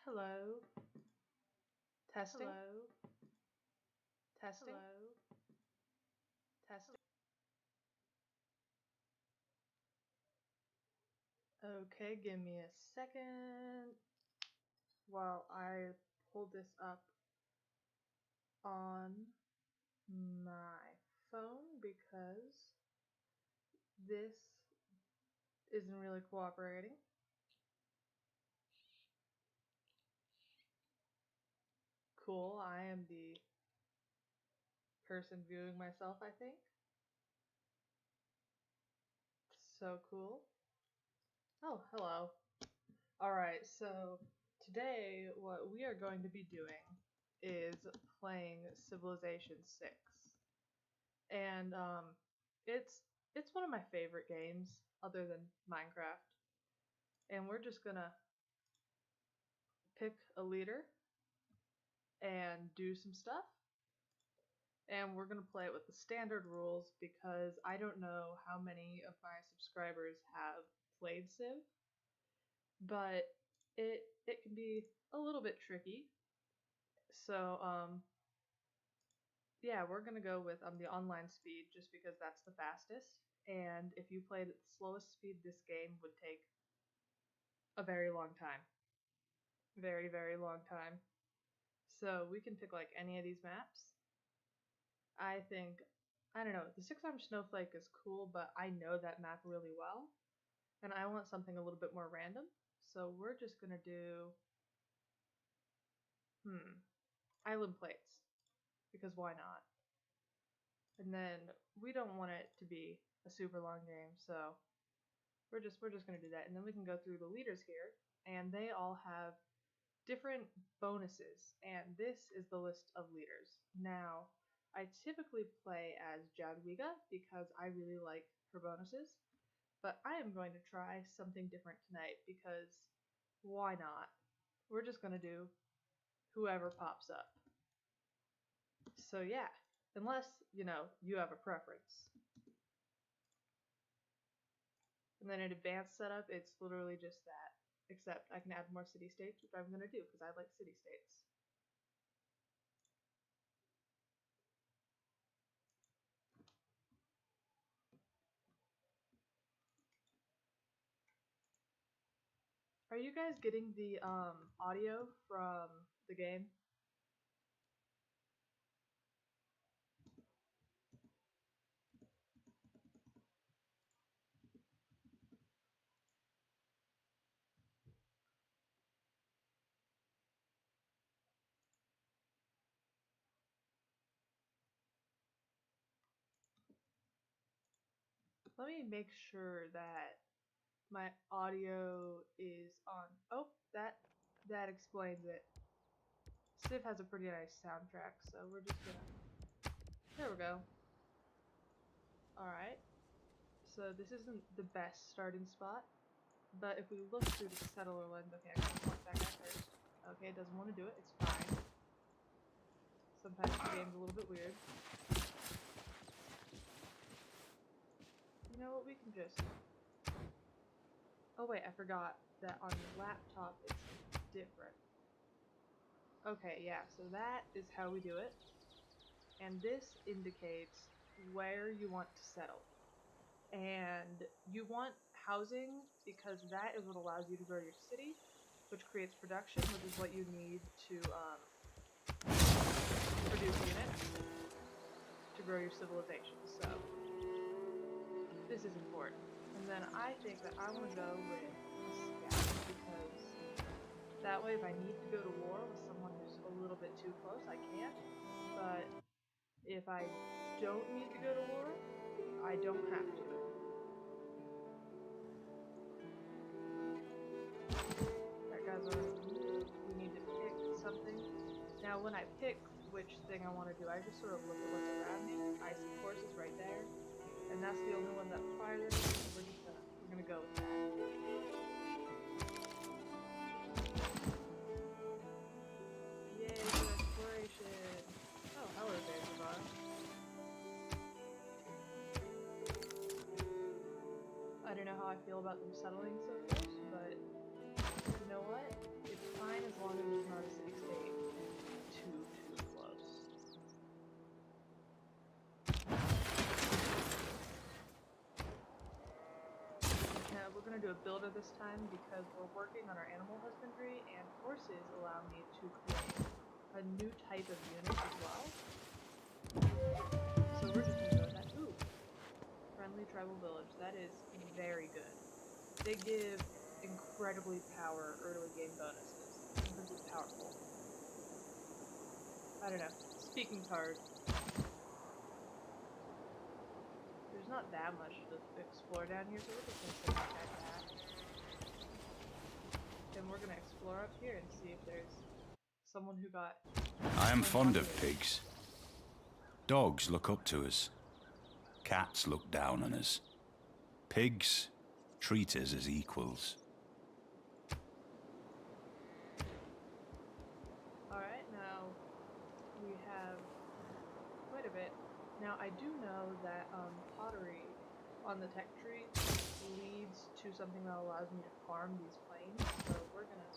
Hello. Testing. Hello. Testing. Hello. Testing. Okay, give me a second while I pull this up on my phone because this isn't really cooperating. Cool, I am the person viewing myself, I think. So cool. Oh, hello. Alright, so today what we are going to be doing is playing Civilization 6. And it's one of my favorite games other than Minecraft. And we're just gonna pick a leader and do some stuff. And we're gonna play it with the standard rules because I don't know how many of my subscribers have played Civ, but it can be a little bit tricky. So yeah, we're gonna go with the online speed just because that's the fastest. And if you played at the slowest speed, this game would take a very long time. Very, very long time. So we can pick like any of these maps. I don't know, the 6-armed snowflake is cool, but I know that map really well. And I want something a little bit more random. So we're just gonna do, island plates. Because why not? And then we don't want it to be a super long game, so we're just gonna do that. And then we can go through the leaders here, and they all have different bonuses, and this is the list of leaders. Now, I typically play as Jadwiga because I really like her bonuses, but I am going to try something different tonight because why not? We're just going to do whoever pops up. So yeah, unless, you have a preference. And then in advanced setup, it's literally just that. Except I can add more city-states, which I'm going to do because I like city-states. Are you guys getting the audio from the game? Let me make sure that my audio is on. Oh, that explains it. Civ has a pretty nice soundtrack, so we're just gonna. There we go. Alright. So this isn't the best starting spot, but if we look through the settler lens, okay, I gotta point that guy first. Okay, it doesn't want to do it, it's fine. Sometimes the game's a little bit weird. You know what, we can just... Oh wait, I forgot that on the laptop it's different. Okay, yeah, so that is how we do it. And this indicates where you want to settle. And you want housing because that is what allows you to grow your city, which creates production, which is what you need to produce units to grow your civilization. So this is important. And then I think that I want to go with a scout because that way if I need to go to war with someone who's a little bit too close, I can. But if I don't need to go to war, I don't have to. That guy's already moved. We need to pick something. Now when I pick which thing I want to do, I just sort of look at what's around me. I see horses right there. And that's the only one that fires anything, so we're gonna go with that. Yay, good exploration! Oh, hello, Zanzibar. I don't know how I feel about them settling so close, but you know what? It's fine as long as there's not a city state too close. Now we're going to do a builder this time because we're working on our animal husbandry, and horses allow me to create a new type of unit as well. So we're just going to go with that. Ooh, friendly tribal village. That is very good. They give incredibly early game bonuses. Incredibly powerful. I don't know. Speaking card. There's not that much to explore down here, so we're just going to take that. Then we're going to explore up here and see if there's someone who got... I am fond of pigs. Dogs look up to us. Cats look down on us. Pigs treat us as equals. Alright, now we have quite a bit. Now I do know that pottery on the tech tree leads to something that allows me to farm these plains, so we're gonna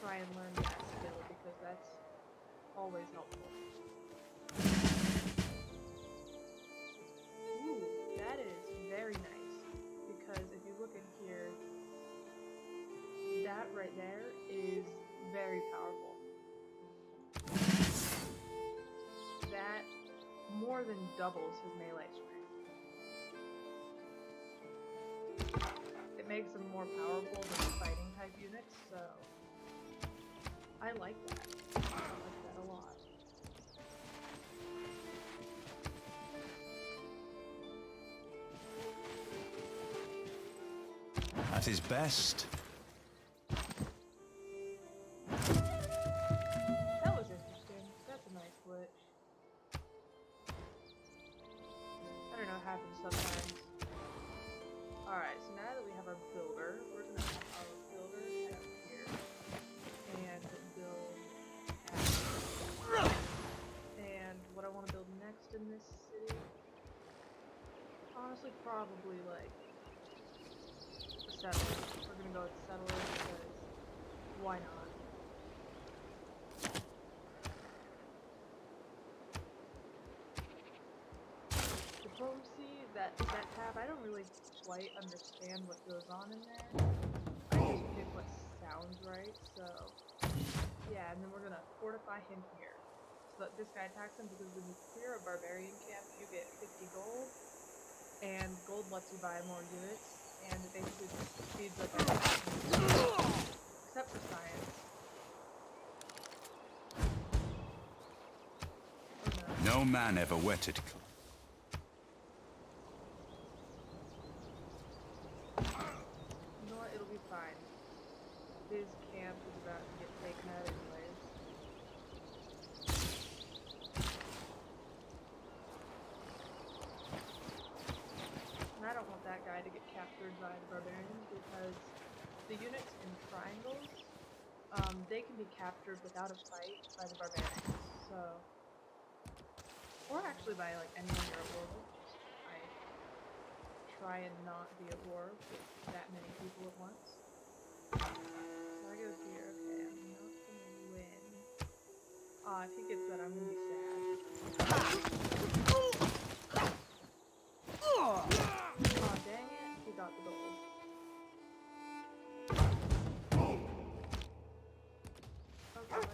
try and learn that skill because that's always helpful. Ooh, that is very nice, because if you look at here, that right there is very powerful. That more than doubles his melee strength. It makes him more powerful than fighting type units, so I like that. I like that a lot. At his best. That was interesting. That's a nice glitch. I don't know what happens sometimes. Alright, so now that we have our builder, we're going to have our builder head up here and build and what I want to build next in this city, honestly probably like a settler. We're going to go with settler because why not? Diplomacy, that tab, I don't really quite understand what goes on in there. I just pick what sounds right, so yeah, and then we're gonna fortify him here. So that this guy attacks him, because when you clear a barbarian camp, you get 50 gold, and gold lets you buy more units, and it basically just speeds up everything. Except for science. Oh no. No man ever wetted. You know what? It'll be fine. His camp is about to get taken out anyways. And I don't want that guy to get captured by the barbarians, because the units in triangles, they can be captured without a fight by the barbarians. So, or actually by like anyone you're at war with. I try and not be at war with that many people at once. So I go here. Okay, I'm not gonna win. If he gets that, I'm gonna be sad. Dang it, he got the gold. Okay,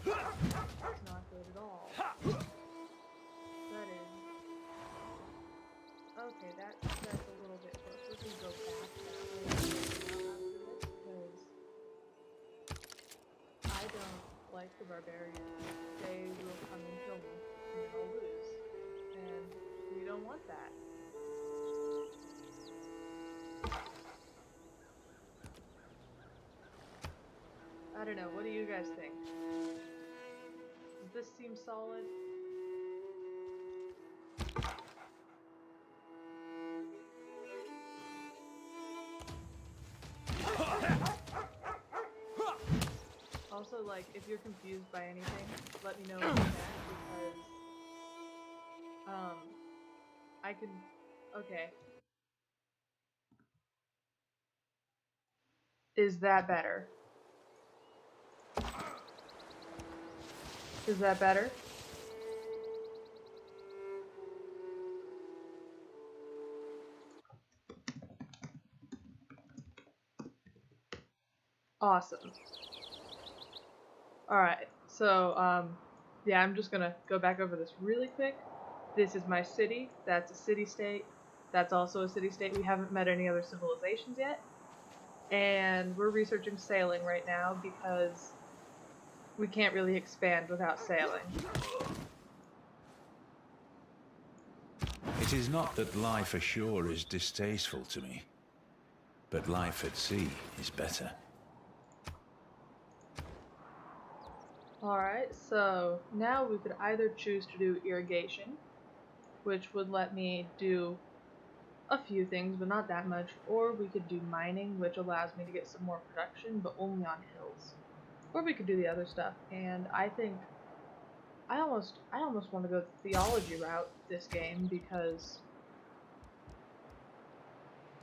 that's not good at all. That is... Okay, that's a little bit close. We're gonna go back that way after this, because I don't like the barbarians. They will come and kill me, and then I'll lose. And we don't want that. I don't know, what do you guys think? Does this seem solid? Also, like, if you're confused by anything, let me know in the chat, because, I can... Okay. Is that better? Is that better? Awesome. Alright, so, yeah, I'm just gonna go back over this really quick. This is my city. That's a city-state. That's also a city-state. We haven't met any other civilizations yet. And we're researching sailing right now because we can't really expand without sailing. It is not that life ashore is distasteful to me, but life at sea is better. Alright, so now we could either choose to do irrigation, which would let me do a few things, but not that much, or we could do mining, which allows me to get some more production, but only on hills. Or we could do the other stuff, and I think I almost want to go the theology route this game because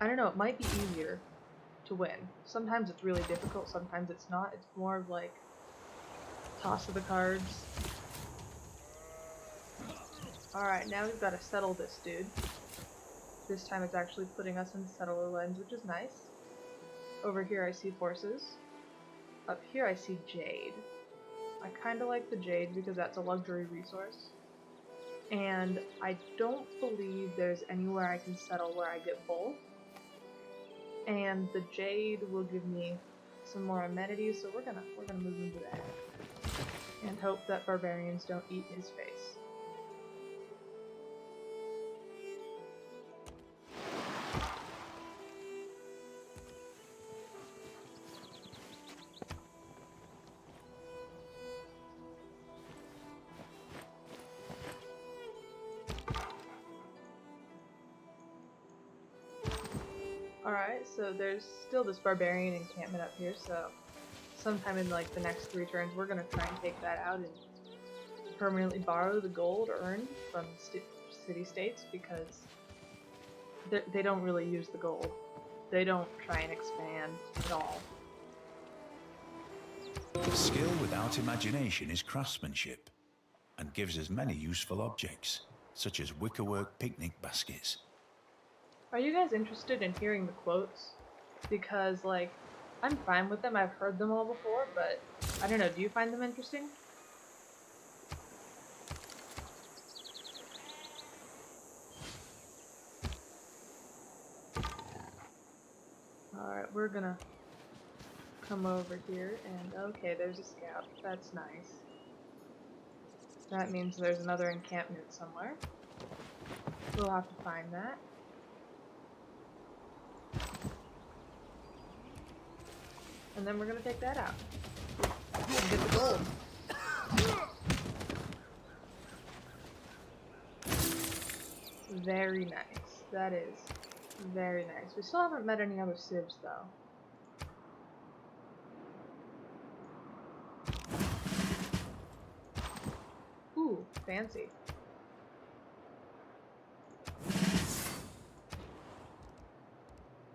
I don't know, it might be easier to win. Sometimes it's really difficult, sometimes it's not. It's more of like toss of the cards. Alright, now we've got to settle this dude. This time it's actually putting us in settler lens, which is nice. Over here I see horses. Up here I see jade. I kind of like the jade because that's a luxury resource. And I don't believe there's anywhere I can settle where I get both. And the jade will give me some more amenities, so we're gonna move into that. And hope that barbarians don't eat his face. Alright, so there's still this barbarian encampment up here, so sometime in like the next 3 turns we're gonna try and take that out and permanently borrow the gold earned from city-states because they don't really use the gold. They don't try and expand at all. Skill without imagination is craftsmanship, and gives us many useful objects, such as wickerwork picnic baskets. Are you guys interested in hearing the quotes? Because, like, I'm fine with them, I've heard them all before, but I don't know, do you find them interesting? Alright, we're gonna come over here, and okay, there's a scout. That's nice. That means there's another encampment somewhere. We'll have to find that. And then we're gonna take that out. And get the gold. Very nice. That is very nice. We still haven't met any other civs though. Ooh, fancy.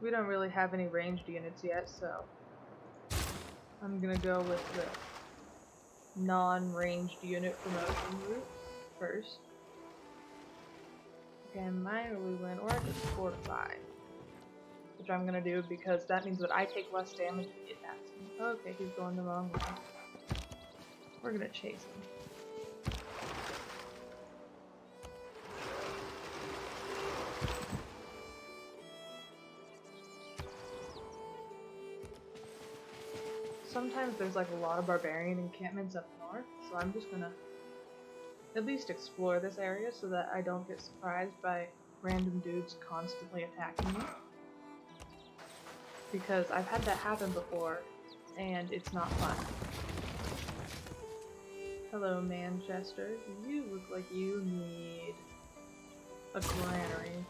We don't really have any ranged units yet, so I'm gonna go with the non-ranged unit promotion route first. Okay, minorly win, or I could fortify. Which I'm gonna do because that means that I take less damage and he attacks me. Okay, he's going the wrong way. We're gonna chase him. Sometimes there's like a lot of barbarian encampments up north, so I'm just gonna at least explore this area so that I don't get surprised by random dudes constantly attacking me. Because I've had that happen before, and it's not fun. Hello, Manchester. You look like you need a granary.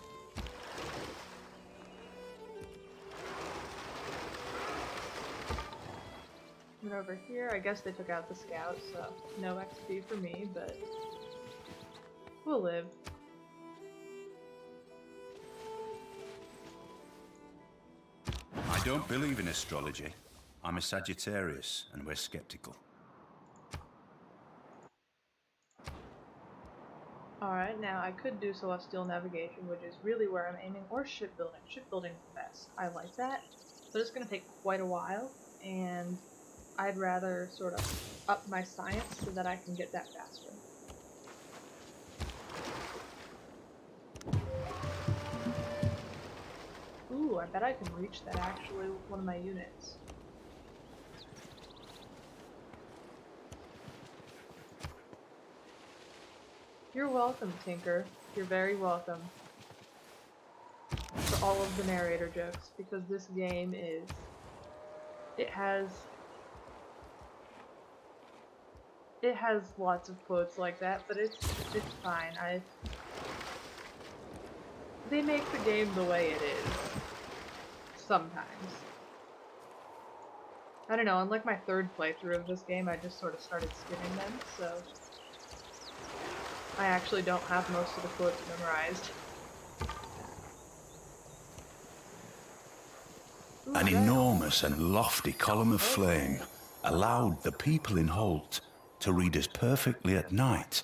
And over here, I guess they took out the scout, so no XP for me, but we'll live. I don't believe in astrology. I'm a Sagittarius, and we're skeptical. Alright, now I could do celestial navigation, which is really where I'm aiming, or shipbuilding. Shipbuilding's the best. I like that, but it's going to take quite a while, and I'd rather sort of up my science so that I can get that faster. Ooh, I bet I can reach that actually with one of my units. You're welcome, Tinkrr. You're very welcome for all of the narrator jokes, because this game is... It has lots of quotes like that, but it's fine. They make the game the way it is. Sometimes. I don't know, unlike my third playthrough of this game, I just sort of started skimming them, so I actually don't have most of the quotes memorized. Ooh, An enormous and lofty column of flame allowed the people in Holt to read as perfectly at night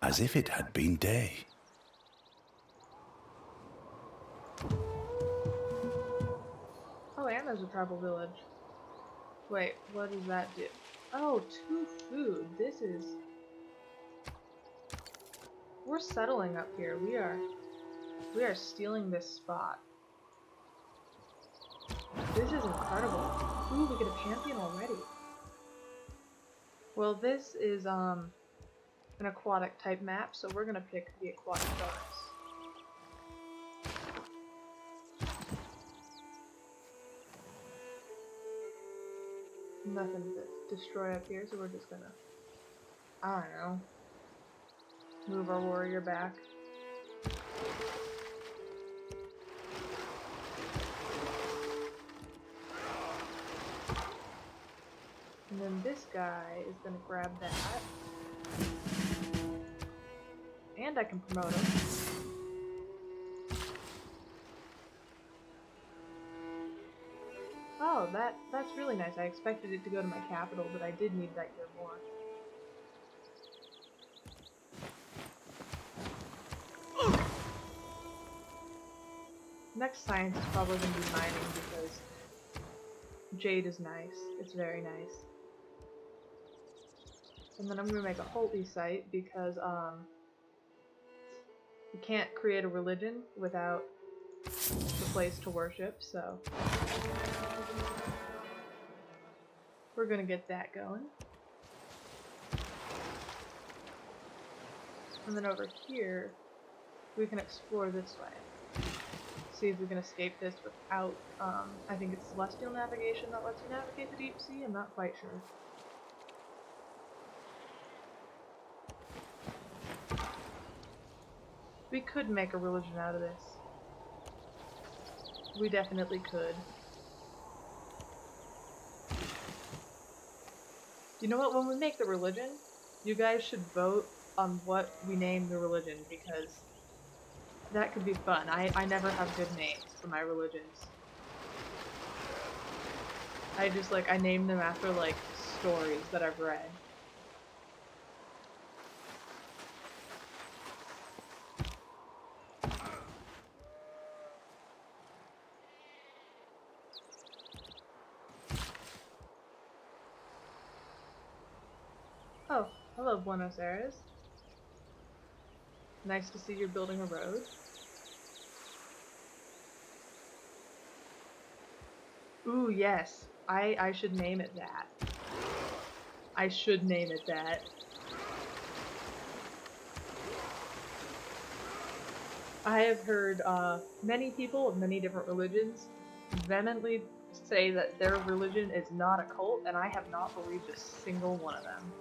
as if it had been day. Oh, and there's a tribal village. Wait, what does that do? Oh, 2 food. This is... We're settling up here. We are stealing this spot. This is incredible. Ooh, we get a champion already. Well, this is an aquatic type map, so we're gonna pick the aquatic bonus. Nothing to destroy up here, so we're just gonna, I don't know, move our warrior back. And then this guy is gonna grab that. And I can promote him. Oh, that's really nice. I expected it to go to my capital, but I did need that year more. Next science is probably going to be mining because jade is nice. It's very nice. And then I'm going to make a holy site because you can't create a religion without the place to worship, so we're going to get that going. And then over here, we can explore this way. See if we can escape this without, I think it's celestial navigation that lets you navigate the deep sea. I'm not quite sure. We could make a religion out of this. We definitely could. You know what, when we make the religion, you guys should vote on what we name the religion, because that could be fun. I never have good names for my religions. I name them after, like, stories that I've read. Oh, hello, Buenos Aires. Nice to see you're building a road. Ooh, yes. I should name it that. I should name it that. I have heard many people of many different religions vehemently say that their religion is not a cult, and I have not believed a single one of them.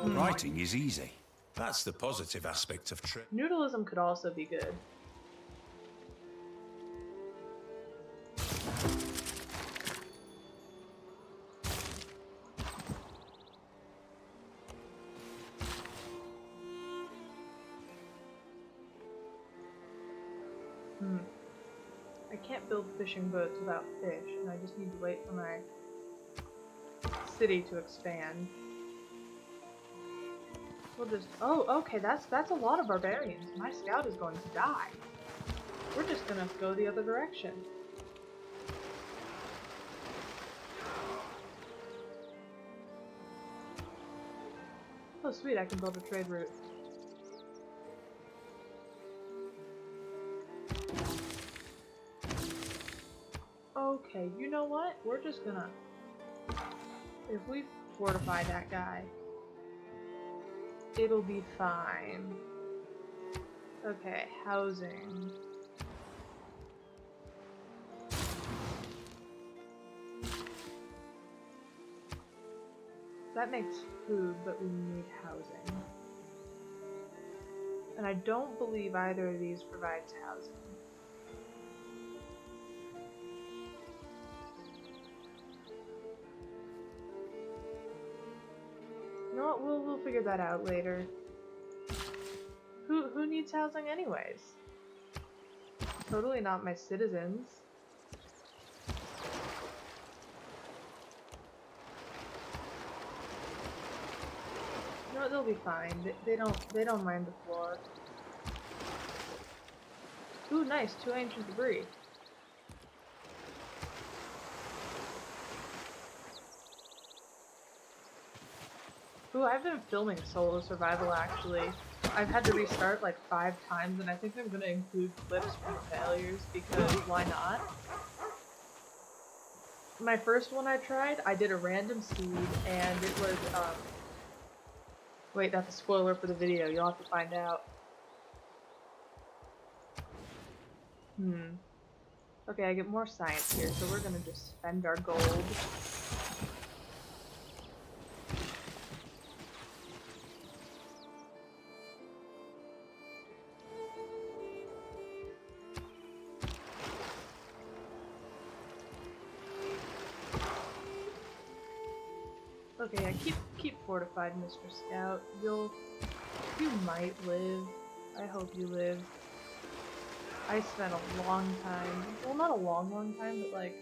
Writing is easy. That's the positive aspect of trip. Noodleism could also be good. I can't build fishing boats without fish, and I just need to wait for my city to expand. We'll just... Oh, okay, that's a lot of barbarians. My scout is going to die. We're just gonna go the other direction. Oh sweet, I can build a trade route. Okay, you know what? We're just gonna... If we fortify that guy, it'll be fine. Okay, housing. That makes food, but we need housing. And I don't believe either of these provides housing. You know what? We'll figure that out later. Who needs housing anyways? Totally not my citizens. You know what? They'll be fine. They don't mind the floor. Ooh, nice. 2 ancient debris. Ooh, I've been filming solo survival actually. I've had to restart like 5 times, and I think I'm gonna include clips from the failures because why not? My first one I tried, I did a random seed, and it was, wait, that's a spoiler for the video, you'll have to find out. Okay, I get more science here, so we're gonna just spend our gold. Okay, yeah, keep fortified, Mr. Scout. You might live. I hope you live. I spent a long time, well not a long time, but like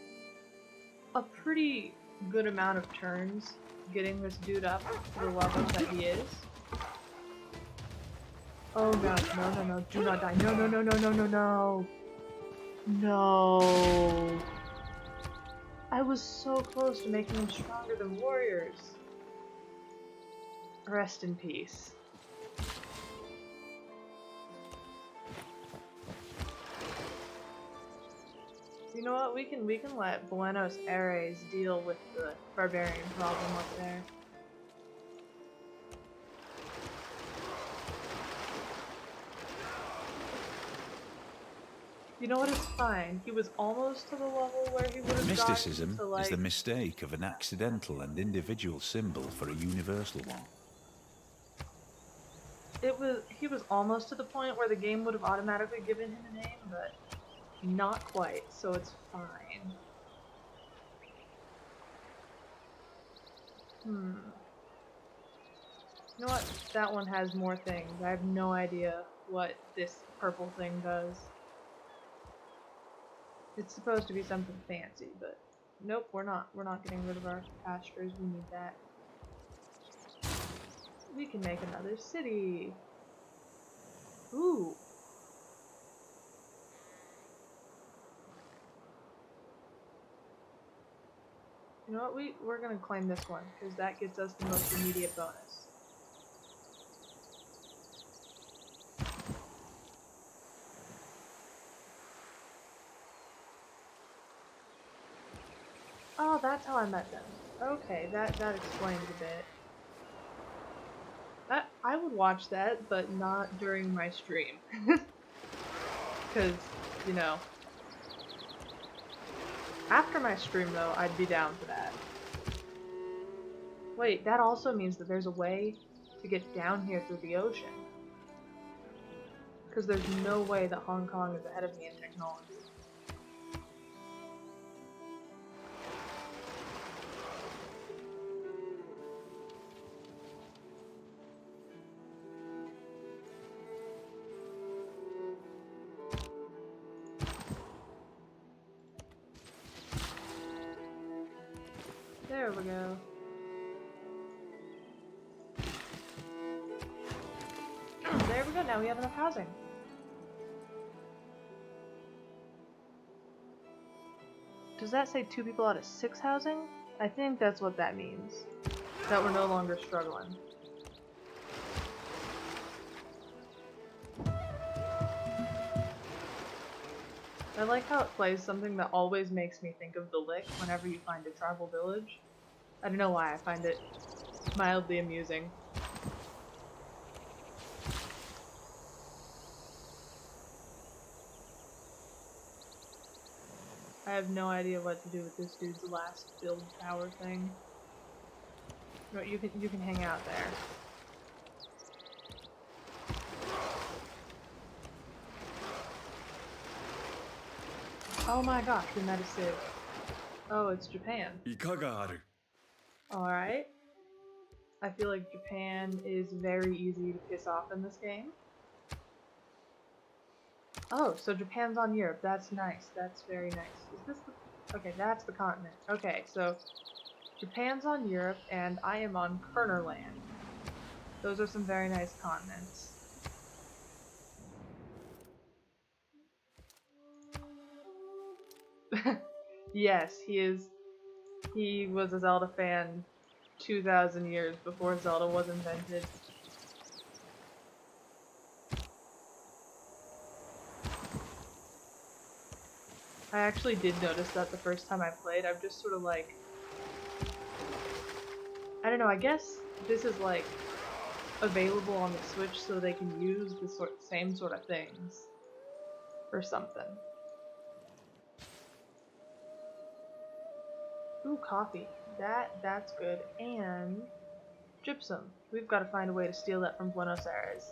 a pretty good amount of turns getting this dude up to the level that he is. Oh god, no, do not die. No. No. I was so close to making him stronger than warriors. Rest in peace. You know what? We can let Buenos Aires deal with the barbarian problem up there. You know what? It's fine. He was almost to the level where he would have Mysticism to, like... is the mistake of an accidental and individual symbol for a universal one. He was almost to the point where the game would have automatically given him a name, but not quite, so it's fine. You know what? That one has more things. I have no idea what this purple thing does. It's supposed to be something fancy, but nope, we're not getting rid of our pastures. We need that. We can make another city. Ooh. You know what? We're gonna claim this one because that gives us the most immediate bonus. Oh, that's how I met them. Okay, that explains a bit. I would watch that, but not during my stream. Because, you know. After my stream, though, I'd be down for that. Wait, that also means that there's a way to get down here through the ocean. Because there's no way that Hong Kong is ahead of me in technology. There we go. now we have enough housing. Does that say 2 people out of 6 housing? I think that's what that means. That we're no longer struggling. I like how it plays something that always makes me think of the lick whenever you find a tribal village. I don't know why, I find it mildly amusing. I have no idea what to do with this dude's last build tower thing. No, you can hang out there. Oh my gosh, we met a Civ. Oh, it's Japan. Alright. I feel like Japan is very easy to piss off in this game. Oh, so Japan's on Europe. That's nice. That's very nice. Is this the... Okay, that's the continent. Okay, so Japan's on Europe, and I am on Kerner land. Those are some very nice continents. Yes, he was a Zelda fan 2,000 years before Zelda was invented. I actually did notice that the first time I played. I'm just sort of like... I don't know, I guess this is like available on the Switch so they can use the same sort of things or something. Ooh, coffee. That's good. And gypsum. We've got to find a way to steal that from Buenos Aires.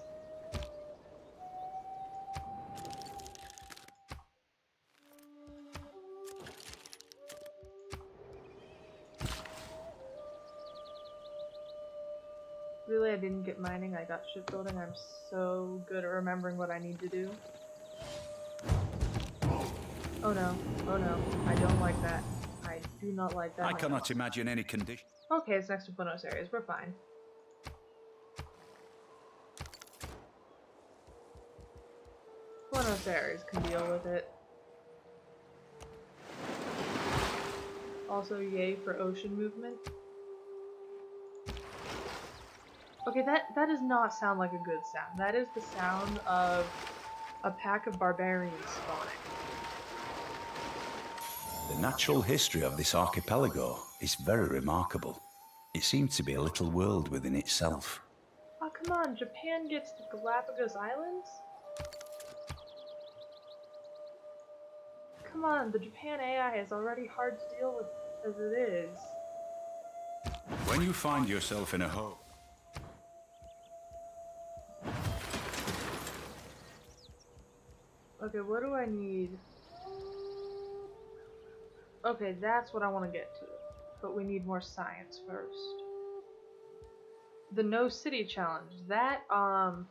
Really, I didn't get mining, I got shipbuilding. I'm so good at remembering what I need to do. Oh no, I don't like that. I do not like that. I cannot imagine any condition. Okay, it's next to Buenos Aires, we're fine. Buenos Aires can deal with it. Also, yay for ocean movement. Okay, that does not sound like a good sound. That is the sound of a pack of barbarians spawning. The natural history of this archipelago is very remarkable. It seems to be a little world within itself. Oh, come on, Japan gets the Galapagos Islands? Come on, the Japan AI is already hard to deal with as it is. When you find yourself in a hole... Okay, what do I need? Okay, that's what I want to get to. But we need more science first. The No City Challenge. That, I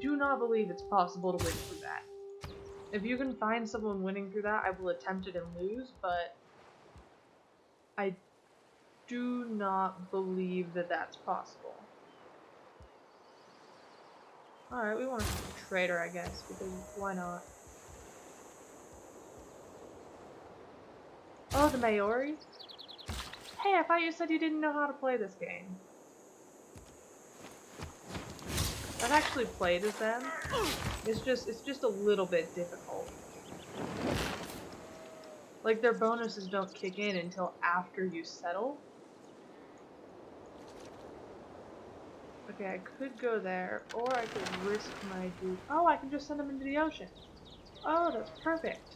do not believe it's possible to win through that. If you can find someone winning through that, I will attempt it and lose, but I do not believe that that's possible. Alright, we want a trader, I guess, because why not? Oh, the Maori? Hey, I thought you said you didn't know how to play this game. I've actually played as them. It's just a little bit difficult. Like, their bonuses don't kick in until after you settle. Okay, I could go there, or I could risk my dude. Oh, I can just send them into the ocean. Oh, that's perfect.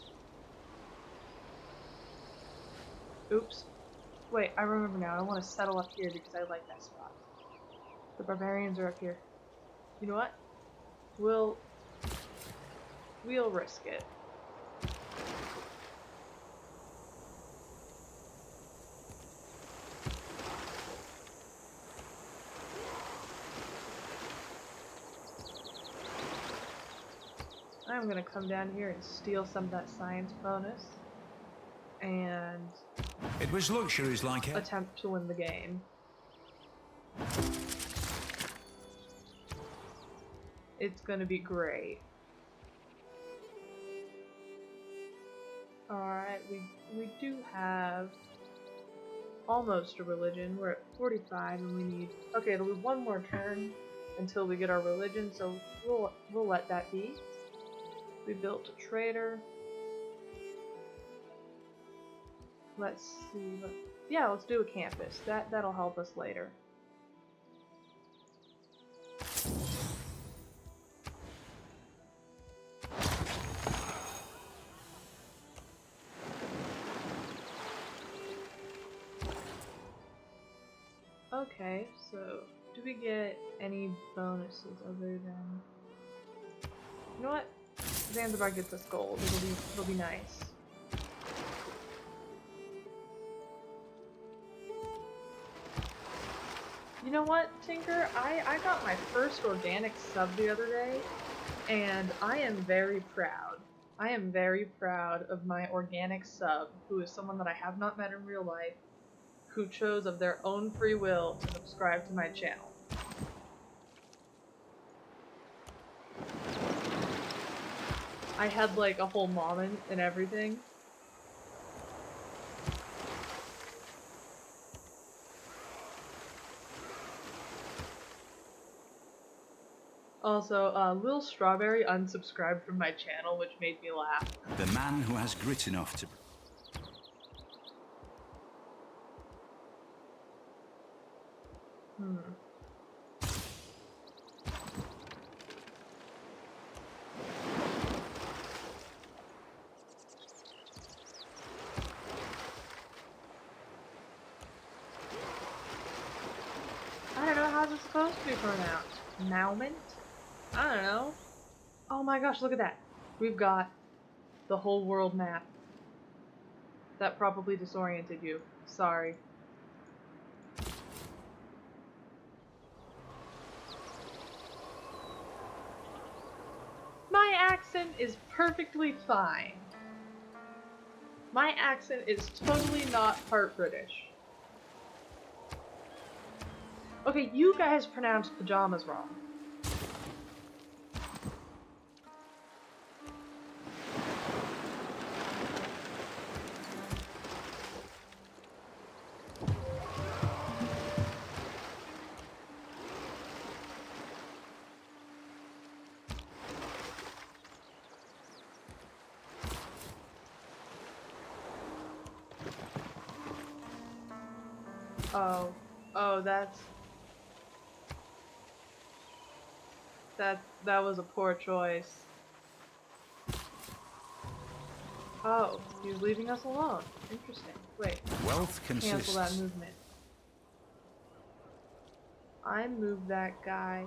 Oops. Wait, I remember now. I want to settle up here because I like that spot. The barbarians are up here. You know what? We'll risk it. I'm gonna come down here and steal some of that science bonus and It was luxuries like it. attempt to win the game. It's gonna be great. Alright, we do have almost a religion. We're at 45 and we need... Okay, it'll be one more turn until we get our religion, so we'll let that be. We built a trader. Let's see. Yeah, let's do a campus. That'll help us later. Okay, so do we get any bonuses other than... You know what? Zanzibar gets us gold. It'll be nice. You know what, Tinkrr? I got my first organic sub the other day, and I am very proud. I am very proud of my organic sub, who is someone that I have not met in real life, who chose of their own free will to subscribe to my channel. I had like a whole moment and everything. Also, Lil Strawberry unsubscribed from my channel, which made me laugh. The man who has grit enough to... I don't know, how's it supposed to be pronounced? Maumint? I don't know. Oh my gosh, look at that. We've got the whole world map. That probably disoriented you. Sorry. My accent is perfectly fine. My accent is totally not part British. Okay, you guys pronounced pajamas wrong. Oh, that was a poor choice. Oh, he's leaving us alone. Interesting. Wait. Wealth consists... Cancel that movement. I move that guy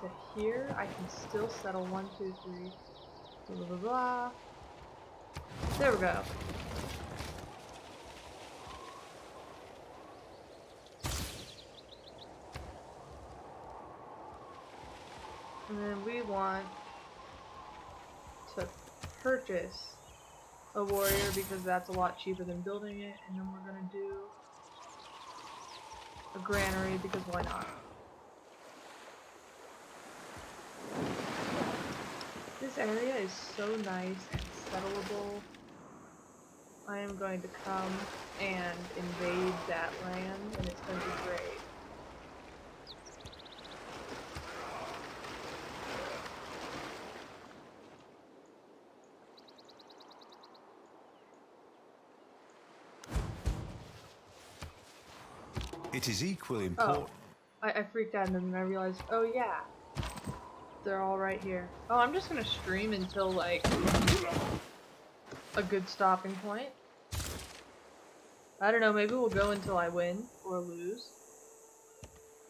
to here. I can still settle 1, 2, 3. Blah blah blah. There we go. And then we want to purchase a warrior because that's a lot cheaper than building it. And then we're gonna do a granary because why not? This area is so nice and settleable. I am going to come and invade that land and it's going to be great. It is equally important. Oh, I freaked out and then I realized, oh yeah, they're all right here. Oh, I'm just gonna stream until like a good stopping point. I don't know, maybe we'll go until I win or lose.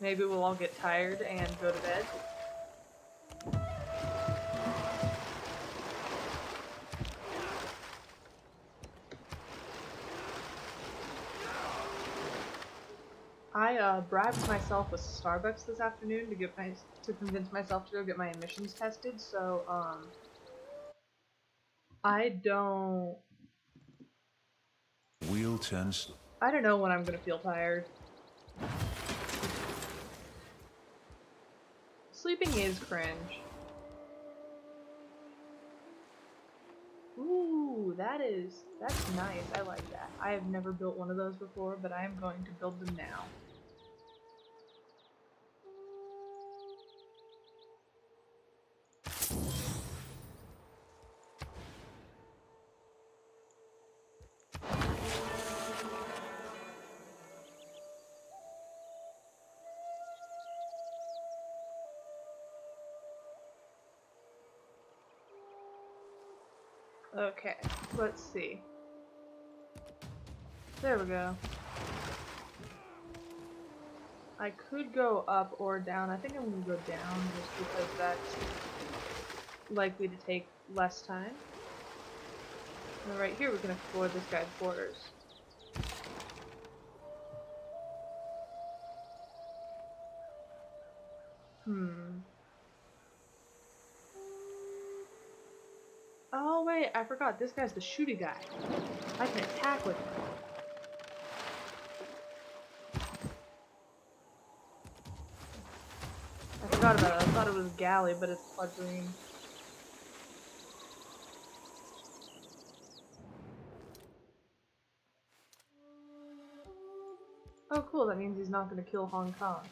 Maybe we'll all get tired and go to bed. I bribed myself with Starbucks this afternoon to convince myself to go get my emissions tested. So I don't Wheel turns. I don't know when I'm gonna feel tired. Sleeping is cringe. Ooh, that's nice. I like that. I have never built one of those before, but I am going to build them now. Okay, let's see. There we go. I could go up or down. I think I'm gonna go down just because that's likely to take less time. And then right here we can explore this guy's quarters. Oh wait, I forgot. This guy's the shooty guy. I can attack with him. I forgot about it. I thought it was Galley, but it's blood green. Oh cool, that means he's not going to kill Hong Kong.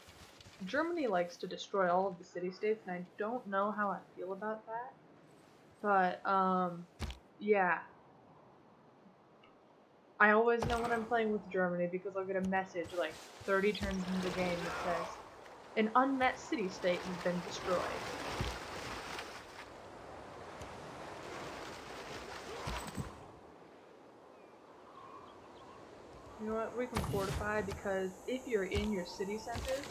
Germany likes to destroy all of the city-states, and I don't know how I feel about that. But, yeah. I always know when I'm playing with Germany because I'll get a message like 30 turns into the game that says, an unmet city-state has been destroyed. You know what, we can fortify because if you're in your city center,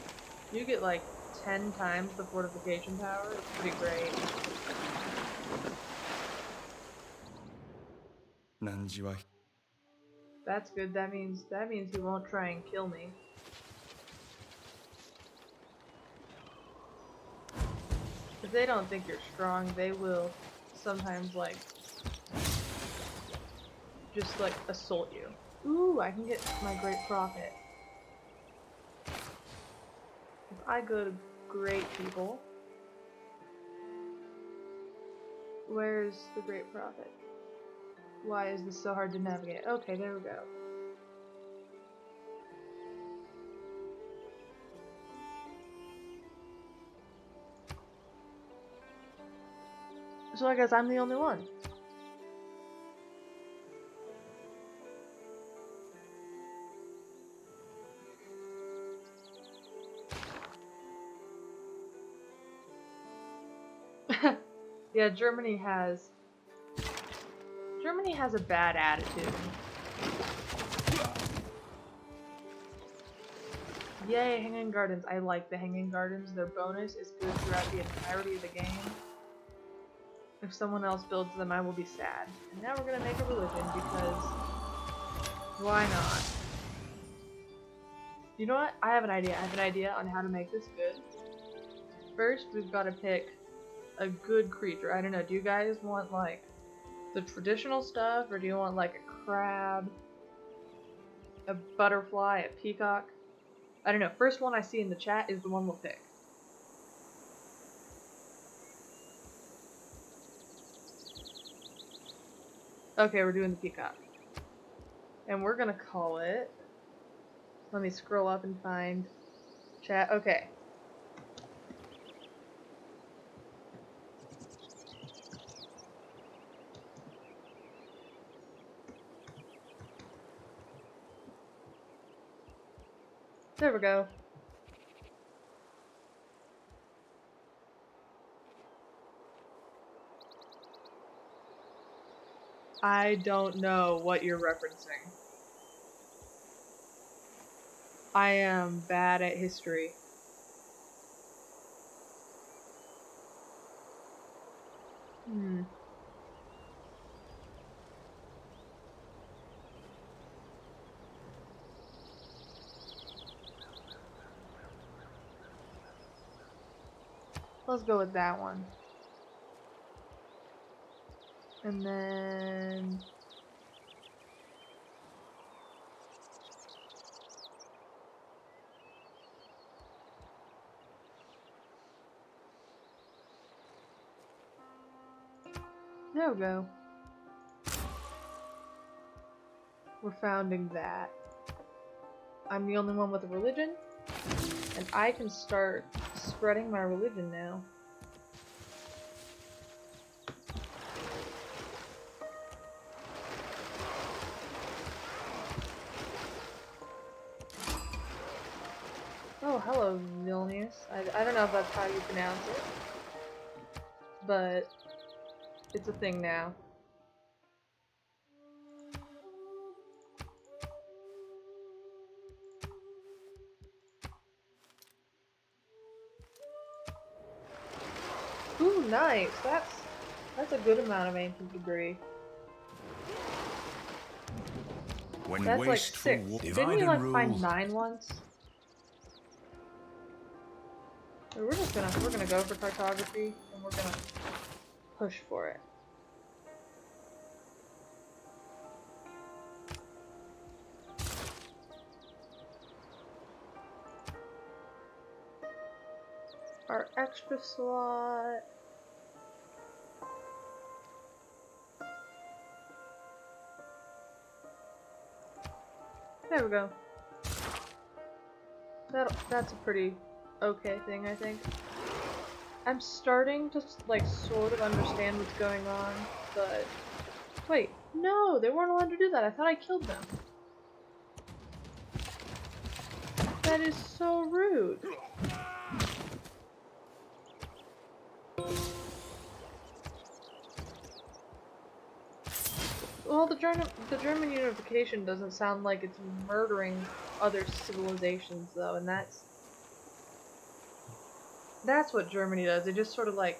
you get like 10 times the fortification power. It's pretty great. That's good. That means he won't try and kill me. If they don't think you're strong, they will sometimes like just like assault you. Ooh, I can get my great prophet. If I go to great people, where's the great prophet? Why is this so hard to navigate? Okay, there we go. So I guess I'm the only one. Yeah, Germany has a bad attitude. Yay, Hanging Gardens. I like the Hanging Gardens. Their bonus is good throughout the entirety of the game. If someone else builds them, I will be sad. And now we're gonna make a religion because why not? You know what? I have an idea. I have an idea on how to make this good. First, we've got to pick a good creature. I don't know. Do you guys want like the traditional stuff, or do you want like a crab, a butterfly, a peacock? I don't know. First one I see in the chat is the one we'll pick. Okay, we're doing the peacock. And we're gonna call it... Let me scroll up and find chat. Okay. There we go. I don't know what you're referencing. I am bad at history. Let's go with that one. And then... There we go. We're founding that. I'm the only one with a religion, and I can start spreading my religion now. Oh, hello, Vilnius. I don't know if that's how you pronounce it, but it's a thing now. Ooh, nice. That's a good amount of ancient debris. When That's like 6. Didn't we like find 9 once? So we're gonna go for cartography and we're gonna push for it. Our extra slot. There we go. That's a pretty okay thing, I think. I'm starting to like sort of understand what's going on, but wait, no, they weren't allowed to do that. I thought I killed them. That is so rude. Well, the German unification doesn't sound like it's murdering other civilizations, though, and that's what Germany does. It just sort of like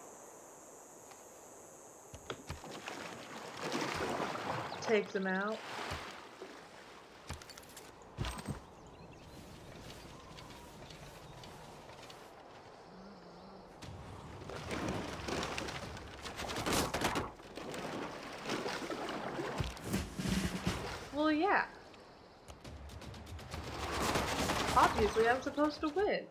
takes them out. Well, yeah. Obviously, I'm supposed to win.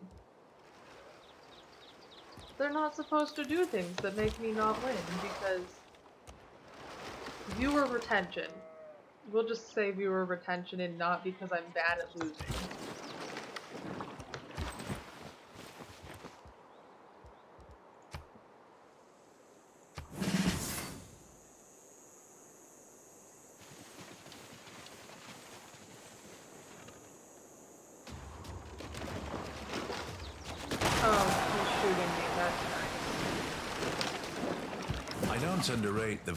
They're not supposed to do things that make me not win, because viewer retention. We'll just say viewer retention and not because I'm bad at losing. Oh, he's shooting me, that's nice. I don't underrate the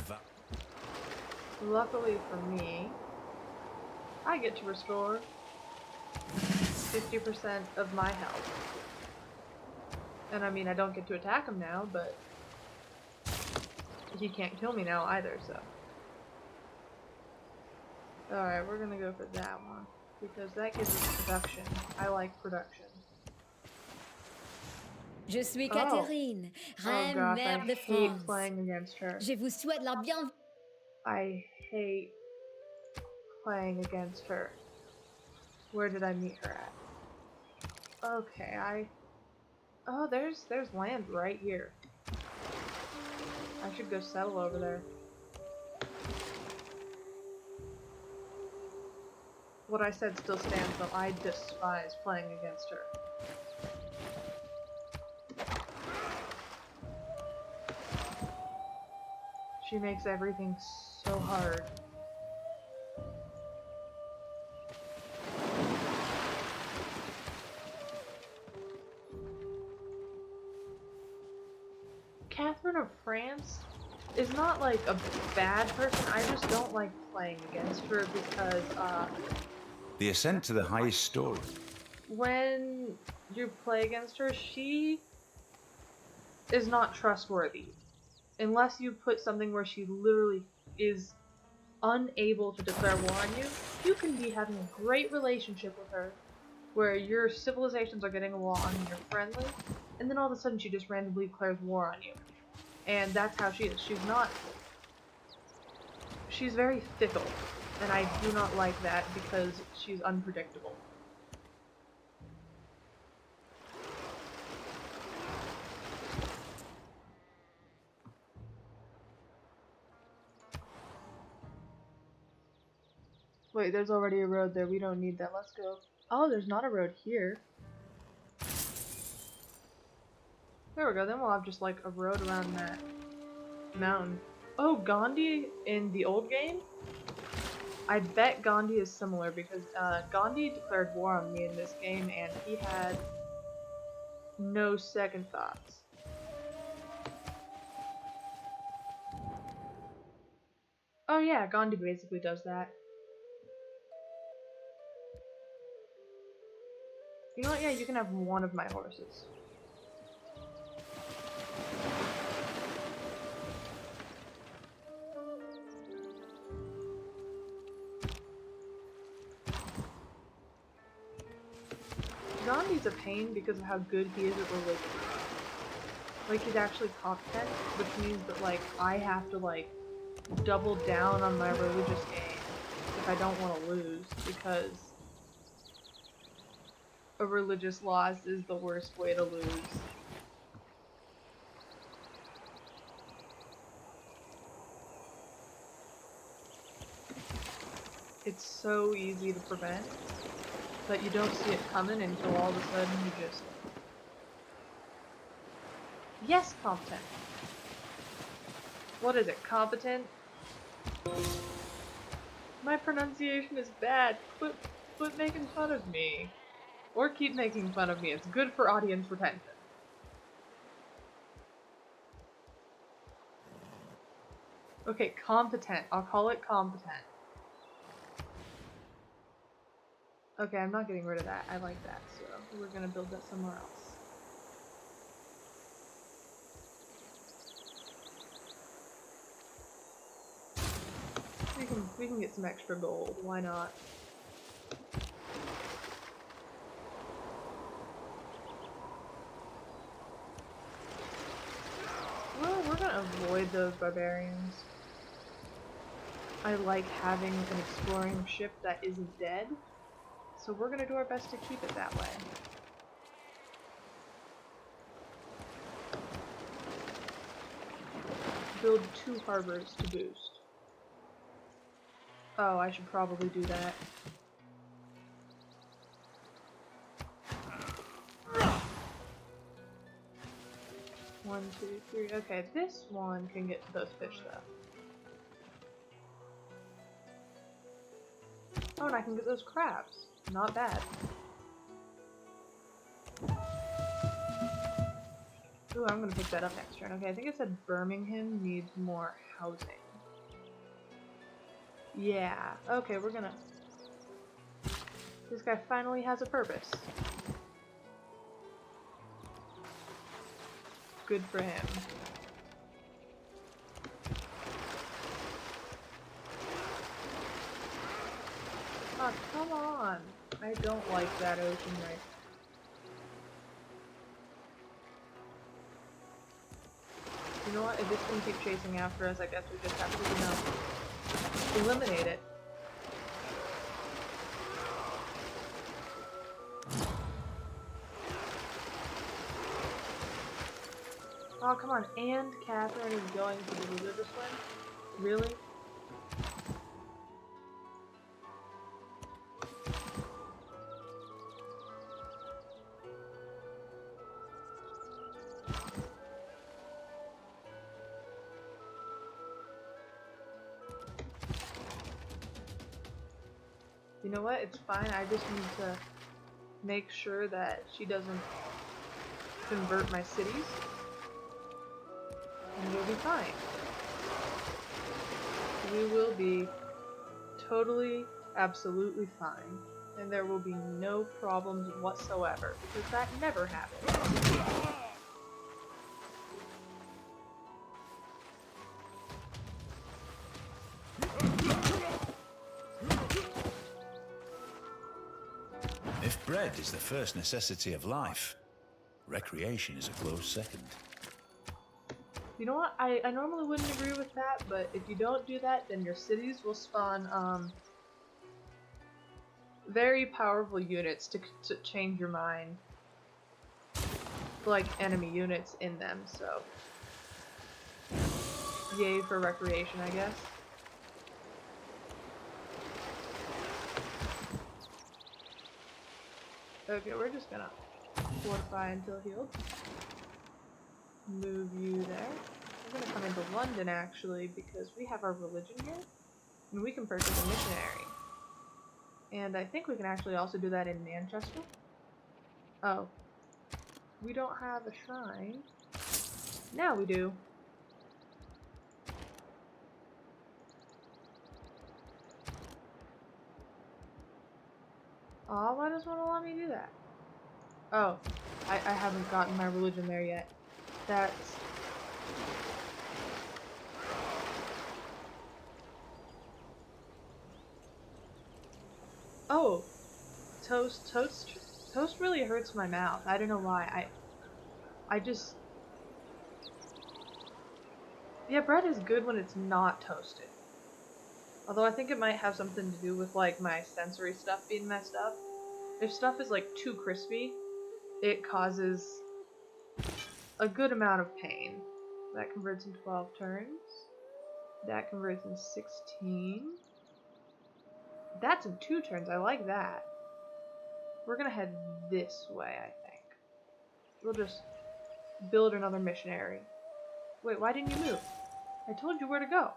Luckily for me, I get to restore 50% of my health. And I mean, I don't get to attack him now, but he can't kill me now either, so. Alright, we're gonna go for that one, because that gives us production. I like production. Je suis Catherine, Oh reine gosh, mère I de hate France. playing against her. Je vous souhaite la bienvenue. I hate playing against her. Where did I meet her at? Okay, oh, there's land right here. I should go settle over there. What I said still stands, though. I despise playing against her. She makes everything so hard. Catherine of France is not like a bad person. I just don't like playing against her because The ascent to the highest story. when you play against her, she is not trustworthy. Unless you put something where she literally is unable to declare war on you, you can be having a great relationship with her, where your civilizations are getting along and you're friendly, and then all of a sudden she just randomly declares war on you. And that's how she is. She's very fickle, and I do not like that because she's unpredictable. Wait, there's already a road there. We don't need that. Let's go. Oh, there's not a road here. There we go. Then we'll have just like a road around that mountain. Oh, Gandhi in the old game? I bet Gandhi is similar because Gandhi declared war on me in this game and he had no second thoughts. Oh yeah, Gandhi basically does that. You know what? Yeah, you can have one of my horses. Gandhi's a pain because of how good he is at religion. Like, he's actually competent, which means that, like, I have to, like, double down on my religious game if I don't want to lose, because a religious loss is the worst way to lose. It's so easy to prevent, but you don't see it coming until all of a sudden you just... Yes, competent! What is it, competent? My pronunciation is bad. Quit making fun of me. Or keep making fun of me. It's good for audience retention. Okay, competent. I'll call it competent. Okay, I'm not getting rid of that. I like that, so we're gonna build that somewhere else. We can get some extra gold. Why not? Well, we're gonna avoid those barbarians. I like having an exploring ship that isn't dead, so we're gonna do our best to keep it that way. Build 2 harbors to boost. Oh, I should probably do that. One, two, three. Okay, this one can get to those fish though. Oh, and I can get those crabs. Not bad. Ooh, I'm gonna pick that up next turn. Okay, I think it said Birmingham needs more housing. Yeah, okay, we're gonna... This guy finally has a purpose. Good for him. Oh, come on! I don't like that ocean right. You know what? If this can keep chasing after us, I guess we just have to, eliminate it. Oh, come on. And Catherine is going to the river swim? Really? You know what? It's fine. I just need to make sure that she doesn't convert my cities. And we'll be fine. We will be totally, absolutely fine. And there will be no problems whatsoever. Because that never happens. If bread is the first necessity of life, recreation is a close second. You know what? I normally wouldn't agree with that, but if you don't do that, then your cities will spawn, very powerful units to change your mind. Like, enemy units in them, so... Yay for recreation, I guess. Okay, we're just gonna fortify until healed. Move you there. We're gonna come into London actually because we have our religion here, and we can purchase a missionary. And I think we can actually also do that in Manchester. Oh, we don't have a shrine. Now we do. Aw, why doesn't it let me do that? Oh, I haven't gotten my religion there yet. That's... Oh, toast really hurts my mouth. I don't know why. I just... Yeah, bread is good when it's not toasted. Although I think it might have something to do with like my sensory stuff being messed up. If stuff is like too crispy, it causes a good amount of pain. That converts in 12 turns. That converts in 16. That's in 2 turns. I like that. We're gonna head this way, I think. We'll just build another missionary. Wait, why didn't you move? I told you where to go.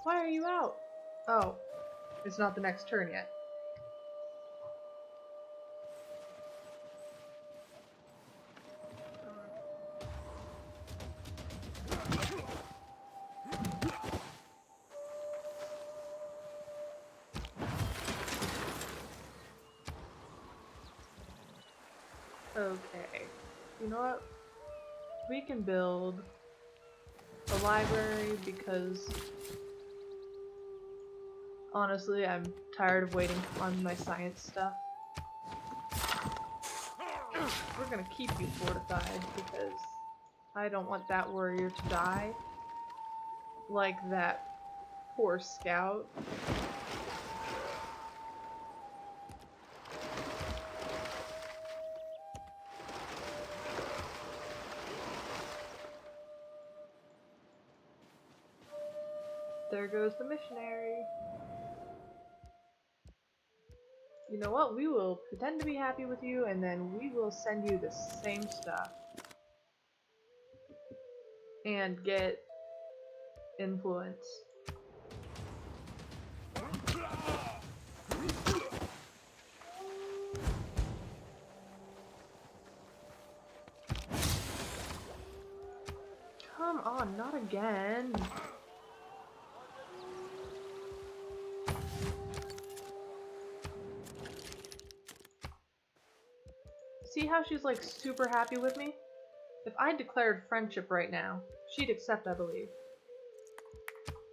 Why are you out? Oh, it's not the next turn yet. Okay, you know what? We can build a library because honestly, I'm tired of waiting on my science stuff. We're gonna keep you fortified because I don't want that warrior to die like that poor scout. There goes the missionary. You know what? We will pretend to be happy with you, and then we will send you the same stuff. And get influence. Come on, not again. See how she's like super happy with me? If I declared friendship right now, she'd accept, I believe.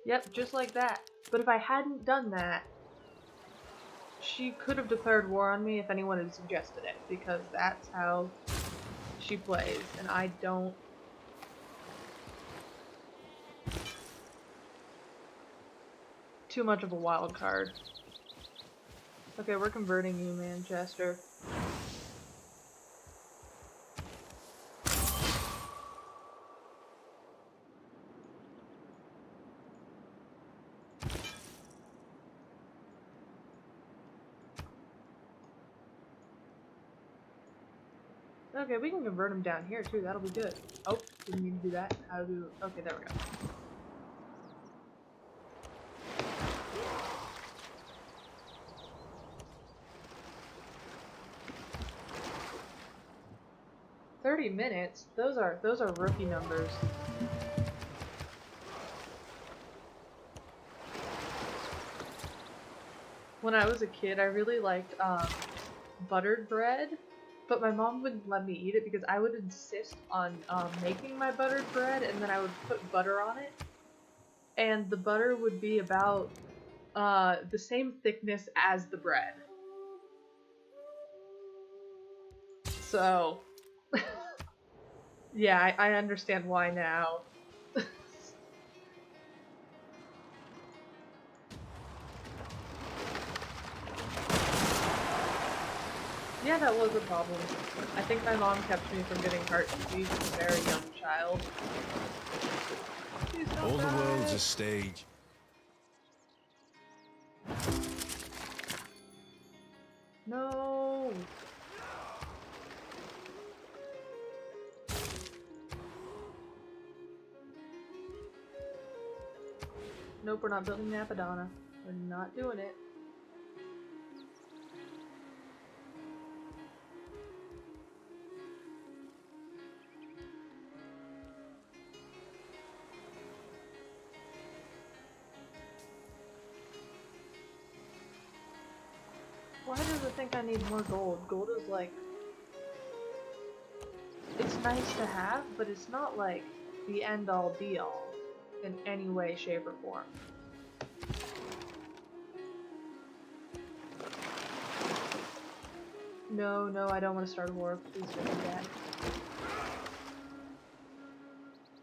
Yep, just like that. But if I hadn't done that, she could have declared war on me if anyone had suggested it, because that's how she plays, and I don't. Too much of a wild card. Okay, we're converting you, Manchester. Okay, we can convert him down here too, that'll be good. Oh, didn't mean to do that. How do... Okay, there we go. $30 minutes? Those are rookie numbers. When I was a kid, I really liked buttered bread, but my mom wouldn't let me eat it because I would insist on making my buttered bread, and then I would put butter on it, and the butter would be about the same thickness as the bread. So, yeah, I understand why now. Yeah, that was a problem. I think my mom kept me from getting heart disease as a very young child. All the world's a stage. No! Nope, we're not building Napadonna. We're not doing it. Why does it think I need more gold? Gold is like... It's nice to have, but it's not like the end-all be-all in any way, shape, or form. No, no, I don't want to start a war. Please don't do that.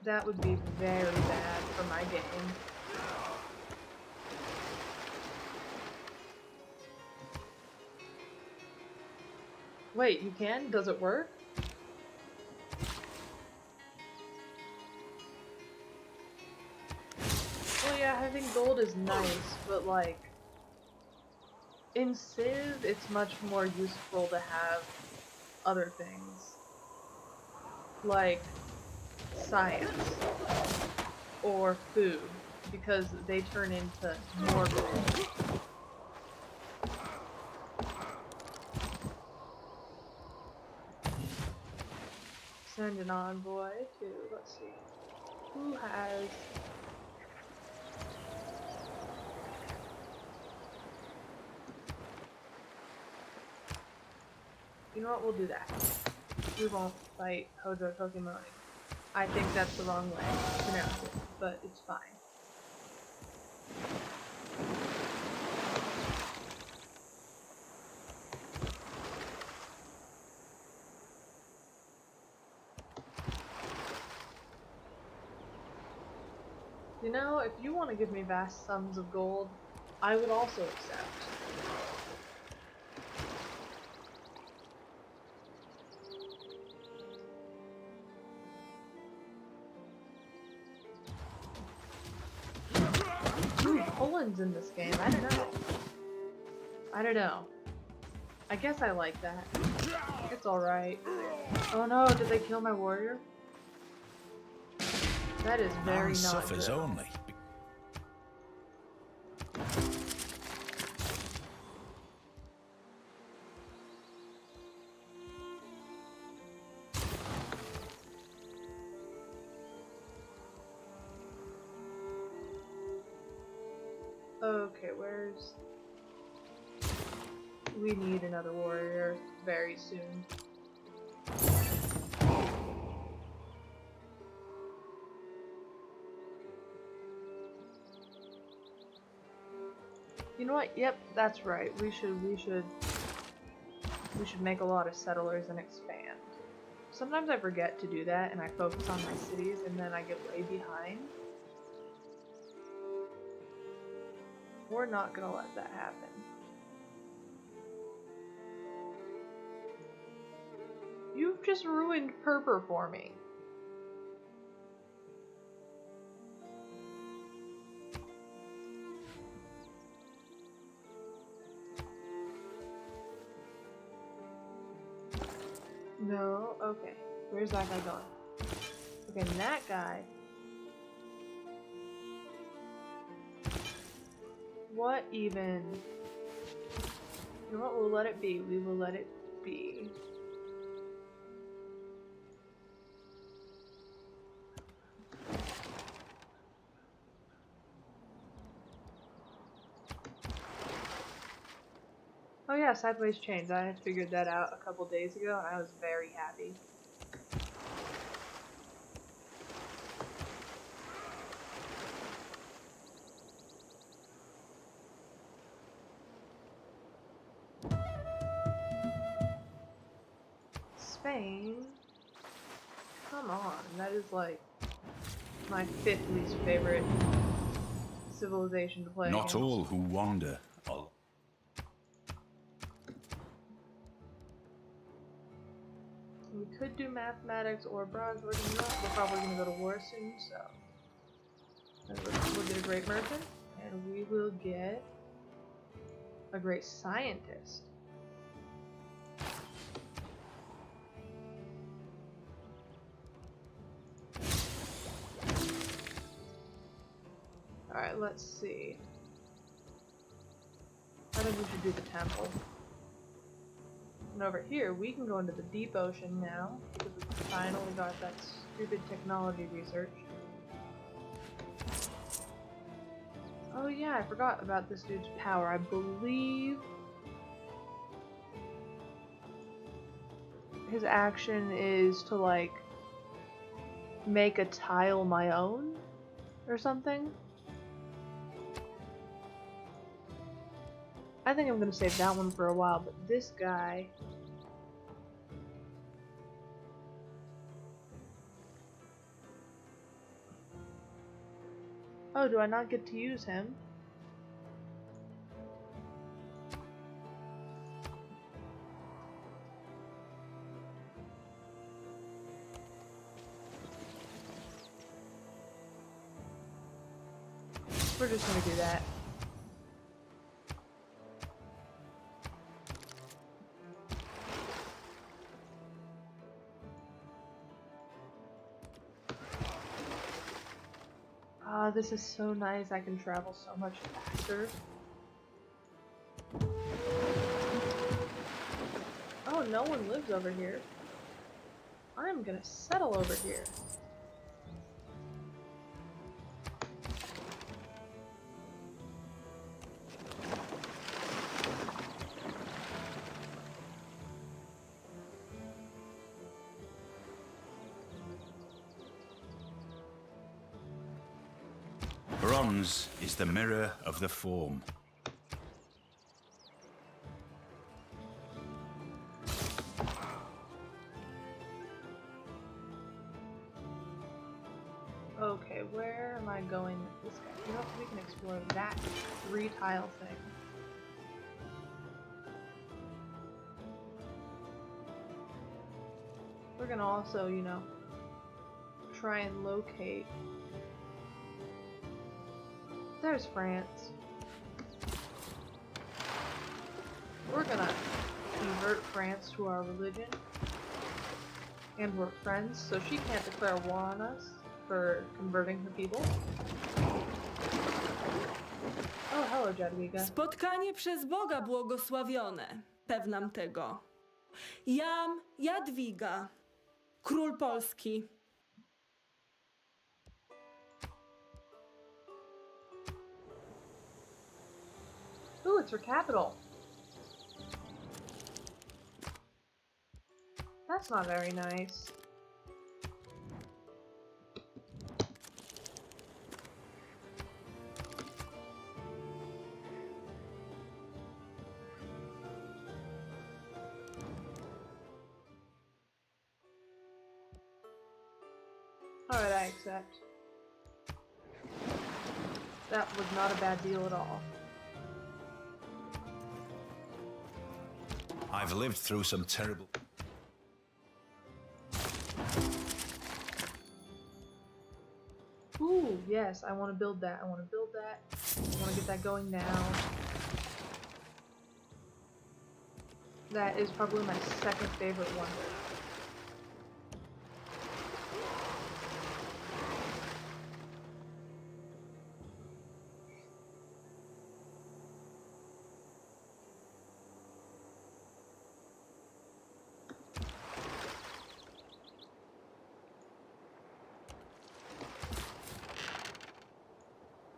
That would be very bad for my game. Wait, you can? Does it work? Well, yeah, having gold is nice, but like... In Civ, it's much more useful to have other things. Like science. Or food. Because they turn into more gold. Send an envoy to, let's see, who has... You know what, we'll do that. We won't fight Hojo Pokemon. I think that's the wrong way to pronounce it, but it's fine. You know, if you want to give me vast sums of gold, I would also accept. Ooh, Poland's in this game. I don't know. I don't know. I guess I like that. It's alright. Oh no, did they kill my warrior? That is very not suffers good. only. Okay, where's... We need another warrior very soon. You know what? Yep, that's right. We should make a lot of settlers and expand. Sometimes I forget to do that and I focus on my cities and then I get way behind. We're not gonna let that happen. You've just ruined Purpur for me. No, okay. Where's that guy going? Okay, and that guy. What even? You know what? We'll let it be. We will let it be. Oh yeah, sideways chains. I had figured that out a couple days ago and I was very happy. Spain? Come on, that is like my 5th least favorite civilization to play Not against. all who wander are. We could do mathematics or bronze working. You know what? We're probably going to go to war soon, so we'll get a great merchant, and we will get a great scientist. Alright, Alright, let's see. I think we should do the temple. And over here, we can go into the deep ocean now, because we finally got that stupid technology research. Oh yeah, I forgot about this dude's power. I believe his action is to, like, make a tile my own, or something. I think I'm gonna save that one for a while, but this guy... Oh, do I not get to use him? We're just gonna do that. Ah, this is so nice. I can travel so much faster. Oh, no one lives over here. I'm gonna settle over here. Bronze is the mirror of the form. Okay, where am I going with this guy? You know what? We can explore that 3-tile thing. We're gonna also, you know, try and locate... There's France. We're gonna convert France to our religion. And we're friends, so she can't declare war on us for converting her people. Oh, hello, Jadwiga. Spotkanie przez Boga błogosławione. Pewnam tego. Jam Jadwiga, król Polski. Ooh, it's her capital. That's not very nice. Alright, I accept. That was not a bad deal at all. I've lived through some terrible... Ooh, yes, I want to build that. I want to build that. I want to get that going now. That is probably my second favorite wonder.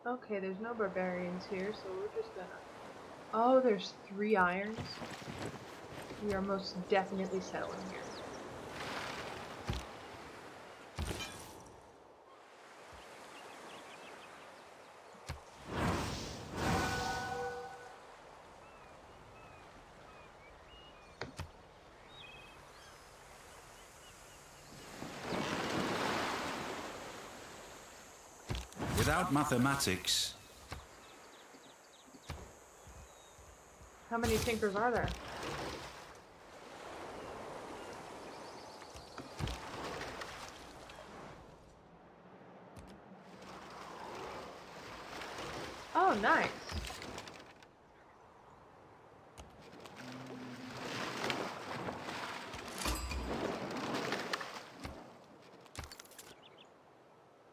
Okay, there's no barbarians here, so we're just gonna... Oh, there's 3 irons. We are most definitely settling here. Without mathematics, How many Tinkrrs are there? Oh, nice.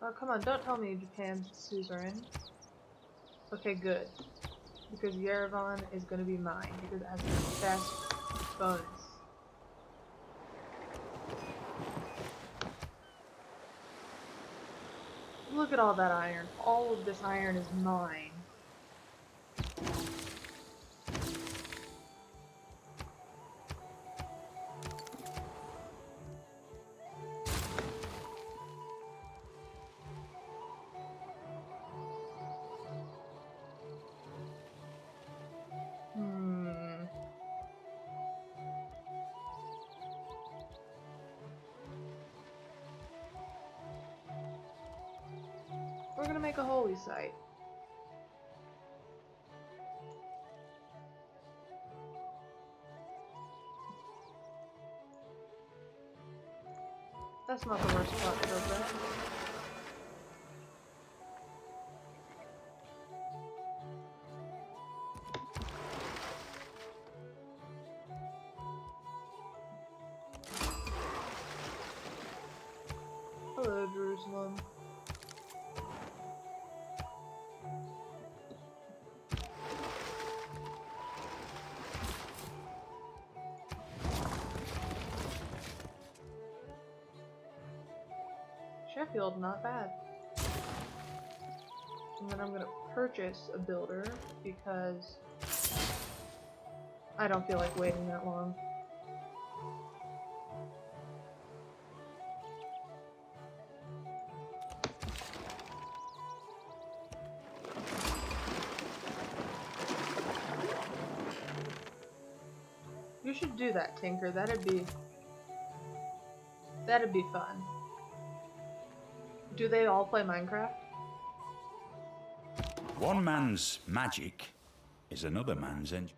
Oh, come on, don't tell me Japan's suzerain. Okay, good. Because Yerevan is going to be mine because it has the best bonus. Look at all that iron. All of this iron is mine. We're gonna make a holy site. That's not the worst spot to build that. Hello, Jerusalem. Sheffield, not bad. And then I'm gonna purchase a builder because I don't feel like waiting that long. You should do that, Tinkrr. That'd be fun. Do they all play Minecraft? One man's magic is another man's engine.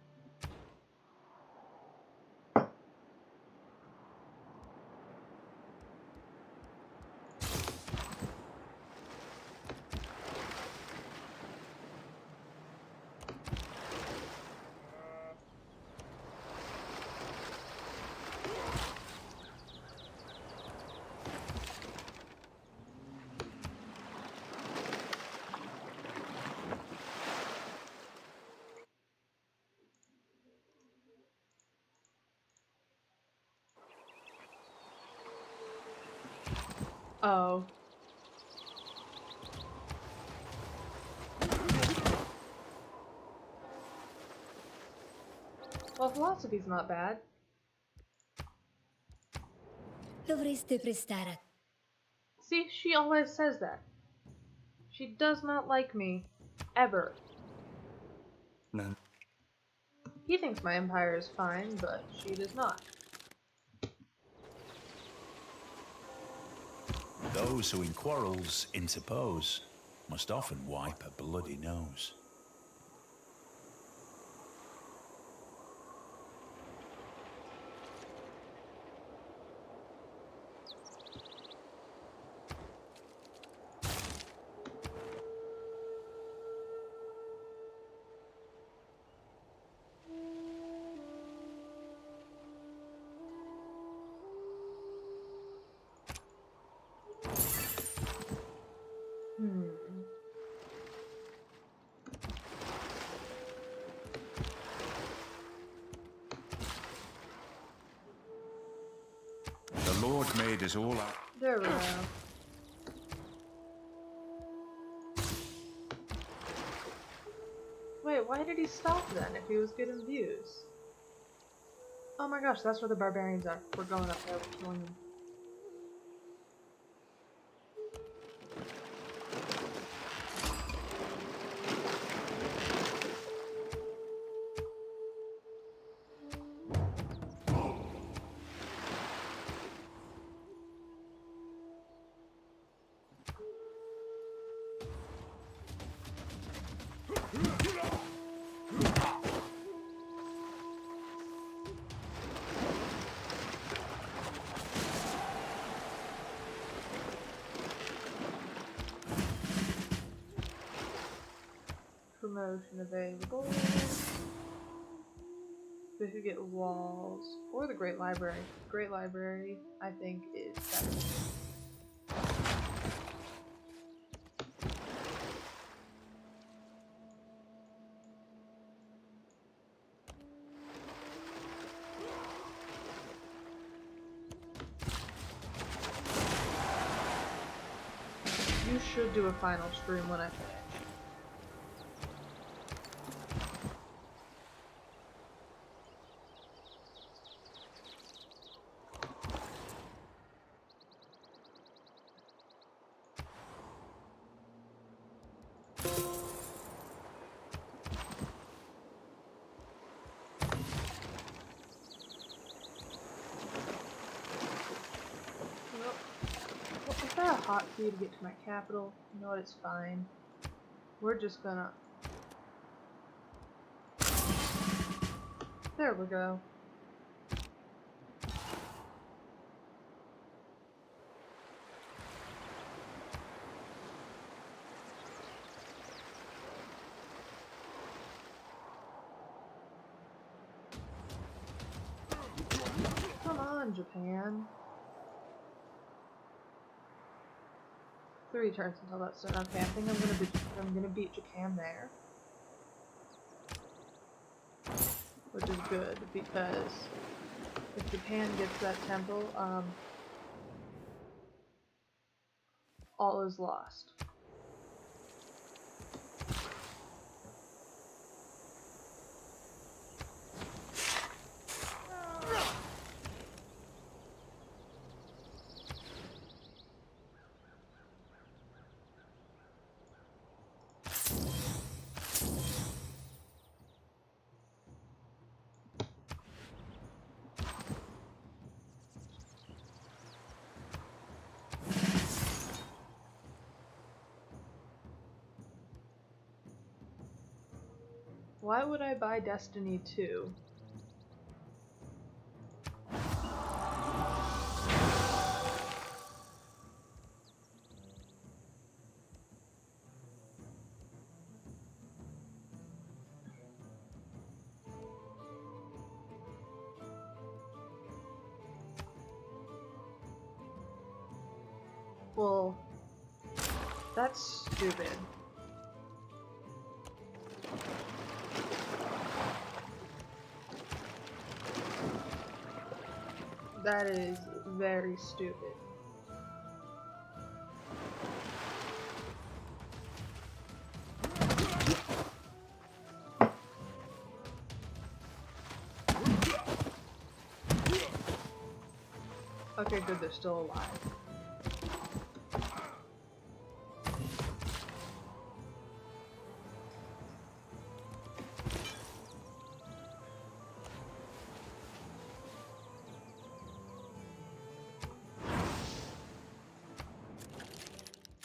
Oh. Well, philosophy's not bad. Dovreste prestare. See, she always says that. She does not like me. Ever. No. He thinks my empire is fine, but she does not. Those who in quarrels interpose must often wipe a bloody nose. The Lord made us all out. There we go. Wait, why did he stop then if he was getting views? Oh my gosh, that's where the barbarians are. We're going up there, we're killing them. Promotion available. We could get walls or the Great Library. Great Library, I think, is better. You should do a final stream when I finish. Is that a hotkey to get to my capital? You know what, it's fine. We're just gonna... There we go. Come on, Japan. 3 turns until that's done. Okay, I think I'm gonna beat Japan there. Which is good, because if Japan gets that temple, all is lost. Why would I buy Destiny 2? Well, that's stupid. That is very stupid. Okay, good, they're still alive.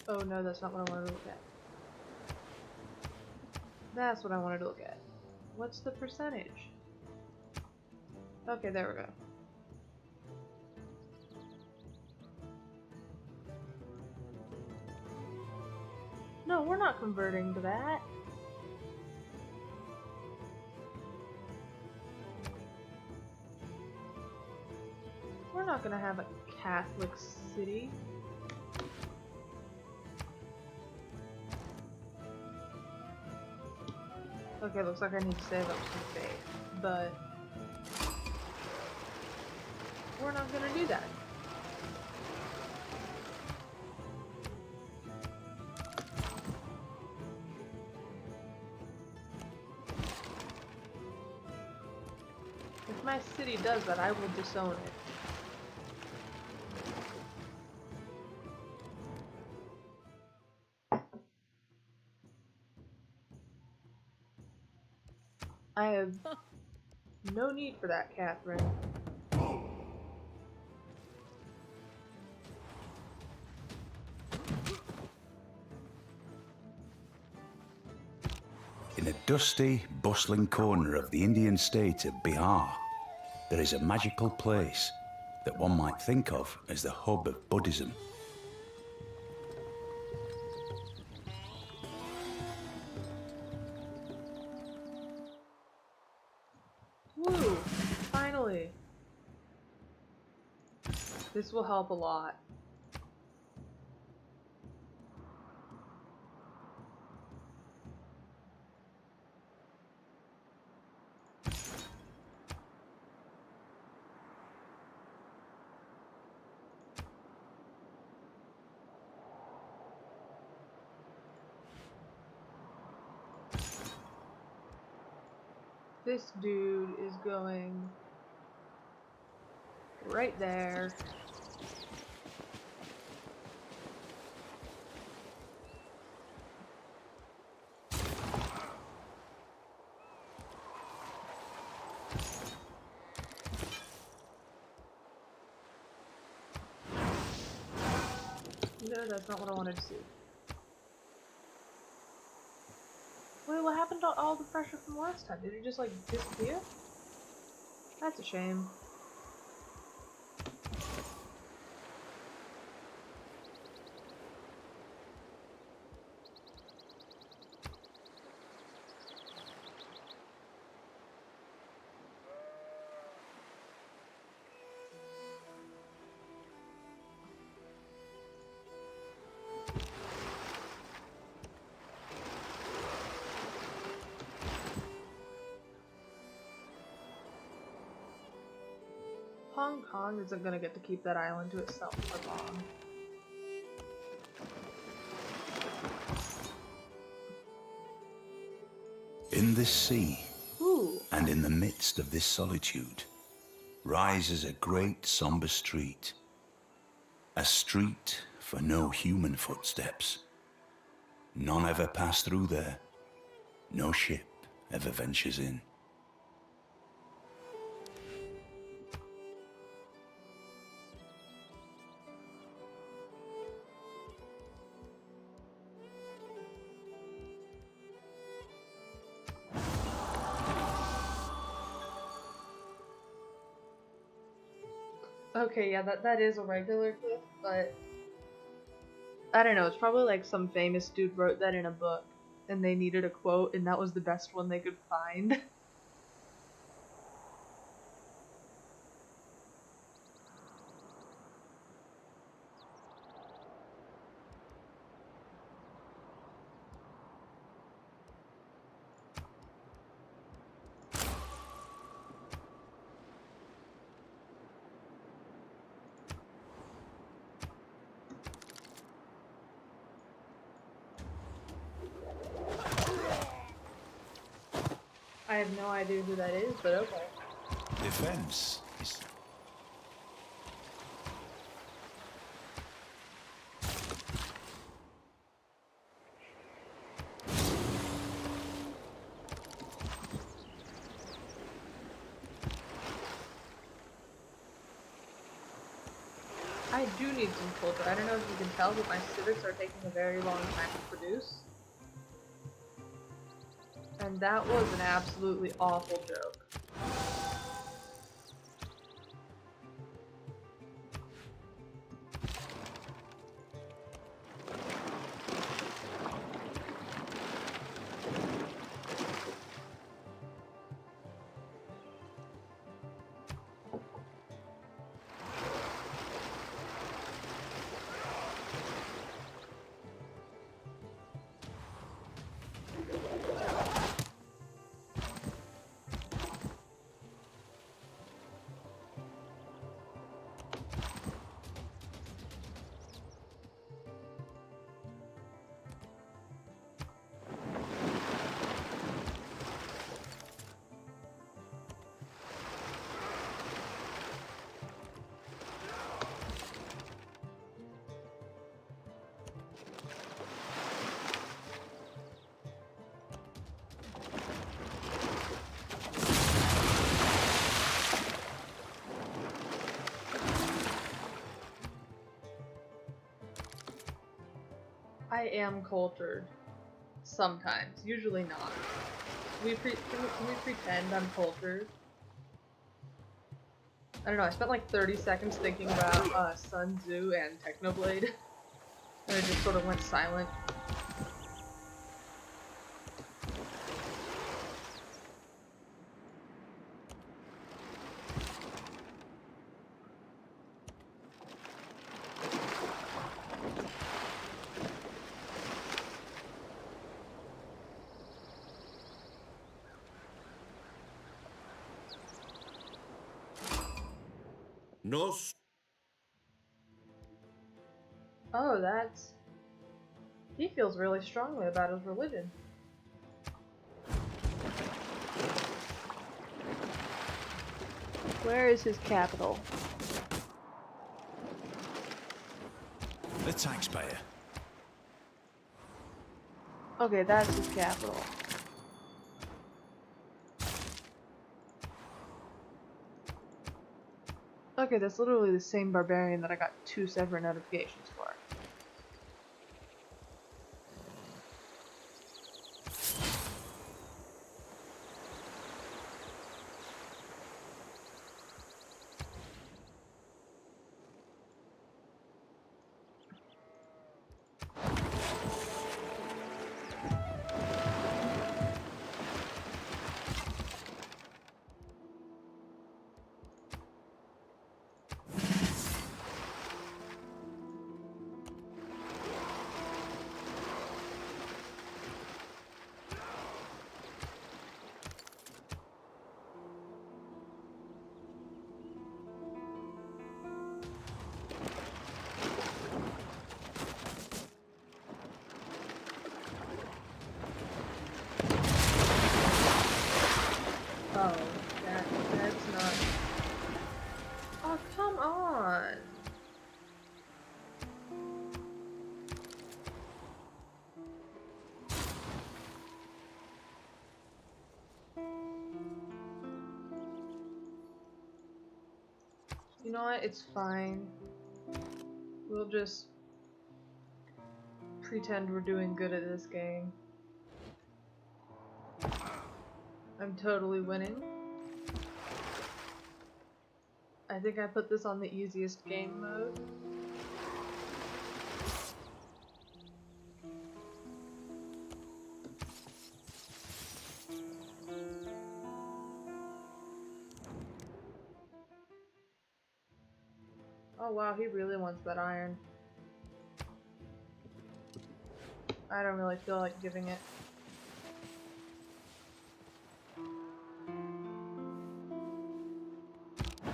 Oh no, that's not what I wanted to look at. That's what I wanted to look at. What's the percentage? Okay, there we go. No, we're not converting to that. We're not gonna have a Catholic city. Okay, looks like I need to save up some faith, but we're not gonna do that. If my city does that, I will disown it. I have no need for that, Catherine. In a dusty, bustling corner of the Indian state of Bihar, there is a magical place that one might think of as the hub of Buddhism. Woo! Finally! This will help a lot. this dude is going right there. No, that's not what I wanted to see. Wait, what happened to all the pressure from last time? Did it just, like, disappear? That's a shame. Hong Kong isn't gonna get to keep that island to itself for long. In this sea, Ooh. and in the midst of this solitude, rises a great somber street. A street for no human footsteps. None ever pass through there. No ship ever ventures in. Okay, yeah, that is a regular cliff, but I don't know, it's probably like some famous dude wrote that in a book, and they needed a quote, and that was the best one they could find. I have no idea who that is, but okay. Defense is... I do need some culture. I don't know if you can tell, but my Civ6 are taking a very long time to produce. And that was an absolutely awful joke. I am cultured. Sometimes. Usually not. Can we pretend I'm cultured? I don't know, I spent like 30 seconds thinking about Sun Tzu and Technoblade. And it just sort of went silent. Nos. Oh, that's... He feels really strongly about his religion. Where is his capital? The taxpayer. Okay, that's his capital. Okay, that's literally the same barbarian that I got 2 separate notifications for. Oh, that's not... Oh, come on! You know what? It's fine. We'll just pretend we're doing good at this game. I'm totally winning. I think I put this on the easiest game mode. Oh wow, he really wants that iron. I don't really feel like giving it.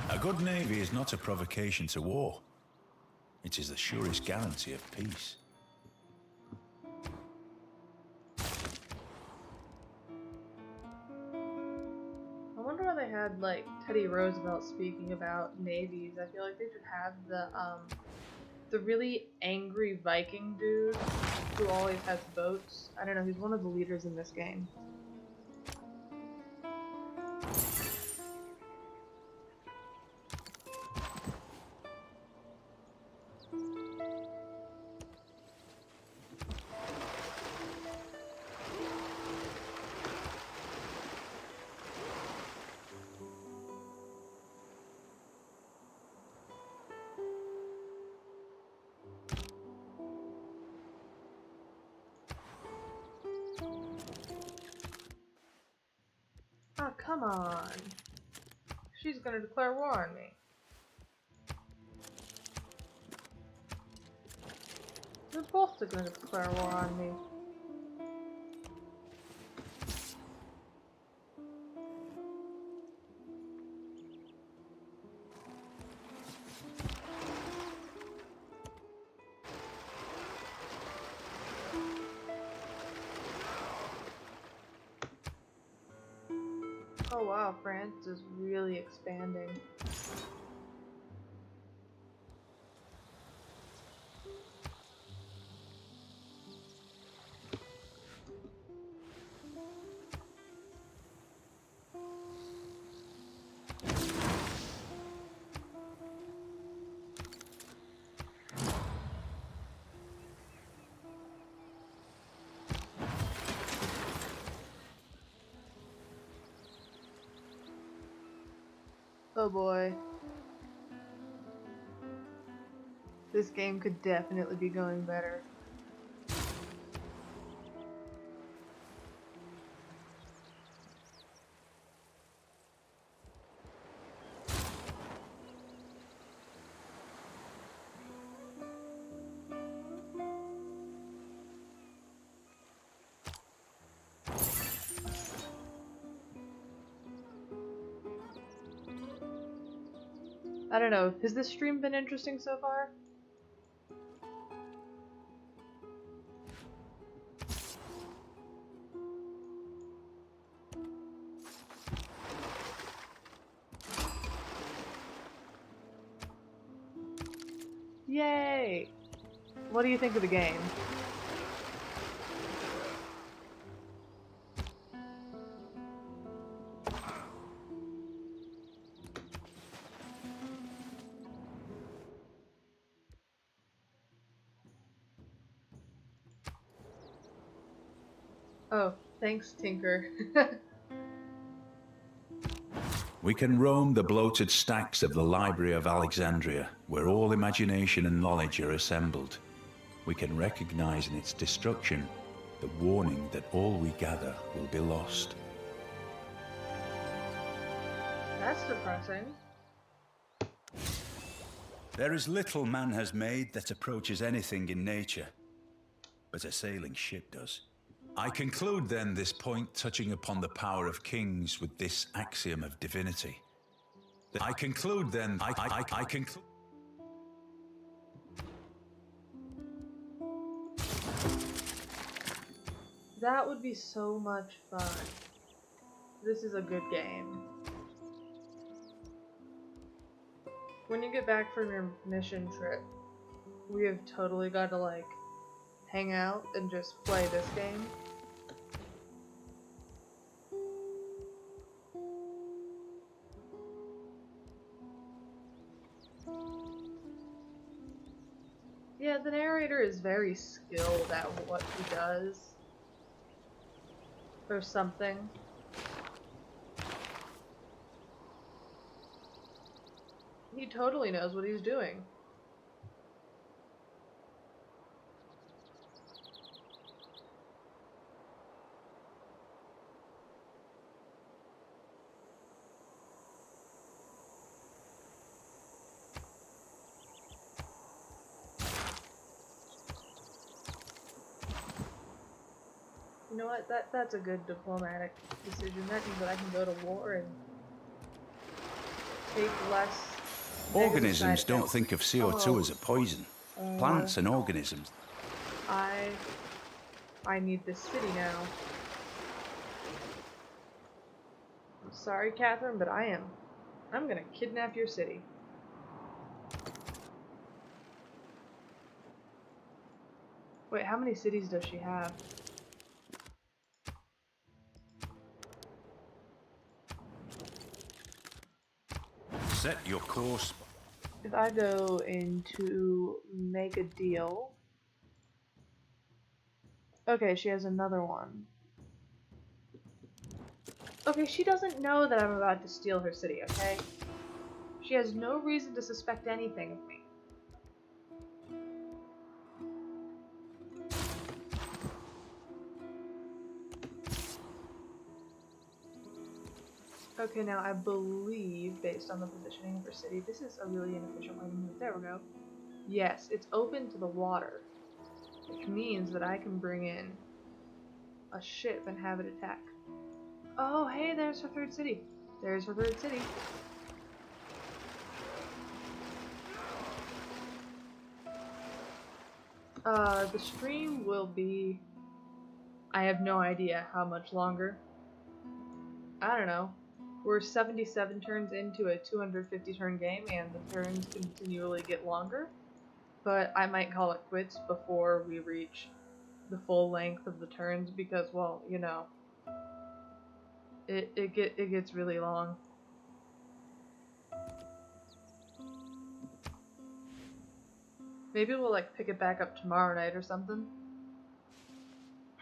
A good navy is not a provocation to war. It is the surest guarantee of peace. I wonder why they had like Teddy Roosevelt speaking about navies. I feel like they should have the really angry Viking dude who always has boats. I don't know, he's one of the leaders in this game. Oh, come on. She's gonna declare war on me. They're both gonna declare war on me. Oh wow, France is really expanding. Oh boy. This game could definitely be going better. I don't know, has this stream been interesting so far? Yay! What do you think of the game? Oh, thanks, Tinkrr. We can roam the bloated stacks of the Library of Alexandria, where all imagination and knowledge are assembled. We can recognize in its destruction the warning that all we gather will be lost. That's depressing. There is little man has made that approaches anything in nature, but a sailing ship does. I conclude then this point touching upon the power of kings with this axiom of divinity. I conclude then, I conclude. That would be so much fun. This is a good game. When you get back from your mission trip, we have totally got to like hang out and just play this game. Yeah, the narrator is very skilled at what he does. Or something. He totally knows what he's doing. You know what? That's a good diplomatic decision. That means that I can go to war and take less. Organisms don't think of CO2 as a poison. Plants and organisms. I need this city now. I'm sorry, Catherine, but I'm gonna kidnap your city. Wait, how many cities does she have? Set your course. If I go into make a deal. Okay, she has another one. Okay, she doesn't know that I'm about to steal her city, okay? She has no reason to suspect anything of me. Okay, now I believe, based on the positioning of her city, this is a really inefficient way to move. There we go. Yes, it's open to the water, which means that I can bring in a ship and have it attack. Oh, hey, there's her third city. There's her third city. The stream will be... I have no idea how much longer. I don't know. We're 77 turns into a 250 turn game and the turns continually get longer. But I might call it quits before we reach the full length of the turns because, well, you know, it gets really long. Maybe we'll like pick it back up tomorrow night or something.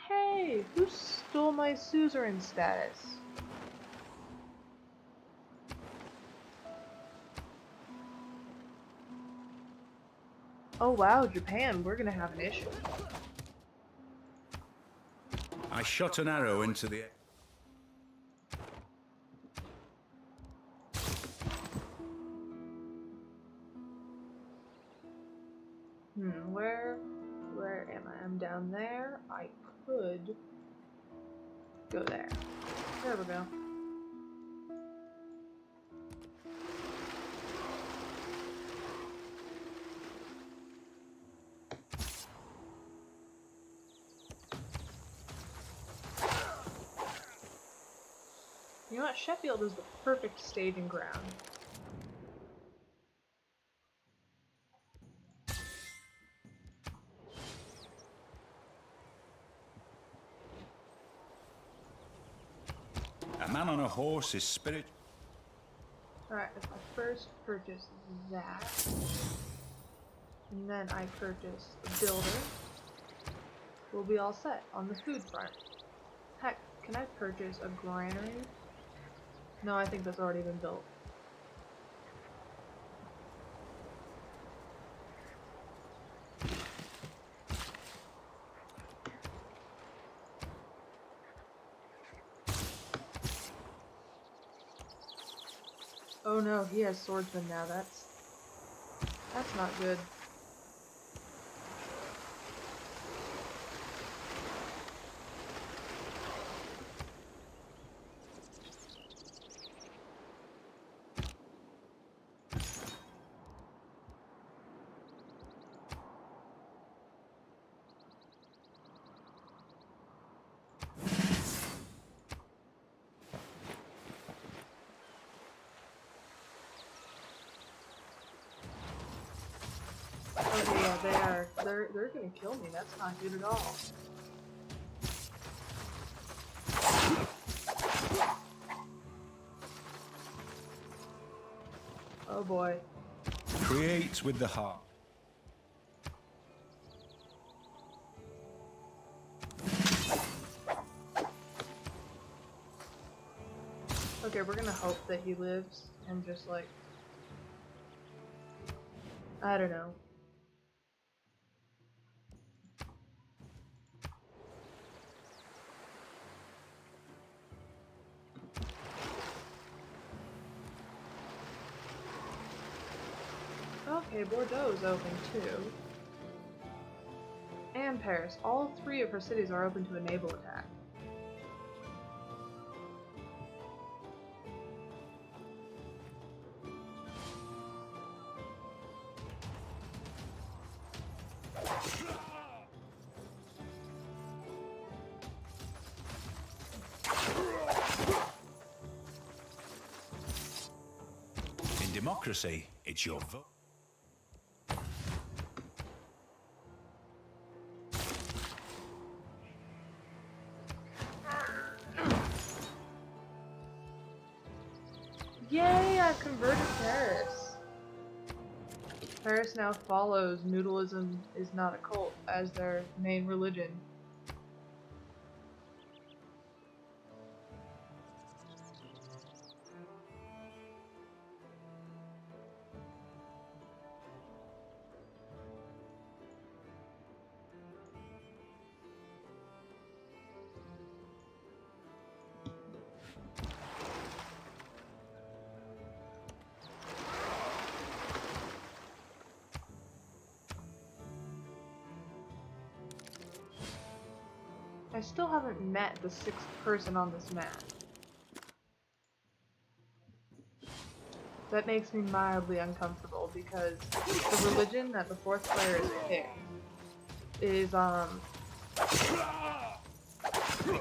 Hey, who stole my suzerain status? Oh wow, Japan, we're gonna have an issue. I shot an arrow into the... Where am I? I'm down there. I could go there. There we go. You know what? Sheffield is the perfect staging ground. A man on a horse is spirit. Alright, if I first purchase that, and then I purchase a builder, we'll be all set on the food front. Heck, can I purchase a granary? No, I think that's already been built. Oh no, he has swordsman now. That's not good. Okay, yeah, they are. They're gonna kill me. That's not good at all. Oh boy. Creates with the heart. Okay, we're gonna hope that he lives and just like, I don't know. Okay, Bordeaux's open too. And Paris. All three of her cities are open to a naval attack. In democracy, it's your vote. Yay, I've converted Paris. Paris now follows Noodleism is not a cult as their main religion. I still haven't met the 6th person on this map. That makes me mildly uncomfortable because the religion that the 4th player is picked is,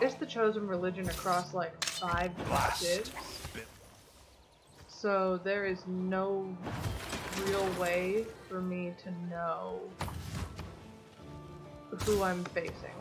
it's the chosen religion across like 5 civs. So there is no real way for me to know who I'm facing.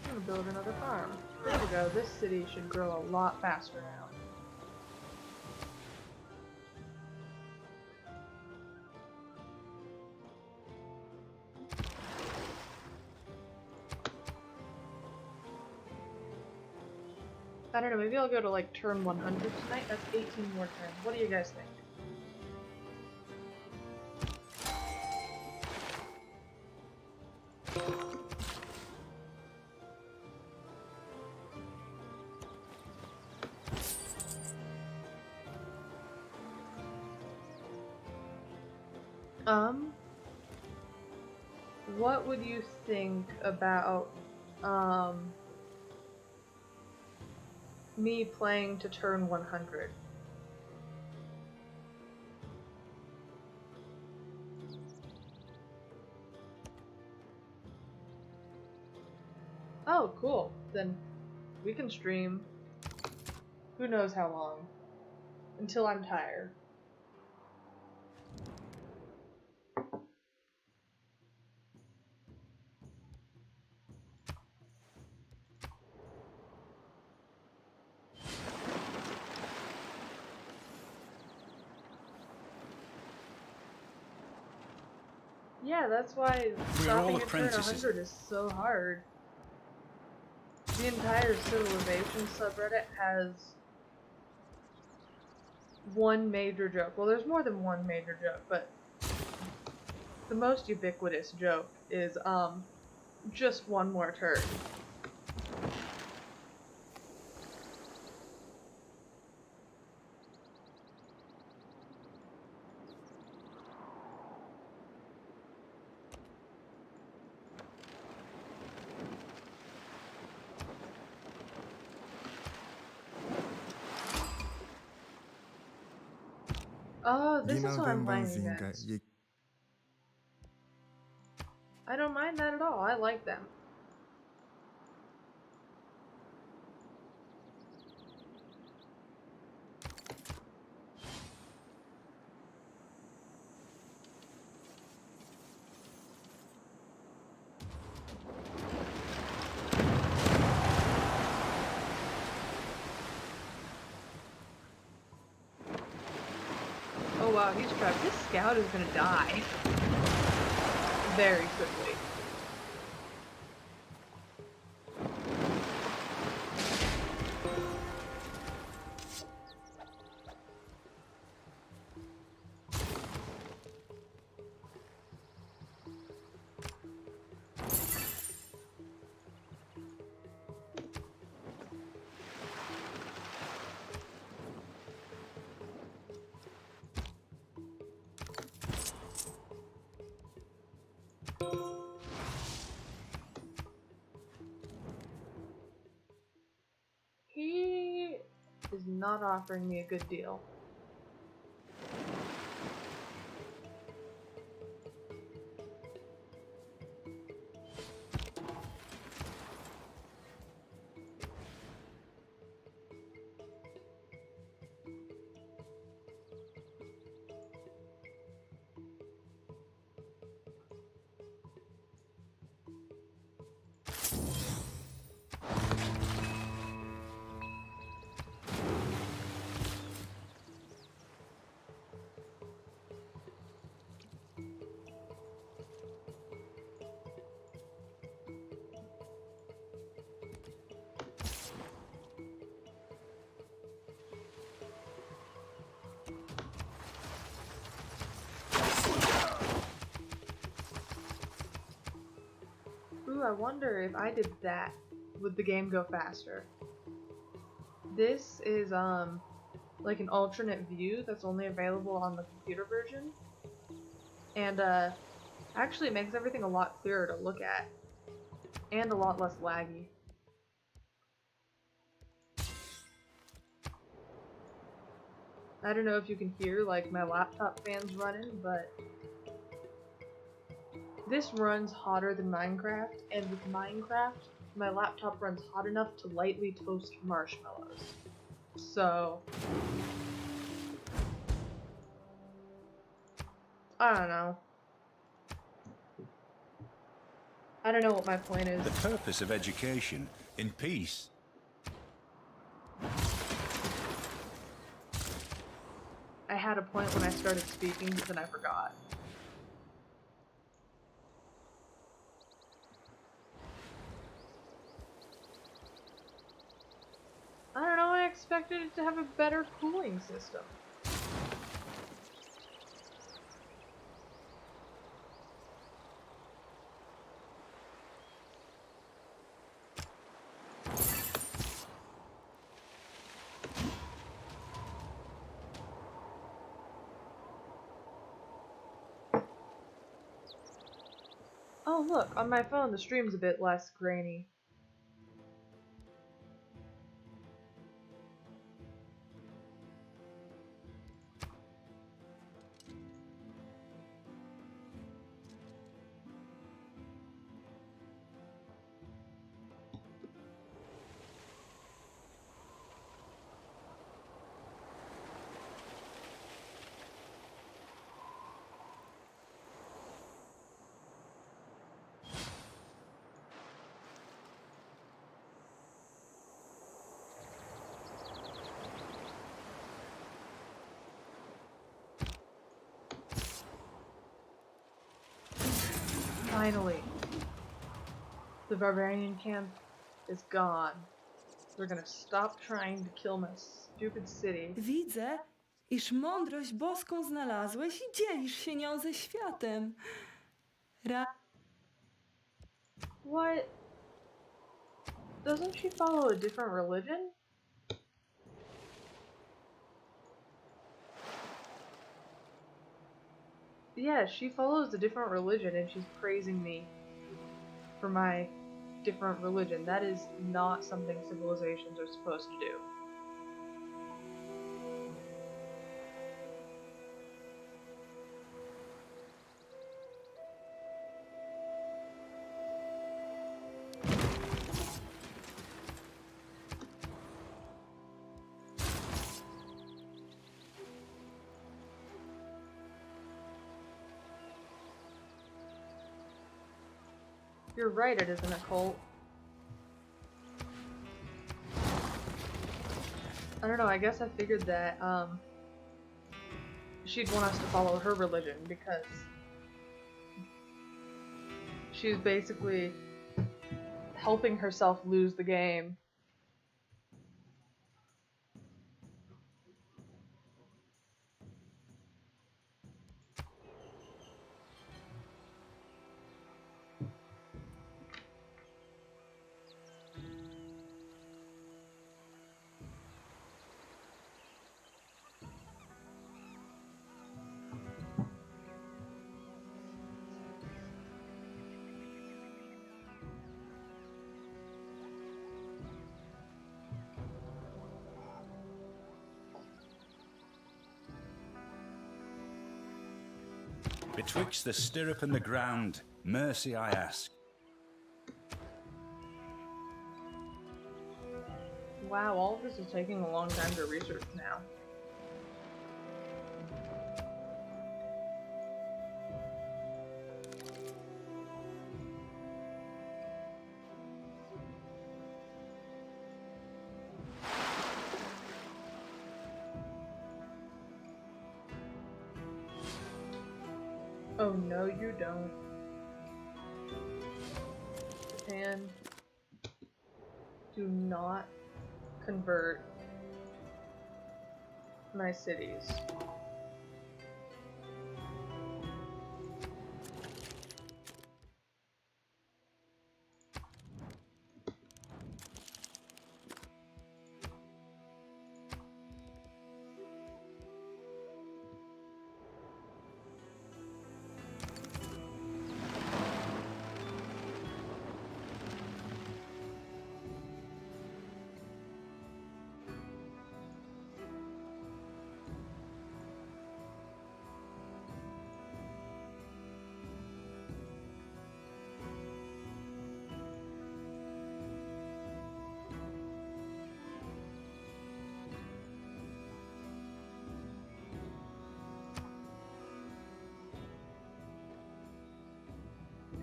I'm gonna build another farm. There we go, this city should grow a lot faster now. I don't know, maybe I'll go to like turn 100 tonight. That's 18 more turns. What do you guys think? What would you think about, me playing to turn 100? Oh, cool. Then we can stream who knows how long. Until I'm tired. Yeah, that's why We are all stopping at turn apprentices. 100 is so hard. The entire Civilization subreddit has one major joke. Well, there's more than one major joke, but the most ubiquitous joke is, just one more turn. Oh, this is what I'm playing against. I don't mind that at all. I like them. Oh wow, he's trapped. This scout is gonna die. Very quickly. He is not offering me a good deal. Ooh, I wonder if I did that, would the game go faster? This is, like an alternate view that's only available on the computer version. And, actually it makes everything a lot clearer to look at. And a lot less laggy. I don't know if you can hear, like, my laptop fans running, but this runs hotter than Minecraft, and with Minecraft, my laptop runs hot enough to lightly toast marshmallows. So, I don't know. I don't know what my point is. The purpose of education in peace. I had a point when I started speaking, but then I forgot. I don't know, I expected it to have a better cooling system. Oh look, on my phone the stream's a bit less grainy. Finally! The barbarian camp is gone. They're gonna stop trying to kill my stupid city. Widzę, iż mądrość boską znalazłeś i dzielisz się nią ze światem. What? Doesn't she follow a different religion? Yeah, she follows a different religion and she's praising me for my different religion. That is not something civilizations are supposed to do. You're right, it isn't a cult. I don't know, I guess I figured that, she'd want us to follow her religion because she's basically helping herself lose the game. Betwixt the stirrup and the ground, mercy I ask. Wow, all of this is taking a long time to research now. Oh no, you don't. Japan, do not convert my cities.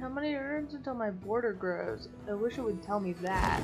How many turns until my border grows? I wish it would tell me that.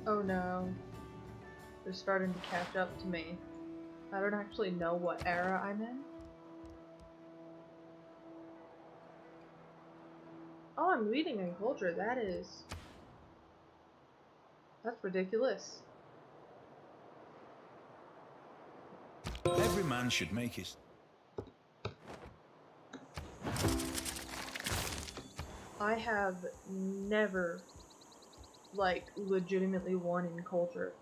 Oh no. They're starting to catch up to me. I don't actually know what era I'm in. Oh, I'm leading in culture. That's ridiculous. Every man should make his... I have never, like, legitimately won in culture.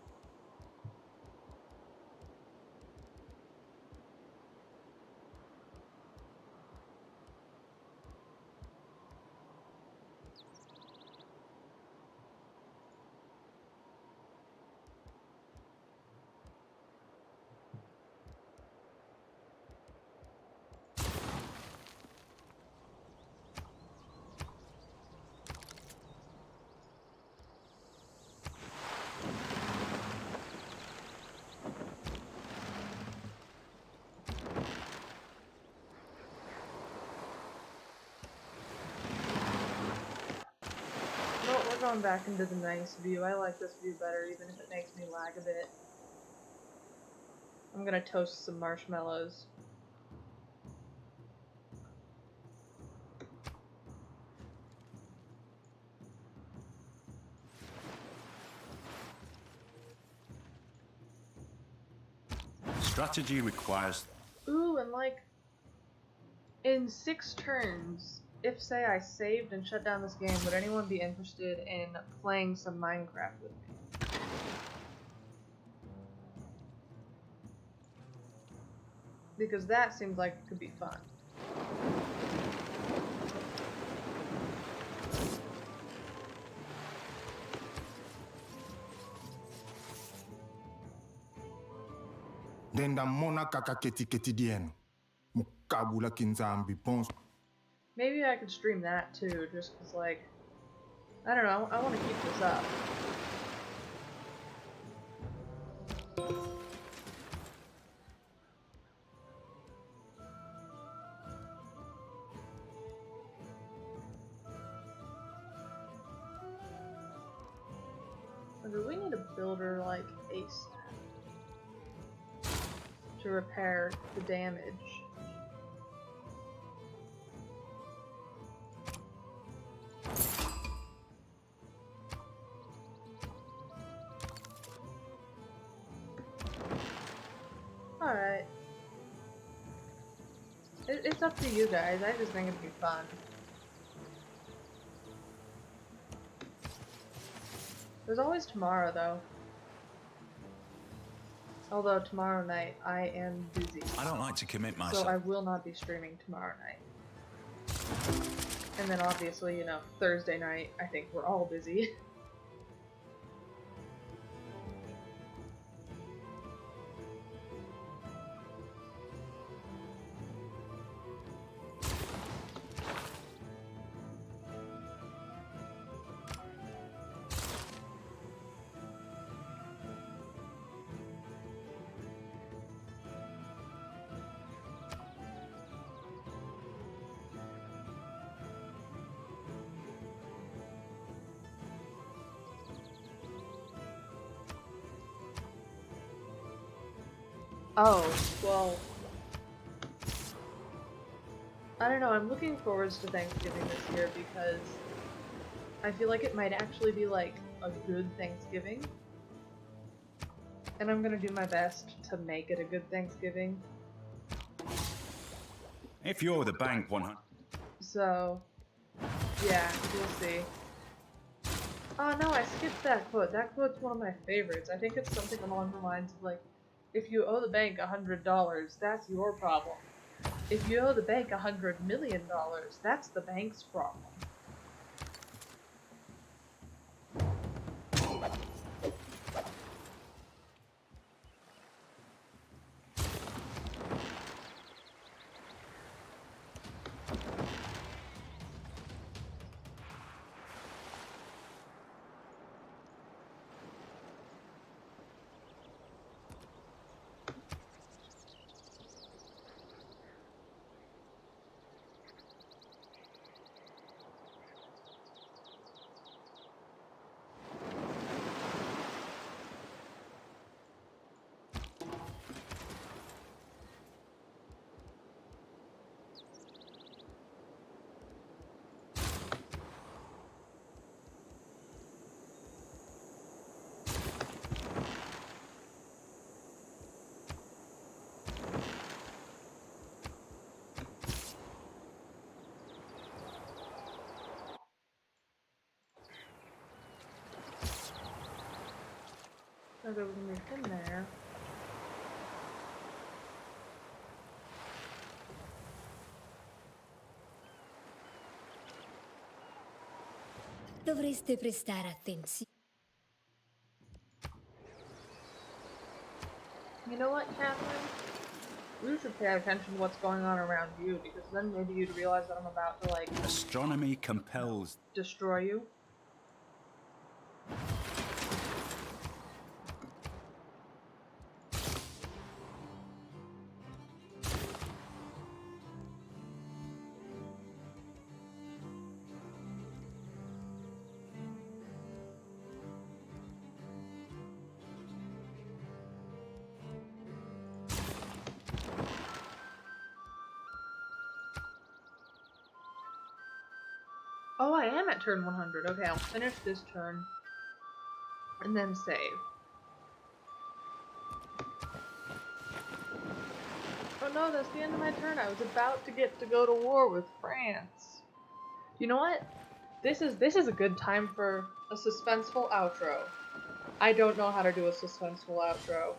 going back into the nice view. I like this view better, even if it makes me lag a bit. I'm gonna toast some marshmallows. Strategy requires... Ooh, and like, in 6 turns, if, say, I saved and shut down this game, would anyone be interested in playing some Minecraft with me? Because that seems like it could be fun. Denda mona kaka keti dien. Mukabula kinzambi pons. Maybe I could stream that too, just cause like, I don't know, I want to keep this up. Do we need a builder like ASAP to repair the damage? Alright. It's up to you guys, I just think it'd be fun. There's always tomorrow, though. Although tomorrow night I am busy. I don't like to commit myself. So I will not be streaming tomorrow night. And then obviously, you know, Thursday night, I think we're all busy. Oh, well, I don't know, I'm looking forward to Thanksgiving this year because I feel like it might actually be like a good Thanksgiving. And I'm gonna do my best to make it a good Thanksgiving. If you're the bank 100... So, yeah, we'll see. Oh no, I skipped that quote. That quote's one of my favorites. I think it's something along the lines of like, if you owe the bank $100, that's your problem. If you owe the bank $100 million, that's the bank's problem. So there was nothing there. Dovreste prestare attenzione. You know what, Catherine? You should pay attention to what's going on around you, because then maybe you'd realize that I'm about to, like, Astronomy compels... destroy you. Oh, I am at turn 100. Okay, I'll finish this turn and then save. Oh no, that's the end of my turn. I was about to get to go to war with France. You know what? This is a good time for a suspenseful outro. I don't know how to do a suspenseful outro.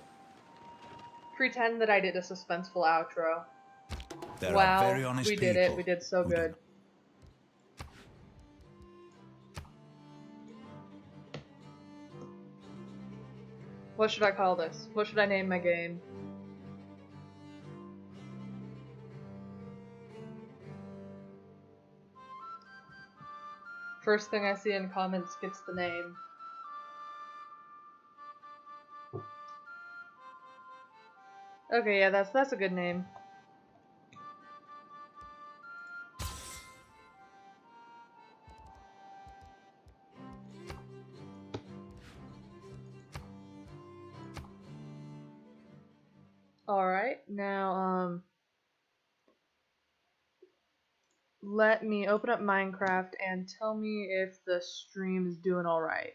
Pretend that I did a suspenseful outro. There are Wow, very honest we did it. people We did so who do good. What should I call this? What should I name my game? First thing I see in comments gets the name. Okay, yeah, that's a good name. Alright, now, let me open up Minecraft and tell me if the stream is doing alright.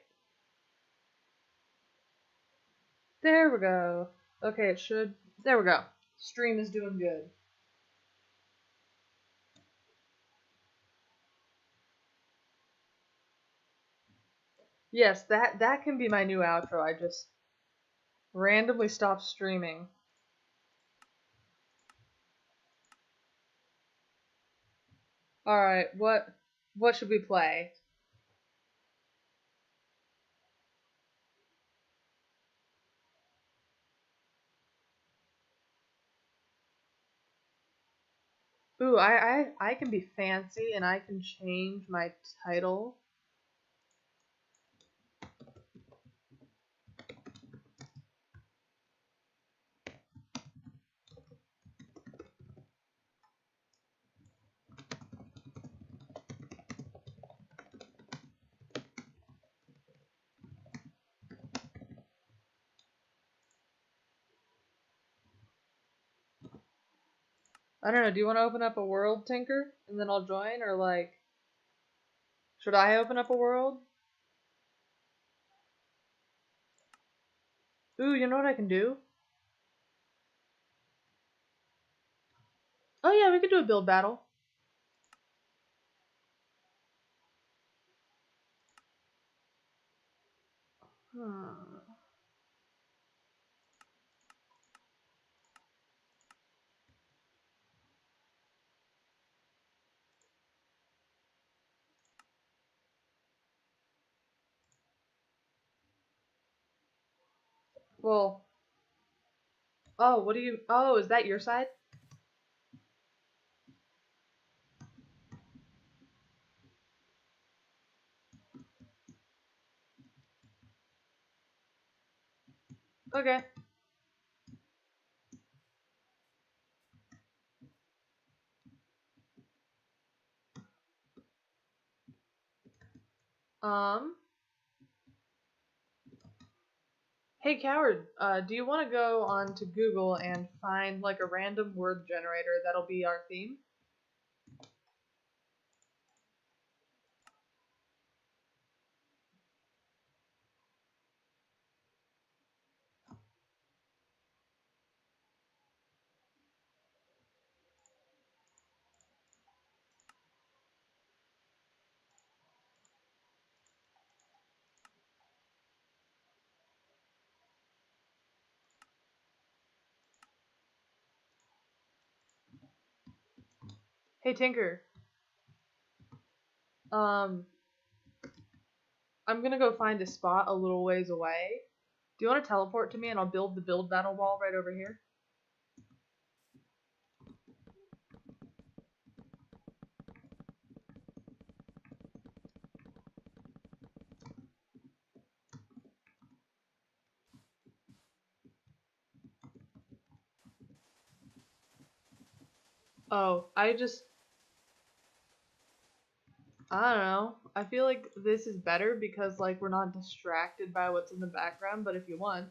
There we go. Okay, it should. There we go. Stream is doing good. Yes, that can be my new outro. I just randomly stopped streaming. Alright, what should we play? Ooh, I can be fancy and I can change my title. I don't know, do you want to open up a world, Tinkrr? And then I'll join, or like, should I open up a world? Ooh, you know what I can do? Oh yeah, we could do a build battle. Hmm. Well, oh, what do you, oh, is that your side? Okay. Um, hey Coward, do you want to go on to Google and find like a random word generator that'll be our theme? Hey Tinker, um, I'm gonna go find a spot a little ways away. Do you want to teleport to me and I'll build the build battle wall right over here? Oh, I don't know. I feel like this is better because like we're not distracted by what's in the background, but if you want.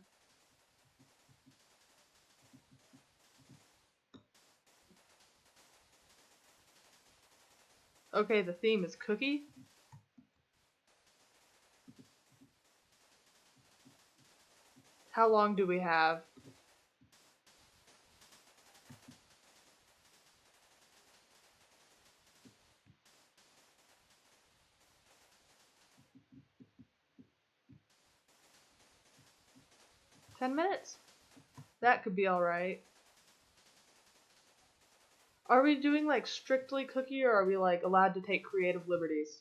Okay, the theme is cookie. How long do we have? $10? That could be alright. Are we doing like strictly cookie, or are we like allowed to take creative liberties?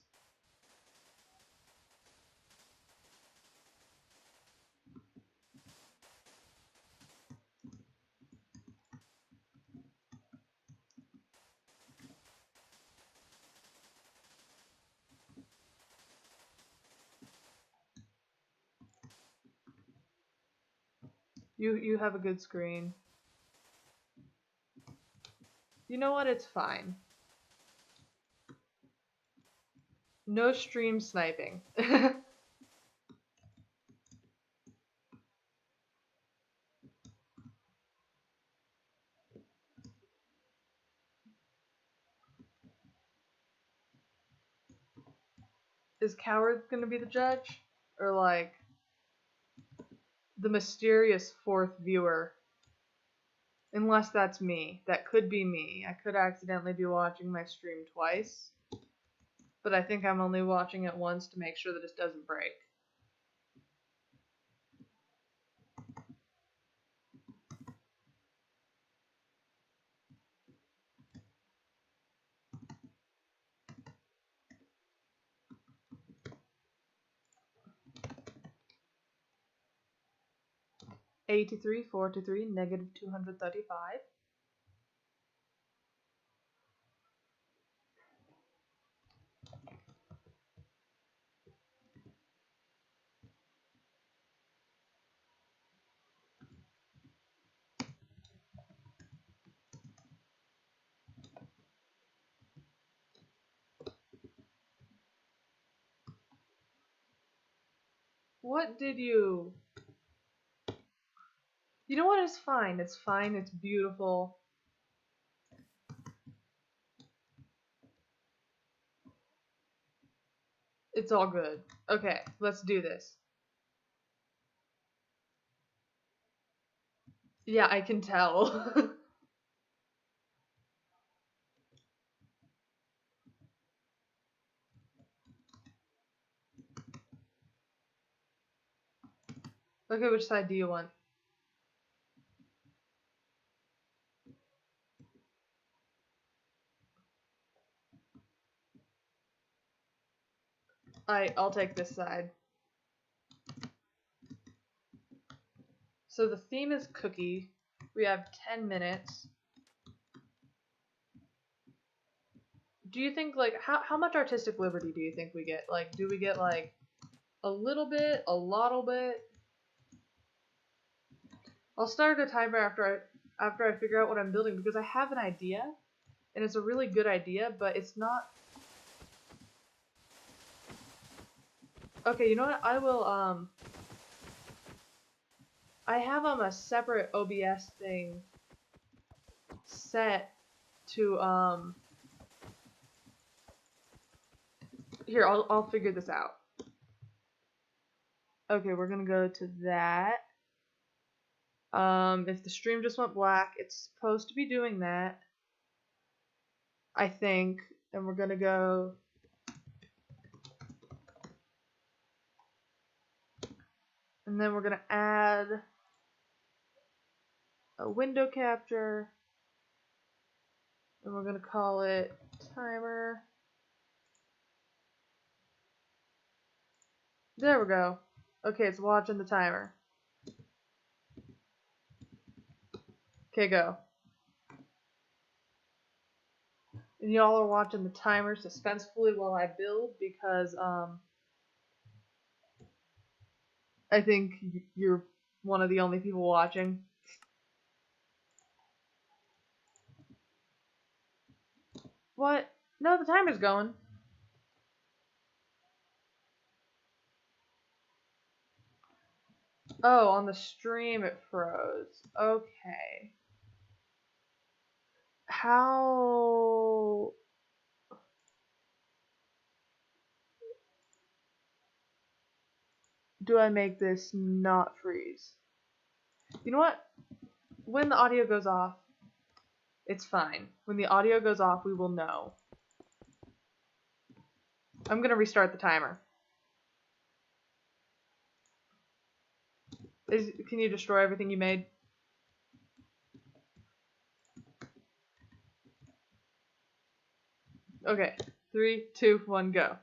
You have a good screen. You know what? It's fine. No stream sniping. Is Coward gonna be the judge? Or like the mysterious fourth viewer? Unless that's me. That could be me. I could accidentally be watching my stream twice. But I think I'm only watching it once to make sure that it doesn't break. -83, 4-3, -235. What did you... You know what? It's fine. It's fine. It's beautiful. It's all good. Okay, let's do this. Yeah, I can tell. Okay, which side do you want? I'll take this side. So the theme is cookie. We have 10 minutes. Do you think, like, how much artistic liberty do you think we get? Like, do we get, like, a little bit, a lot bit? I'll start a timer after I figure out what I'm building, because I have an idea, and it's a really good idea, but it's not... Okay, you know what? I will, I have, a separate OBS thing set to, Here, I'll figure this out. Okay, we're gonna go to that. If the stream just went black, it's supposed to be doing that, I think. And we're gonna go... And then we're gonna add a window capture. And we're gonna call it timer. There we go. Okay, it's watching the timer. Okay, go. And y'all are watching the timer suspensefully while I build, because I think you're one of the only people watching. What? No, the timer's going. Oh, on the stream it froze. Okay. How... do I make this not freeze? You know what? When the audio goes off, it's fine. When the audio goes off, we will know. I'm gonna restart the timer. Can you destroy everything you made? Okay. 3, 2, 1, go.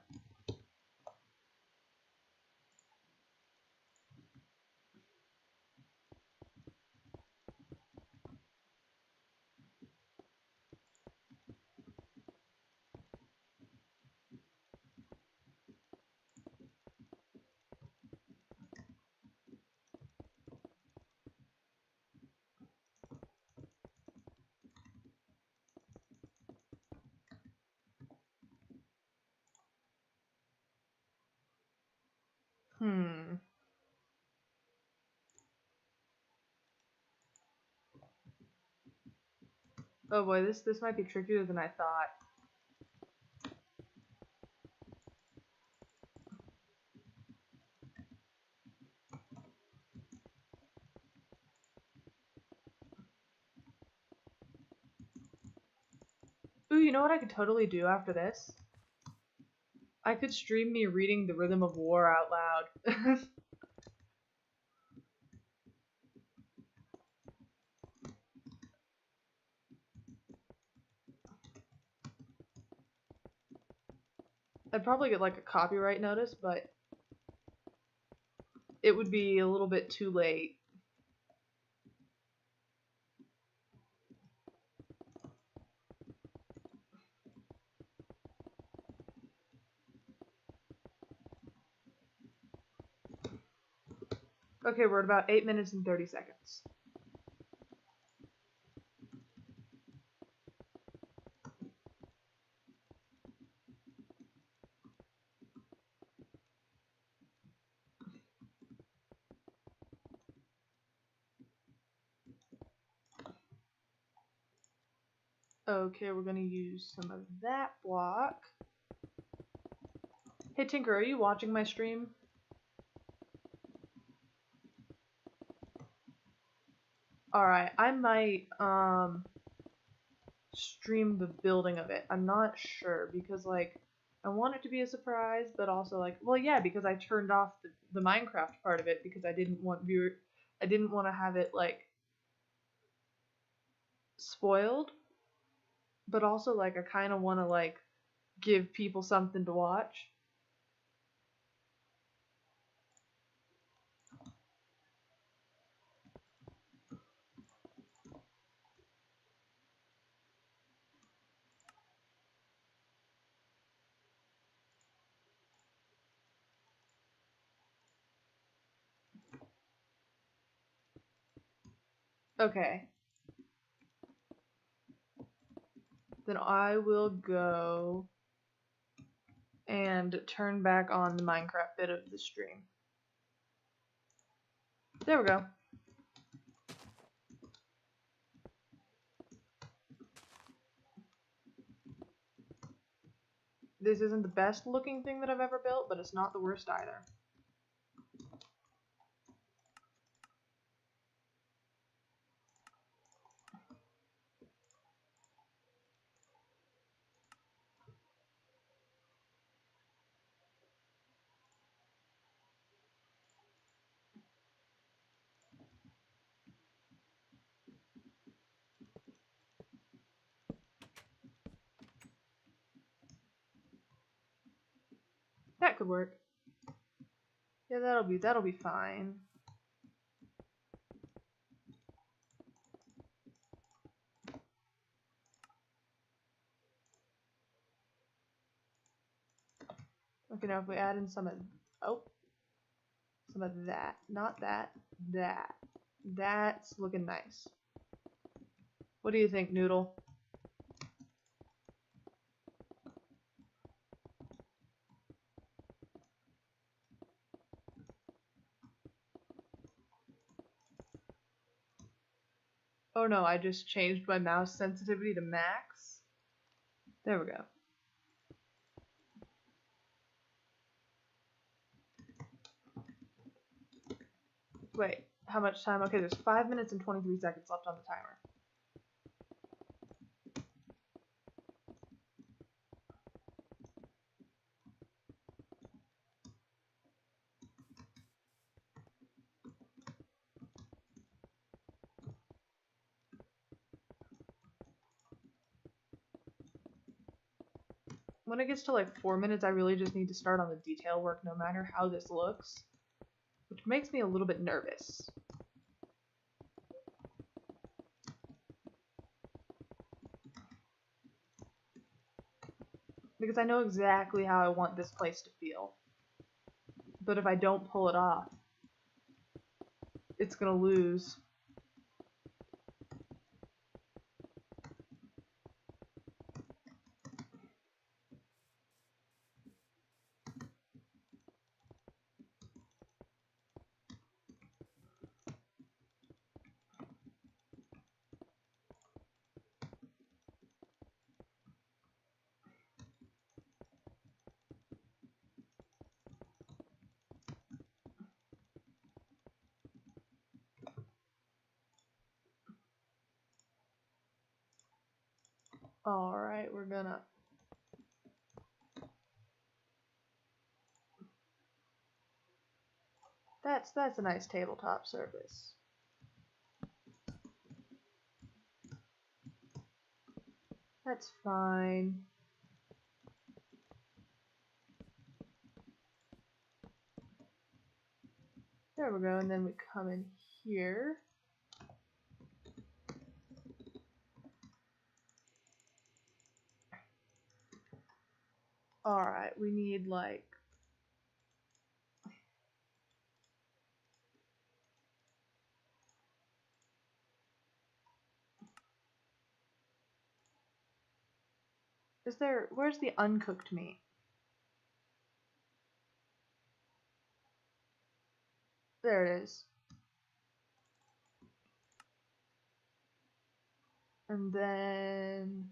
Oh boy, this might be trickier than I thought. Ooh, you know what I could totally do after this? I could stream me reading The Rhythm of War out loud. I'd probably get like a copyright notice, but it would be a little bit too late. Okay, we're at about 8 minutes and 30 seconds. Okay, we're gonna use some of that block. Hey Tinkrr, are you watching my stream? Alright, I might stream the building of it. I'm not sure because like I want it to be a surprise, but also like, well yeah, because I turned off the Minecraft part of it because I didn't want to have it like spoiled, but also like I kind of want to like give people something to watch. Okay. Then I will go and turn back on the Minecraft bit of the stream. There we go. This isn't the best looking thing that I've ever built, but it's not the worst either. That could work. Yeah, that'll be fine. Okay, now if we add in some of that, not that, that. That's looking nice. What do you think, Noodle? Oh no, I just changed my mouse sensitivity to max. There we go. Wait, how much time? Okay, there's 5 minutes and 23 seconds left on the timer. When it gets to like 4 minutes, I really just need to start on the detail work no matter how this looks, which makes me a little bit nervous. Because I know exactly how I want this place to feel. But if I don't pull it off, it's gonna lose. Alright, we're gonna... That's a nice tabletop surface. That's fine. There we go, and then we come in here. Alright, we need like... Where's the uncooked meat? There it is. And then...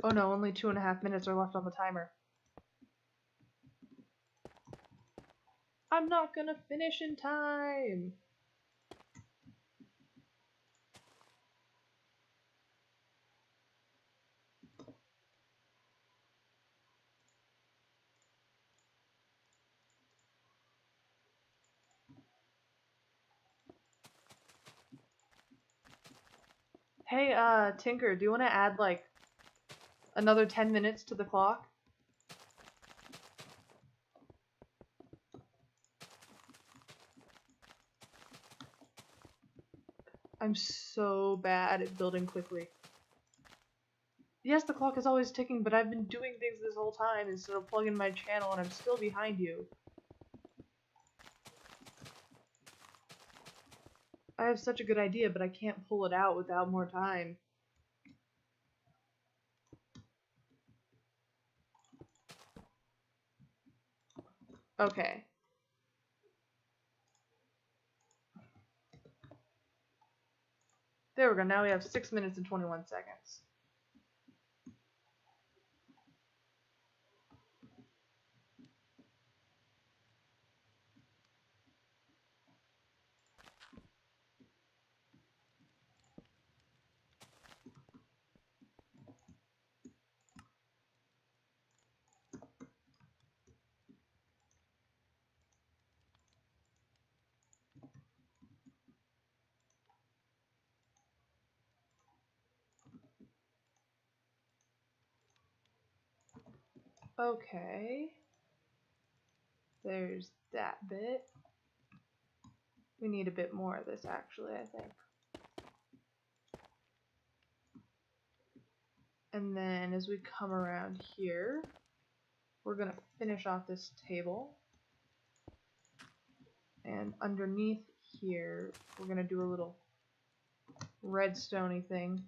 Oh no, only 2.5 minutes are left on the timer. I'm not gonna finish in time! Hey, Tinkrr, do you want to add, like, another 10 minutes to the clock? I'm so bad at building quickly. Yes, the clock is always ticking, but I've been doing things this whole time instead of plugging my channel, and I'm still behind you. I have such a good idea, but I can't pull it out without more time. Okay. There we go, now we have 6 minutes and 21 seconds. Okay. There's that bit. We need a bit more of this, actually, I think. And then as we come around here, we're going to finish off this table. And underneath here, we're gonna do a little redstone-y thing.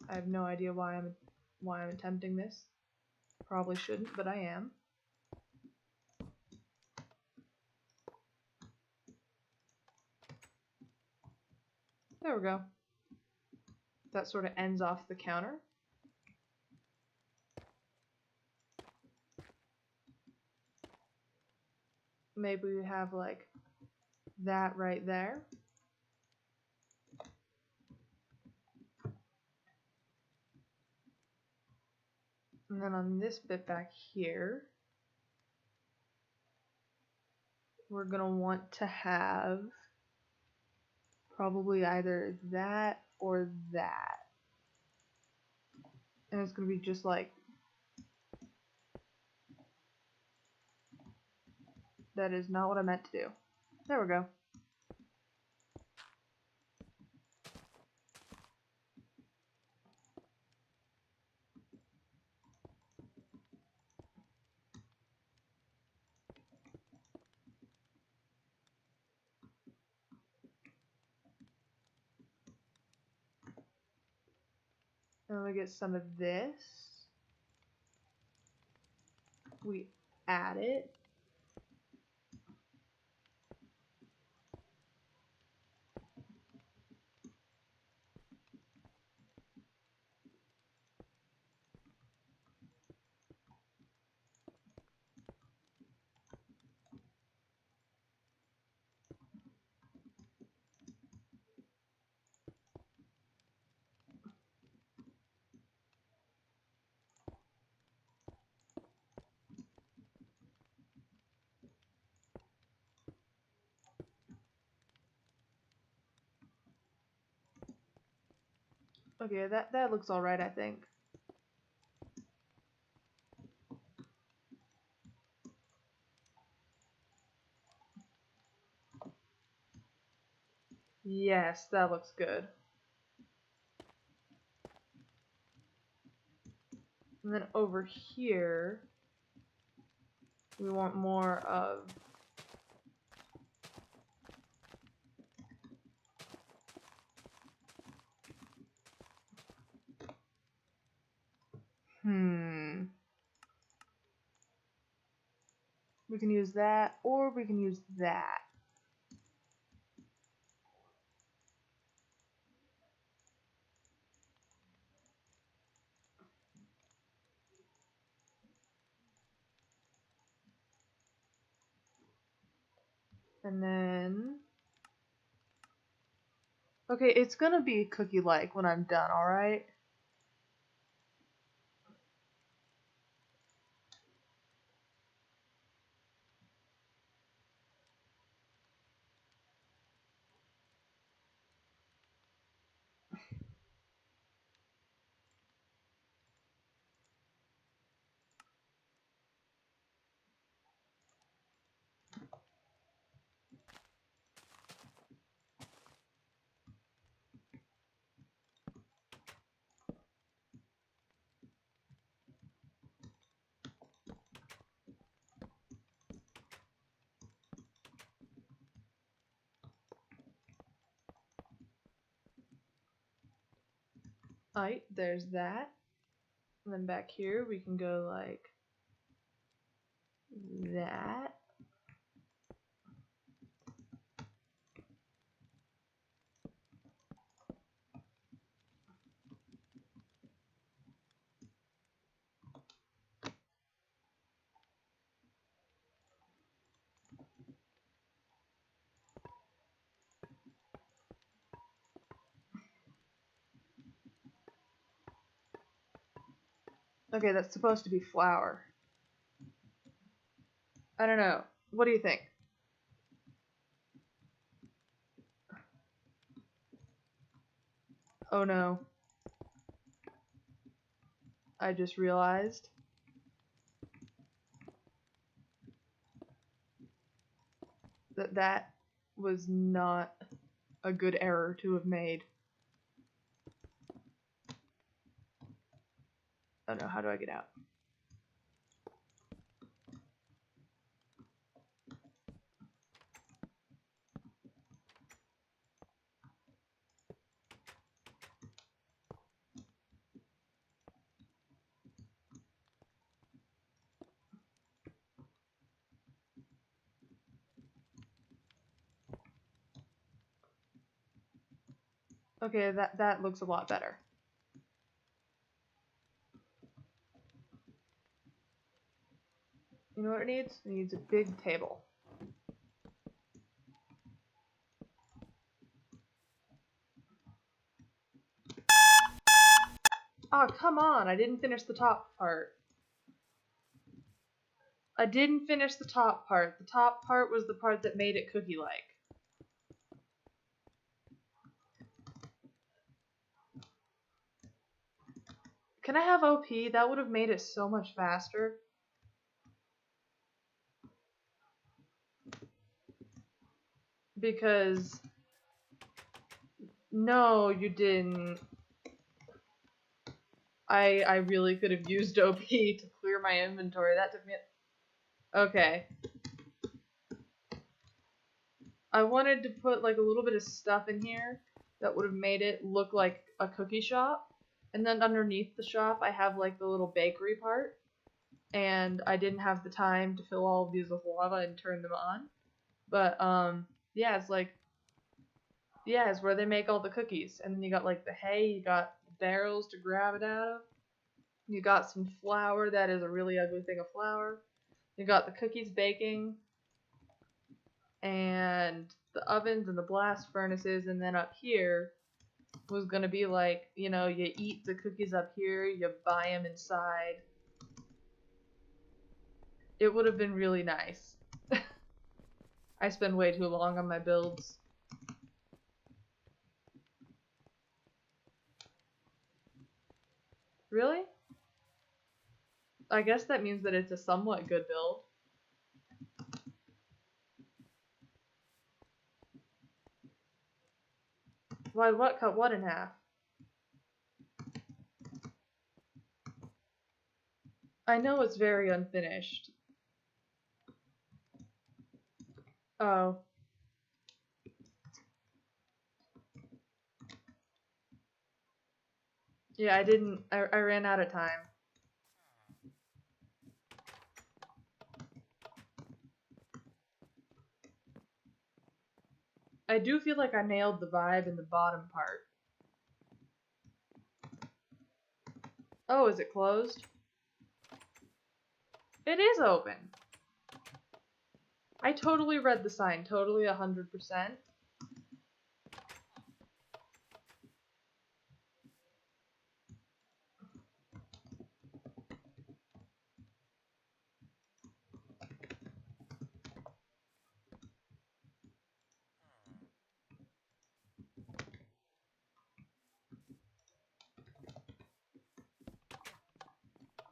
I have no idea why I'm attempting this. Probably shouldn't, but I am. There we go. That sort of ends off the counter. Maybe we have like that right there. And then on this bit back here, we're gonna want to have probably either that or that. And it's gonna be just like that is not what I meant to do. There we go. And we get some of this. We add it. Okay, that looks alright, I think. Yes, that looks good. And then over here, we want more of we can use that, or we can use that. And then... Okay, it's gonna be cookie-like when I'm done, alright? Alright, there's that. And then back here, we can go like that. Okay, that's supposed to be flour. I don't know. What do you think? Oh no. I just realized that was not a good error to have made. Oh no, how do I get out? Okay, that looks a lot better. You know what it needs? It needs a big table. Oh, come on! I didn't finish the top part. I didn't finish the top part. The top part was the part that made it cookie-like. Can I have OP? That would have made it so much faster. Because... No, you didn't. I really could have used OP to clear my inventory. That took me... Okay. I wanted to put like a little bit of stuff in here that would have made it look like a cookie shop. And then underneath the shop, I have like the little bakery part. And I didn't have the time to fill all of these with lava and turn them on. But, yeah, it's like... Yeah, it's where they make all the cookies. And then you got like the hay, you got barrels to grab it out of. You got some flour, that is a really ugly thing of flour. You got the cookies baking. And the ovens and the blast furnaces. And then up here was gonna be like, you know, you eat the cookies up here, you buy them inside. It would have been really nice. I spend way too long on my builds. Really? I guess that means that it's a somewhat good build. Why, what cut what in half? I know it's very unfinished. Oh. Yeah, I ran out of time. I do feel like I nailed the vibe in the bottom part. Oh, is it closed? It is open. I totally read the sign, totally 100%.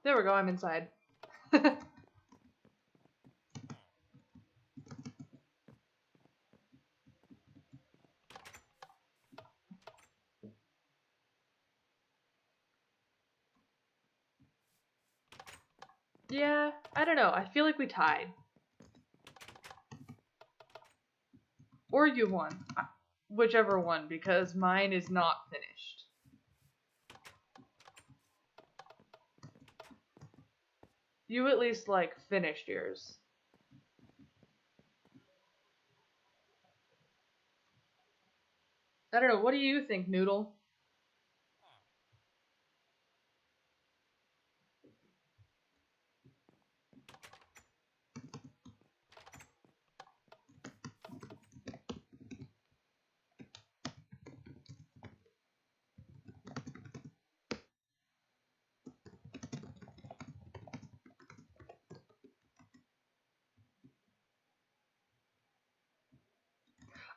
There we go, I'm inside. Yeah, I don't know. I feel like we tied. Or you won. Whichever one, because mine is not finished. You at least, like, finished yours. I don't know, what do you think, Noodle?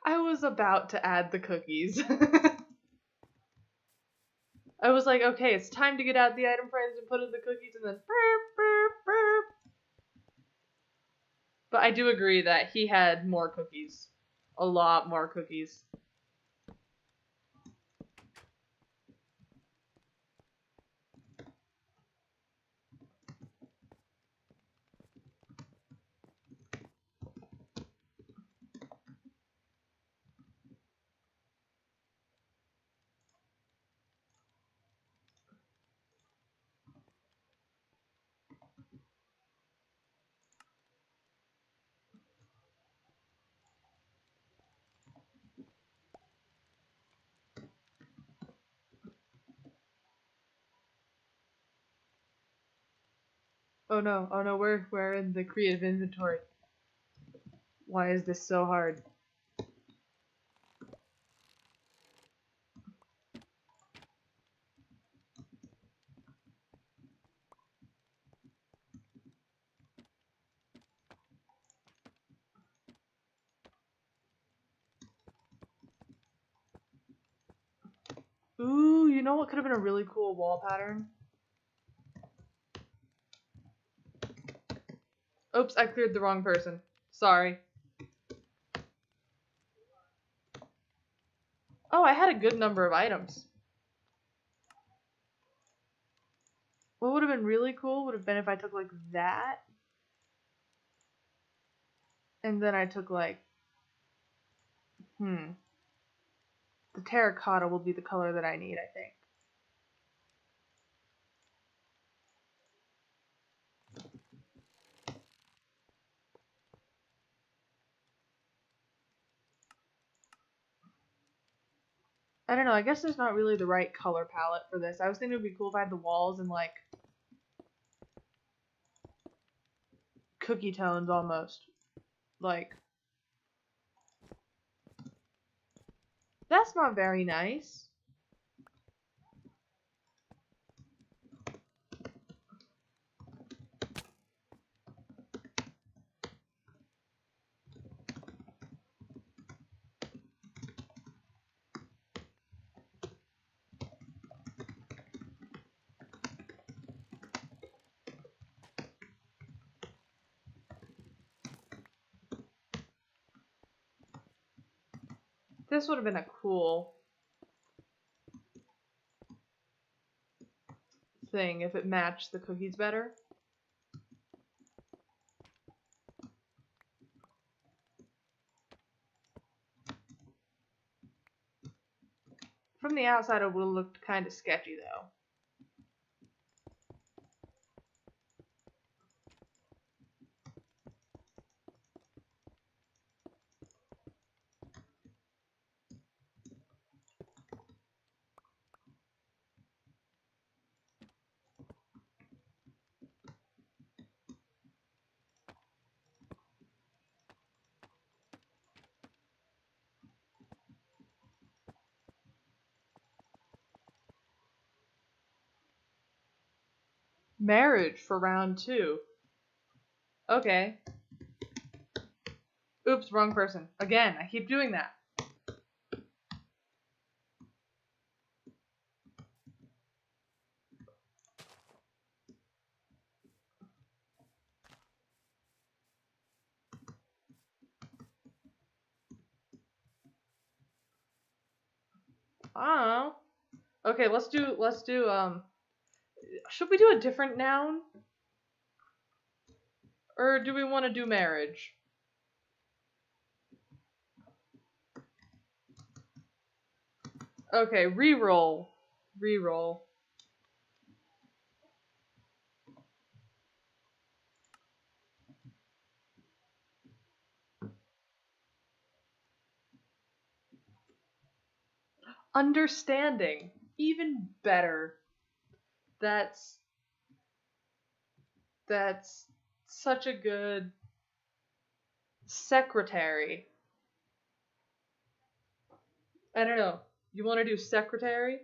I was about to add the cookies. I was like, okay, it's time to get out the item frames and put in the cookies, and then burp, burp, burp. But I do agree that he had more cookies. A lot more cookies. Oh no, we're in the creative inventory. Why is this so hard? Ooh, you know what could have been a really cool wall pattern? Oops, I cleared the wrong person. Sorry. Oh, I had a good number of items. What would have been really cool would have been if I took like that. And then I took like, the terracotta will be the color that I need, I think. I don't know, I guess there's not really the right color palette for this. I was thinking it would be cool if I had the walls in like cookie tones almost. Like, that's not very nice. This would have been a cool thing if it matched the cookies better. From the outside, it would have looked kind of sketchy, though. Marriage for round 2. Okay. Oops, wrong person. Again, I keep doing that. I don't know. Okay, let's do, should we do a different noun? Or do we want to do marriage? Okay, reroll. Reroll. Understanding. Even better. That's such a good secretary. I don't know. You want to do secretary?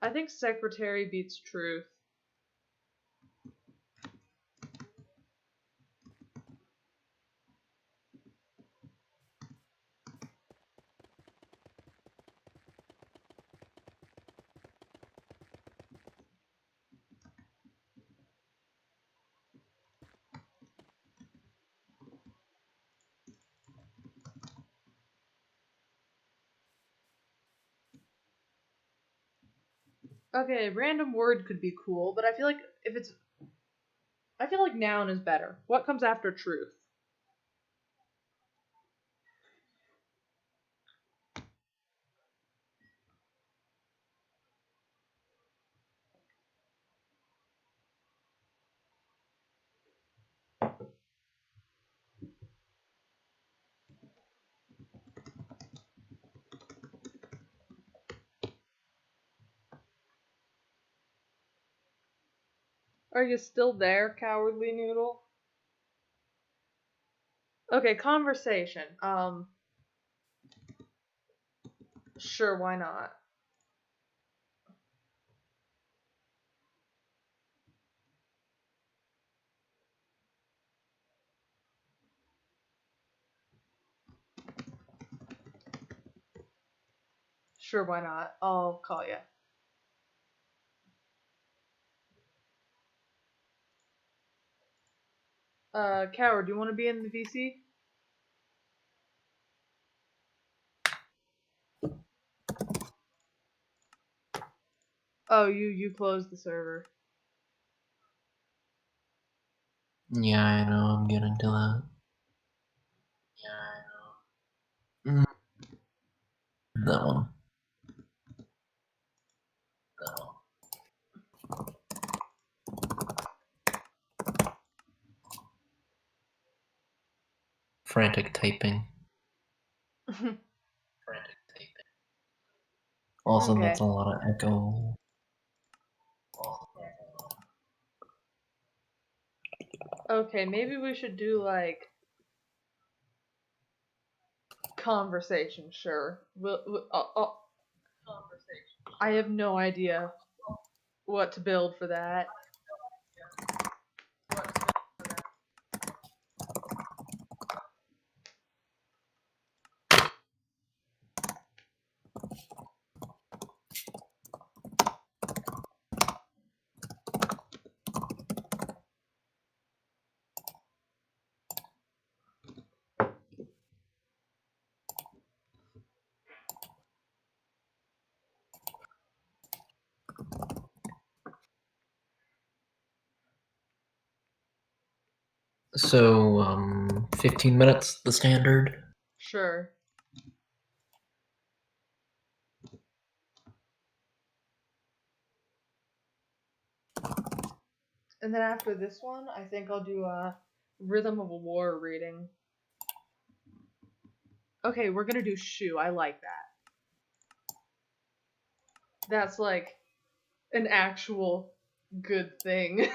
I think secretary beats truth. Okay, random word could be cool, but I feel like I feel like noun is better. What comes after truth? Are you still there, cowardly noodle? Okay, conversation. Sure, why not? Sure, why not? I'll call you. Coward, do you want to be in the VC? Oh, you closed the server. Yeah, I know, I'm getting to that. Mm, that one. Frantic typing. Also, Okay. that's a lot of echo. Okay, maybe we should do like conversation. Sure. I have no idea what to build for that. So, 15 minutes, the standard? Sure. And then after this one, I think I'll do a Rhythm of a War reading. Okay, we're gonna do Shu. I like that. That's like an actual good thing.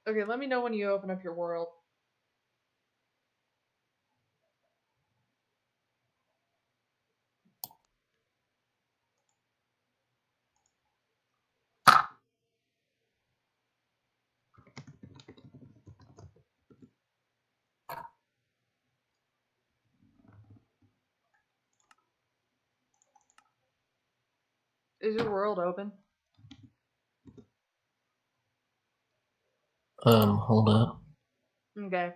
Okay, let me know when you open up your world. Is your world open? Hold up. Okay.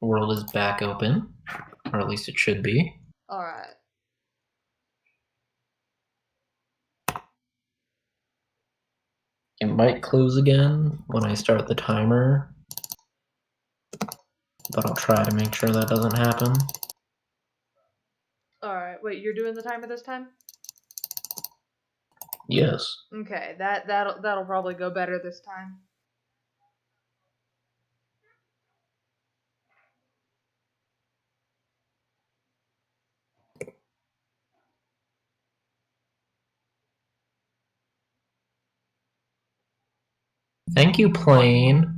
World is back open. Or at least it should be. Alright. It might close again when I start the timer. But I'll try to make sure that doesn't happen. Alright, wait, you're doing the timer this time? Yes. Okay, that'll probably go better this time. Thank you, plane.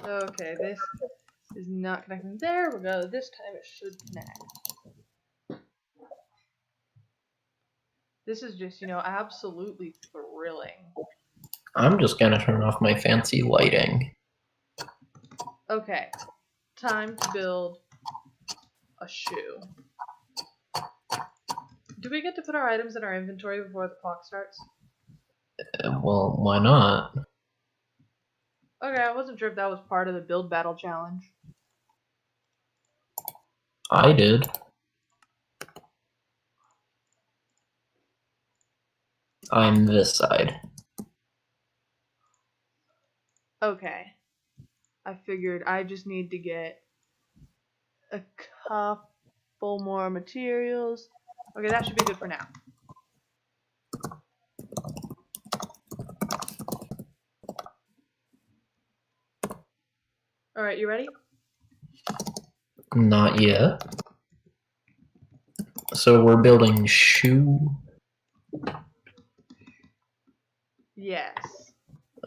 Okay, this is not connecting. There we go. This time it should connect. This is just, absolutely thrilling. I'm just gonna turn off my fancy lighting. Okay, time to build a shoe. Do we get to put our items in our inventory before the clock starts? Well, why not? Okay, I wasn't sure if that was part of the build battle challenge. I did. I'm this side. Okay. I figured I just need to get a couple more materials. Okay, that should be good for now. Alright, you ready? Not yet. So we're building shoe. Yes.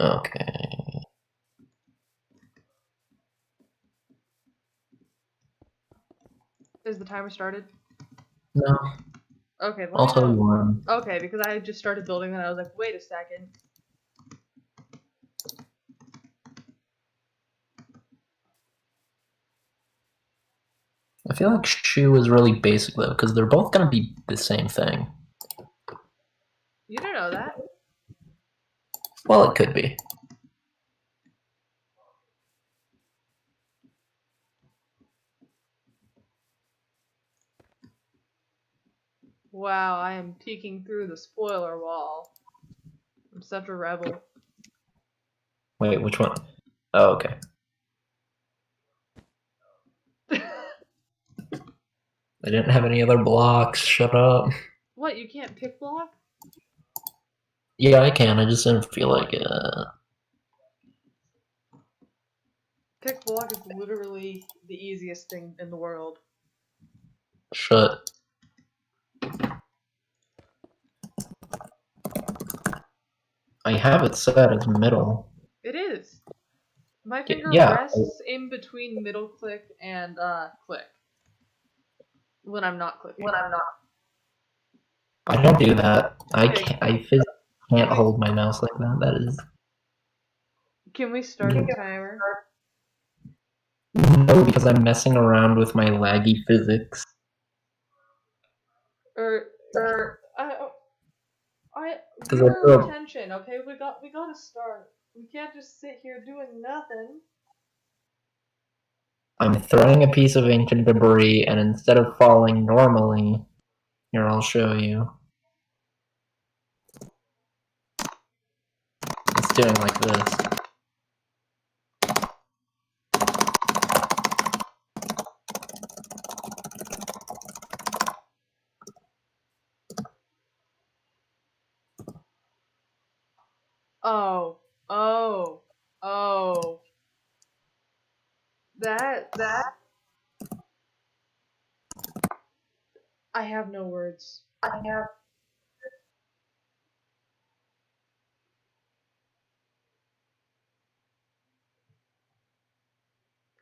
Okay. Is the timer started? No, Okay, let I'll me tell you know. one. Okay, because I just started building and I was like, wait a second. I feel like shoe is really basic though, because they're both gonna be the same thing. You don't know that. Well, it could be. Wow, I am peeking through the spoiler wall. I'm such a rebel. Wait, which one? Oh, okay. I didn't have any other blocks. Shut up. What, you can't pick block? Yeah, I can. I just didn't feel like it. Pick block is literally the easiest thing in the world. Shut. I have it set as middle. It is. My finger Yeah. rests in between middle click and click. When I'm not clicking. I don't do that. I Okay. can't. I physically can't hold my mouse like that. That is. Can we start the timer? No, because I'm messing around with my laggy physics. I Because give I her feel attention, okay? We gotta start. We can't just sit here doing nothing. I'm throwing a piece of ancient debris, and instead of falling normally, here I'll show you. It's doing like this. Oh. That. I have no words.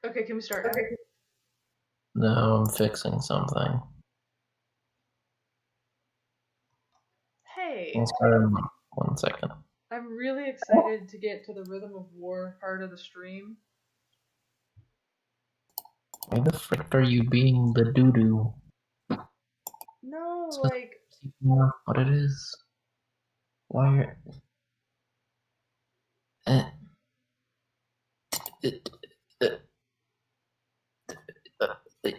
Okay, can we start now? No, I'm fixing something. Hey, I'll start in 1 second. I'm really excited to get to the Rhythm of War part of the stream. Why the frick are you being the doo-doo? No, It's like, not what it is. Why are... Eh. It,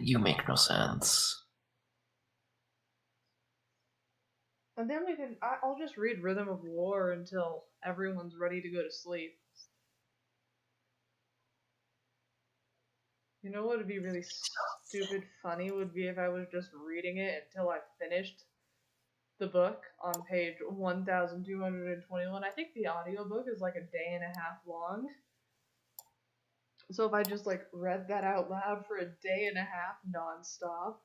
you make no sense. and then we can. I'll just read Rhythm of War until everyone's ready to go to sleep. You know what would be really stupid funny would be if I was just reading it until I finished the book on page 1221. I think the audiobook is like a day and a half long. So if I just like read that out loud for a day and a half nonstop,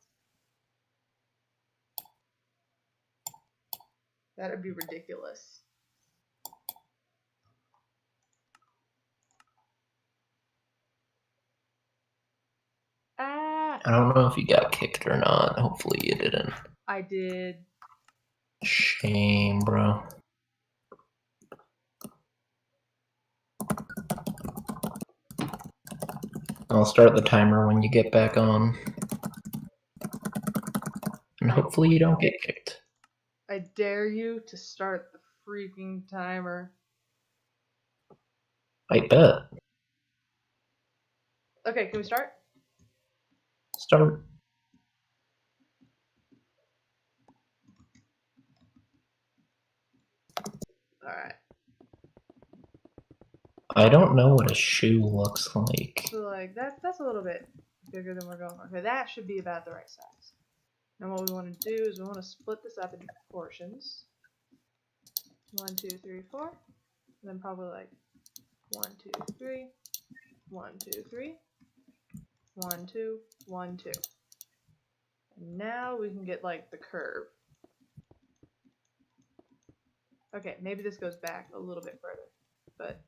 that would be ridiculous. Ah, I don't know if you got kicked or not. Hopefully you didn't. I did. Shame, bro. I'll start the timer when you get back on. And hopefully you don't get kicked. I dare you to start the freaking timer. I bet. Okay, can we start? Start. Alright. I don't know what a shoe looks like. So like that's a little bit bigger than we're going for. Okay, that should be about the right size. Now what we want to do is we want to split this up into portions. 1, 2, 3, 4. And then probably like 1, 2, 3, 1, 2, 3, 1, 2, 1, 2. And now we can get like the curve. Okay, maybe this goes back a little bit further, but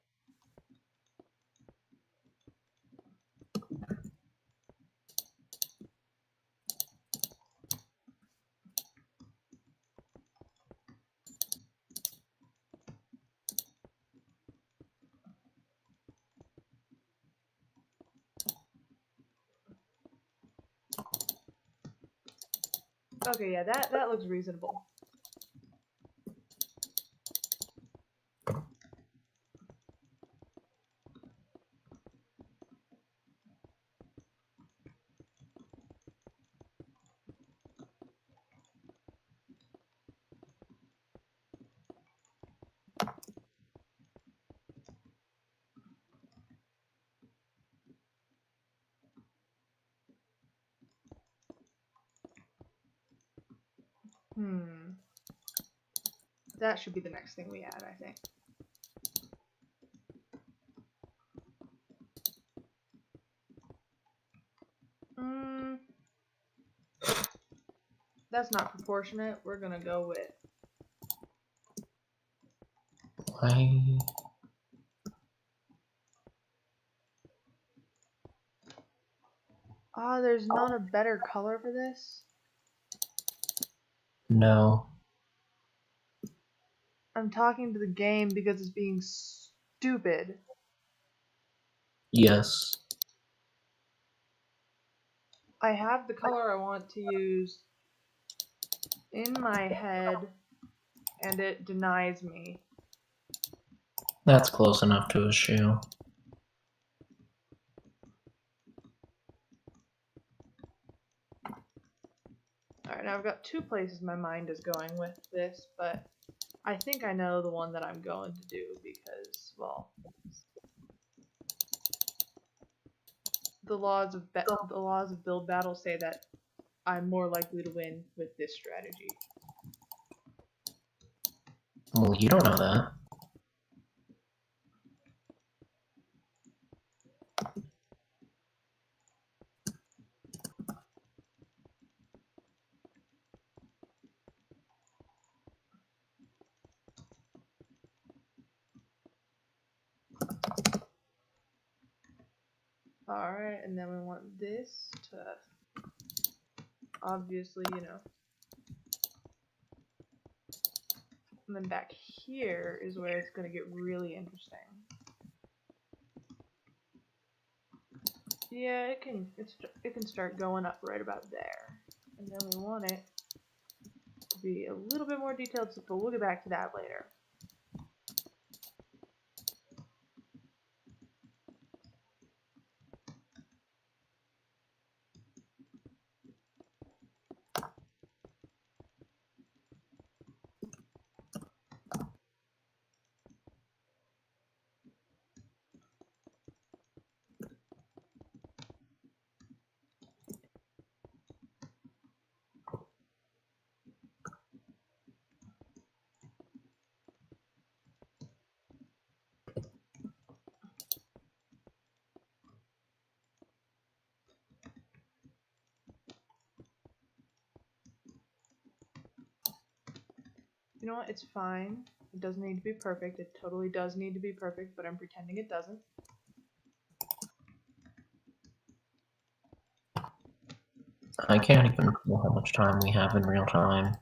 okay, yeah, that looks reasonable. That should be the next thing we add, I think. That's not proportionate. We're gonna go with Why? there's not a better color for this. No. I'm talking to the game because it's being stupid. Yes. I have the color I want to use in my head, and it denies me. That's close enough to a shoe. Alright, now I've got two places my mind is going with this, but I think I know the one that I'm going to do because, well, the laws of build battle say that I'm more likely to win with this strategy. Well, you don't know that. Alright, and then we want this to obviously, you know. And then back here is where it's going to get really interesting. Yeah, it can start going up right about there. And then we want it to be a little bit more detailed, but we'll get back to that later. You know what? It's fine. It doesn't need to be perfect. It totally does need to be perfect, but I'm pretending it doesn't. I can't even know how much time we have in real time.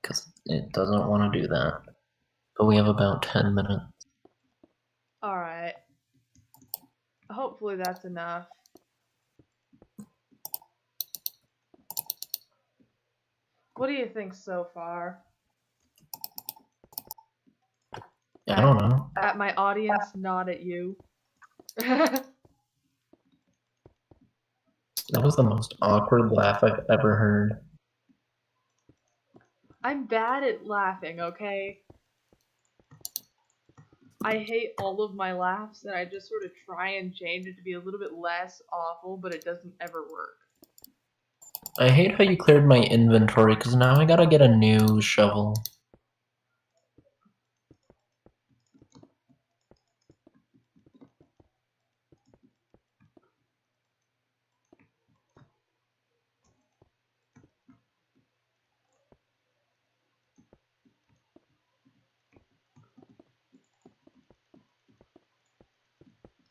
Because it doesn't want to do that. But we have about 10 minutes. Alright. Hopefully that's enough. What do you think so far? I don't know. At my audience, not at you. That was the most awkward laugh I've ever heard. I'm bad at laughing, okay? I hate all of my laughs, and I just sort of try and change it to be a little bit less awful, but it doesn't ever work. I hate how you cleared my inventory, because now I gotta get a new shovel.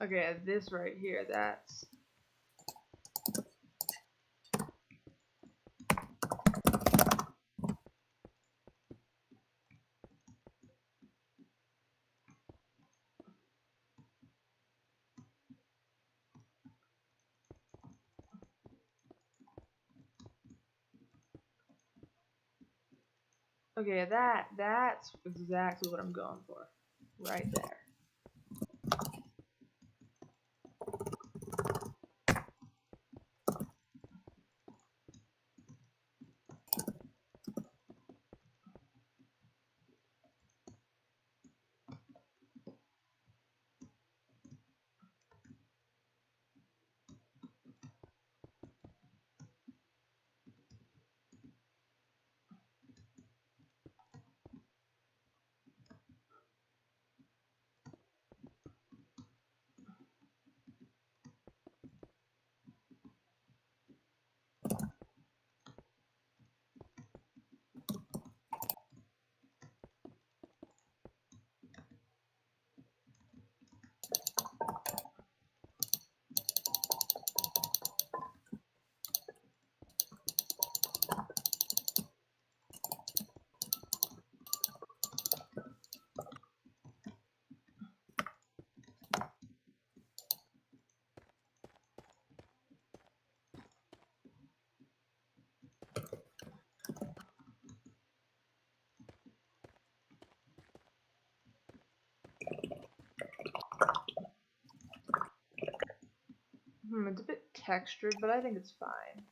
Okay, this right here, that's... Okay, that's exactly what I'm going for. Right there. It's a bit textured, but I think it's fine.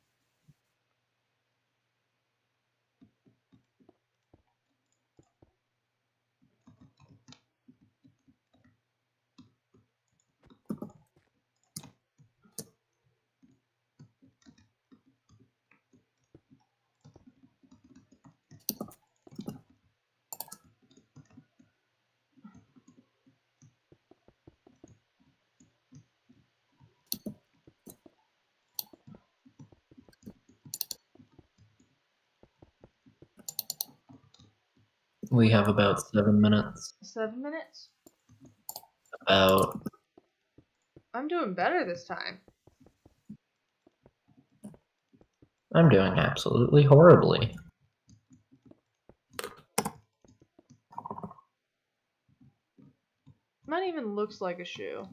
We have about 7 minutes. 7 minutes? About. I'm doing better this time. I'm doing absolutely horribly. Mine even looks like a shoe.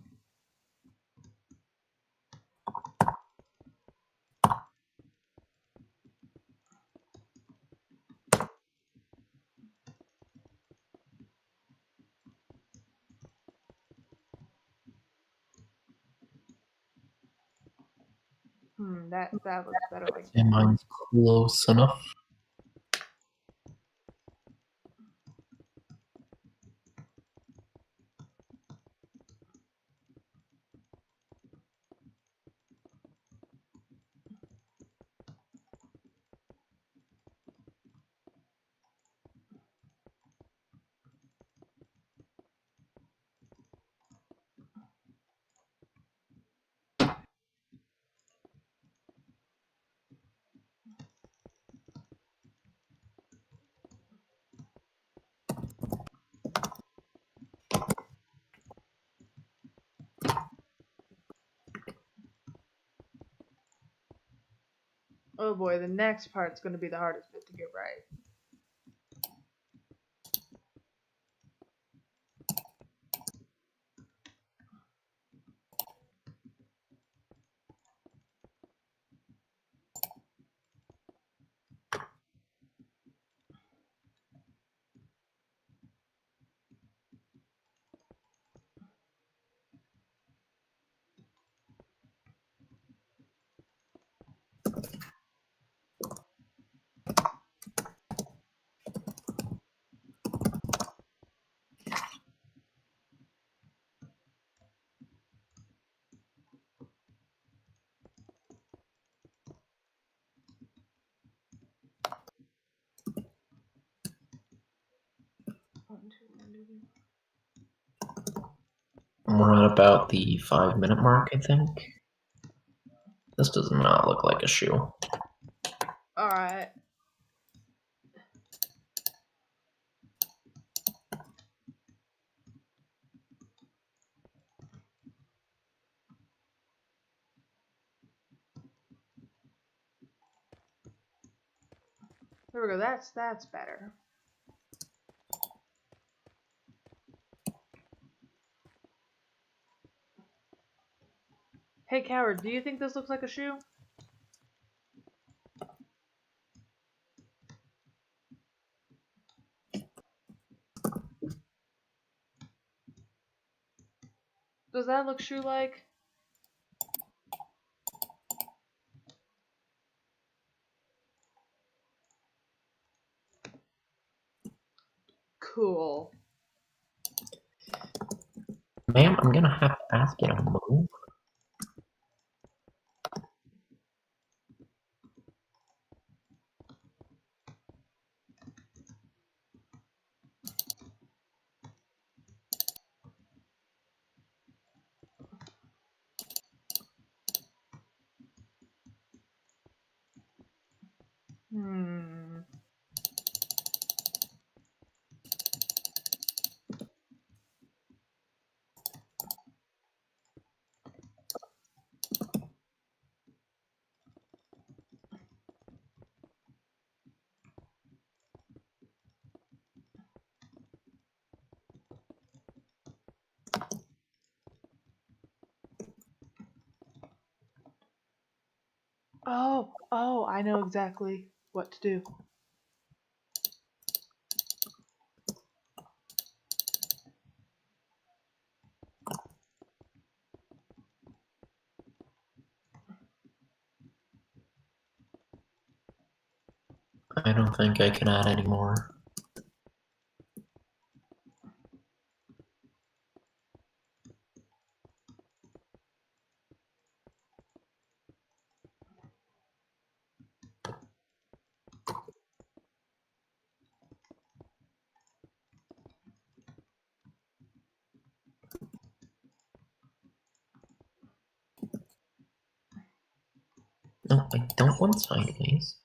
That looks better like that. Am I close enough? Oh boy, the next part's gonna be the hardest bit to get right. We're at about the 5-minute mark, I think. This does not look like a shoe. Alright. There we go, that's better. Hey Coward, do you think this looks like a shoe? Does that look shoe-like? Cool. Ma'am, I'm gonna have to ask you to move. Hmm. Oh, I know exactly what to do. I don't think I can add any more. No, I don't want sideways.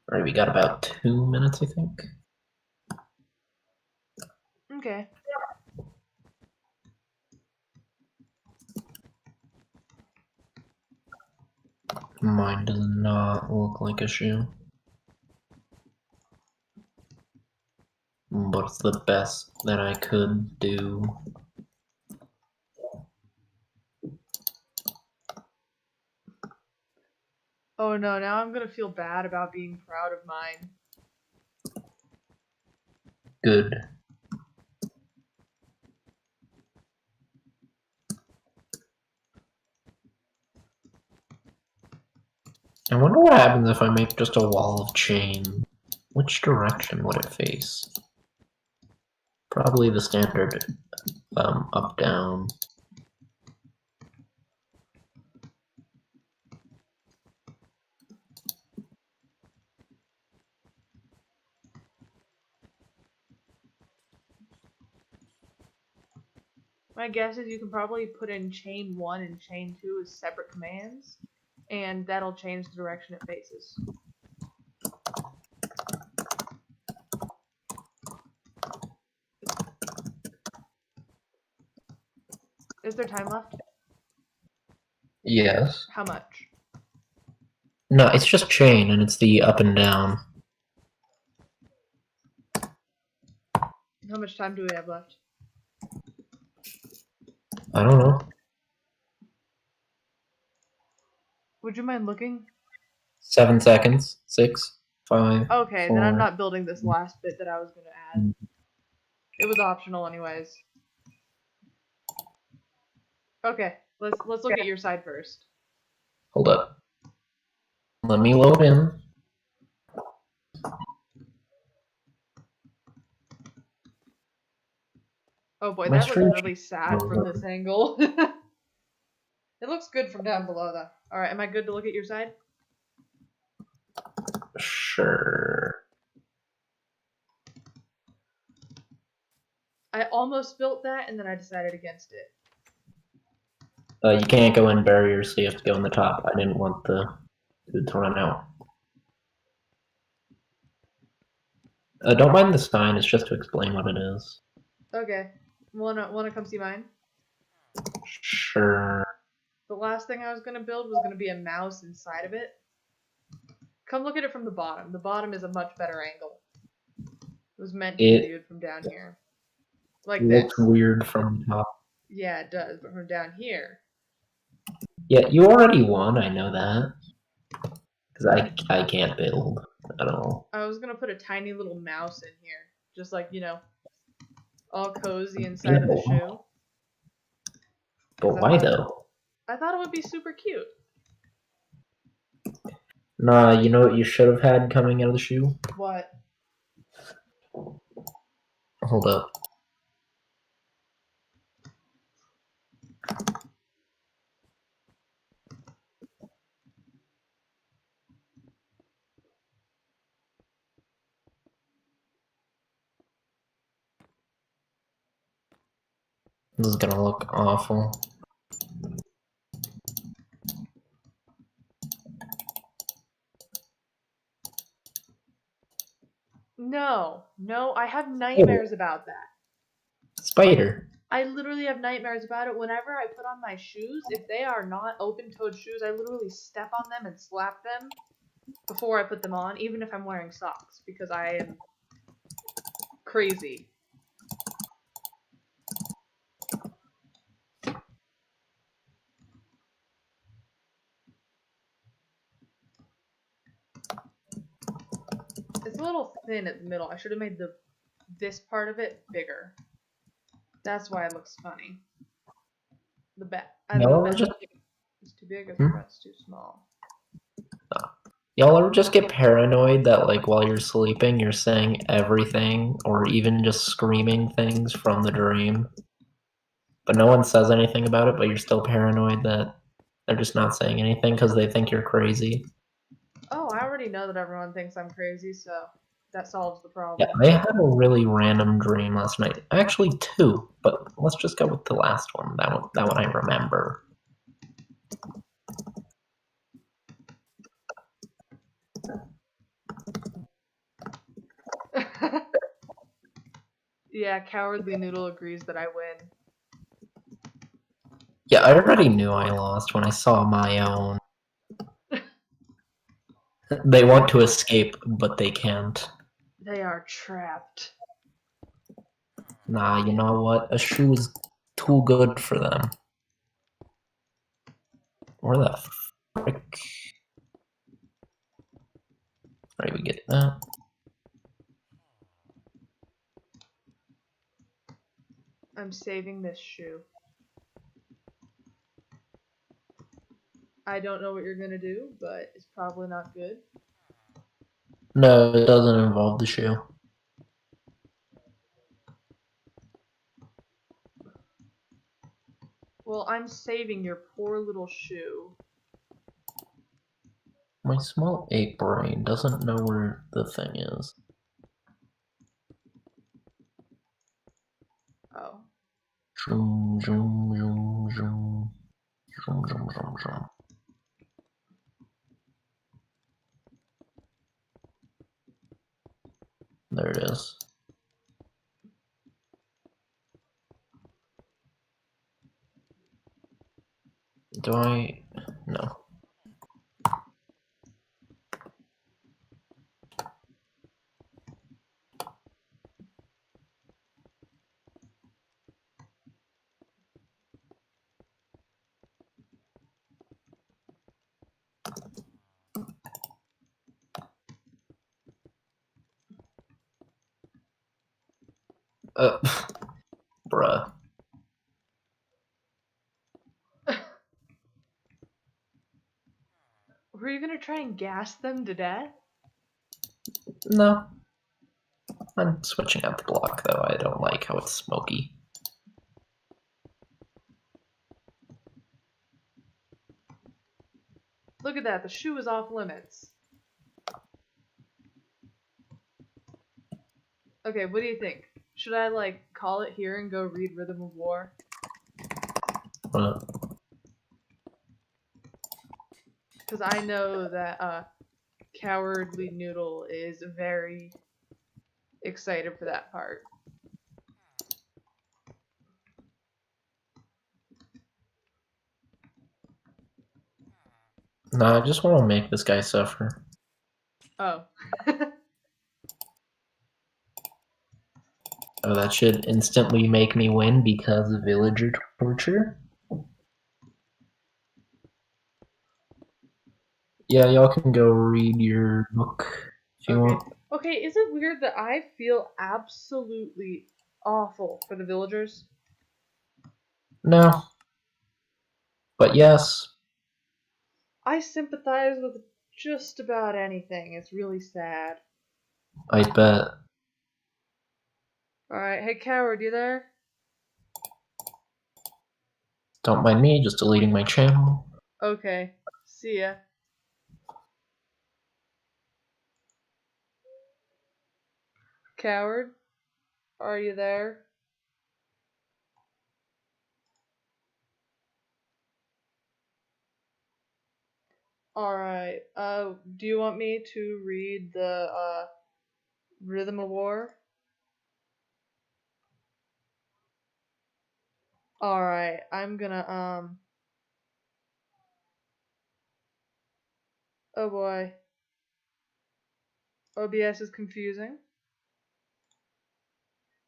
Alright, we got about 2 minutes, I think. Okay. Mine does not look like a shoe. But it's the best that I could do. Oh no, now I'm gonna feel bad about being proud of mine. Good. I wonder what happens if I make just a wall of chain. Which direction would it face? Probably the standard up, down. My guess is you can probably put in chain 1 and chain 2 as separate commands, and that'll change the direction it faces. Is there time left? Yes. How much? No, it's just chain and it's the up and down. How much time do we have left? I don't know. Would you mind looking? 7 seconds. 6, 5. Okay, 4. then I'm not building this last bit that I was gonna add. It was optional anyways. Okay, let's look at your side first. Hold up. Let me load in. Oh boy, My that looks stream- really sad from this angle. It looks good from down below though. Alright, am I good to look at your side? Sure. I almost built that, and then I decided against it. You can't go in barriers, so you have to go in the top. I didn't want the food to run out. Don't mind the sign, it's just to explain what it is. Okay. Wanna come see mine? Sure. The last thing I was gonna build was gonna be a mouse inside of it. Come look at it from the bottom. The bottom is a much better angle. It was meant to be viewed from down here. Like this. Looks weird from the top. Yeah, it does, but from down here. Yeah, you already won, I know that. Because I can't build at all. I was gonna put a tiny little mouse in here. Just like, all cozy inside of the shoe. But why though? I thought it would be super cute. Nah, you know what you should have had coming out of the shoe? What? Hold up. This is gonna look awful. No, I have nightmares about that. Spider. I literally have nightmares about it. Whenever I put on my shoes, if they are not open-toed shoes, I literally step on them and slap them before I put them on, even if I'm wearing socks, because I am crazy. It's a little thin at the middle. I should have made this part of it bigger. That's why it looks funny. The back. It's too big or the front's too small. Y'all ever just get paranoid that like while you're sleeping you're saying everything or even just screaming things from the dream? But no one says anything about it, but you're still paranoid that they're just not saying anything because they think you're crazy? Oh, I already know that everyone thinks I'm crazy, so that solves the problem. Yeah, I had a really random dream last night. Actually, two, but let's just go with the last one. That one I remember. Yeah, Cowardly Noodle agrees that I win. Yeah, I already knew I lost when I saw my own. They want to escape, but they can't. They are trapped. Nah, you know what? A shoe is too good for them. Where the frick? Alright, we get that. I'm saving this shoe. I don't know what you're gonna do, but it's probably not good. No, it doesn't involve the shoe. Well, I'm saving your poor little shoe. My small ape brain doesn't know where the thing is. Oh. Zoom, zoom, zoom, zoom. Zoom, zoom, zoom, zoom. There it is. Do I? No. Bruh. Were you gonna try and gas them to death? No. I'm switching out the block though. I don't like how it's smoky. Look at that, the shoe is off limits. Okay, what do you think? Should I like call it here and go read Rhythm of War? Because I know that Cowardly Noodle is very excited for that part. Nah, I just want to make this guy suffer. Oh. Oh, that should instantly make me win because of villager torture? Yeah, y'all can go read your book if you want. Okay, is it weird that I feel absolutely awful for the villagers? No. But yes. I sympathize with just about anything. It's really sad. I bet. Alright, hey Coward, you there? Don't mind me, just deleting my channel. Okay, see ya. Coward, are you there? Alright, do you want me to read the, Rhythm of War? Alright, I'm gonna, oh boy. OBS is confusing.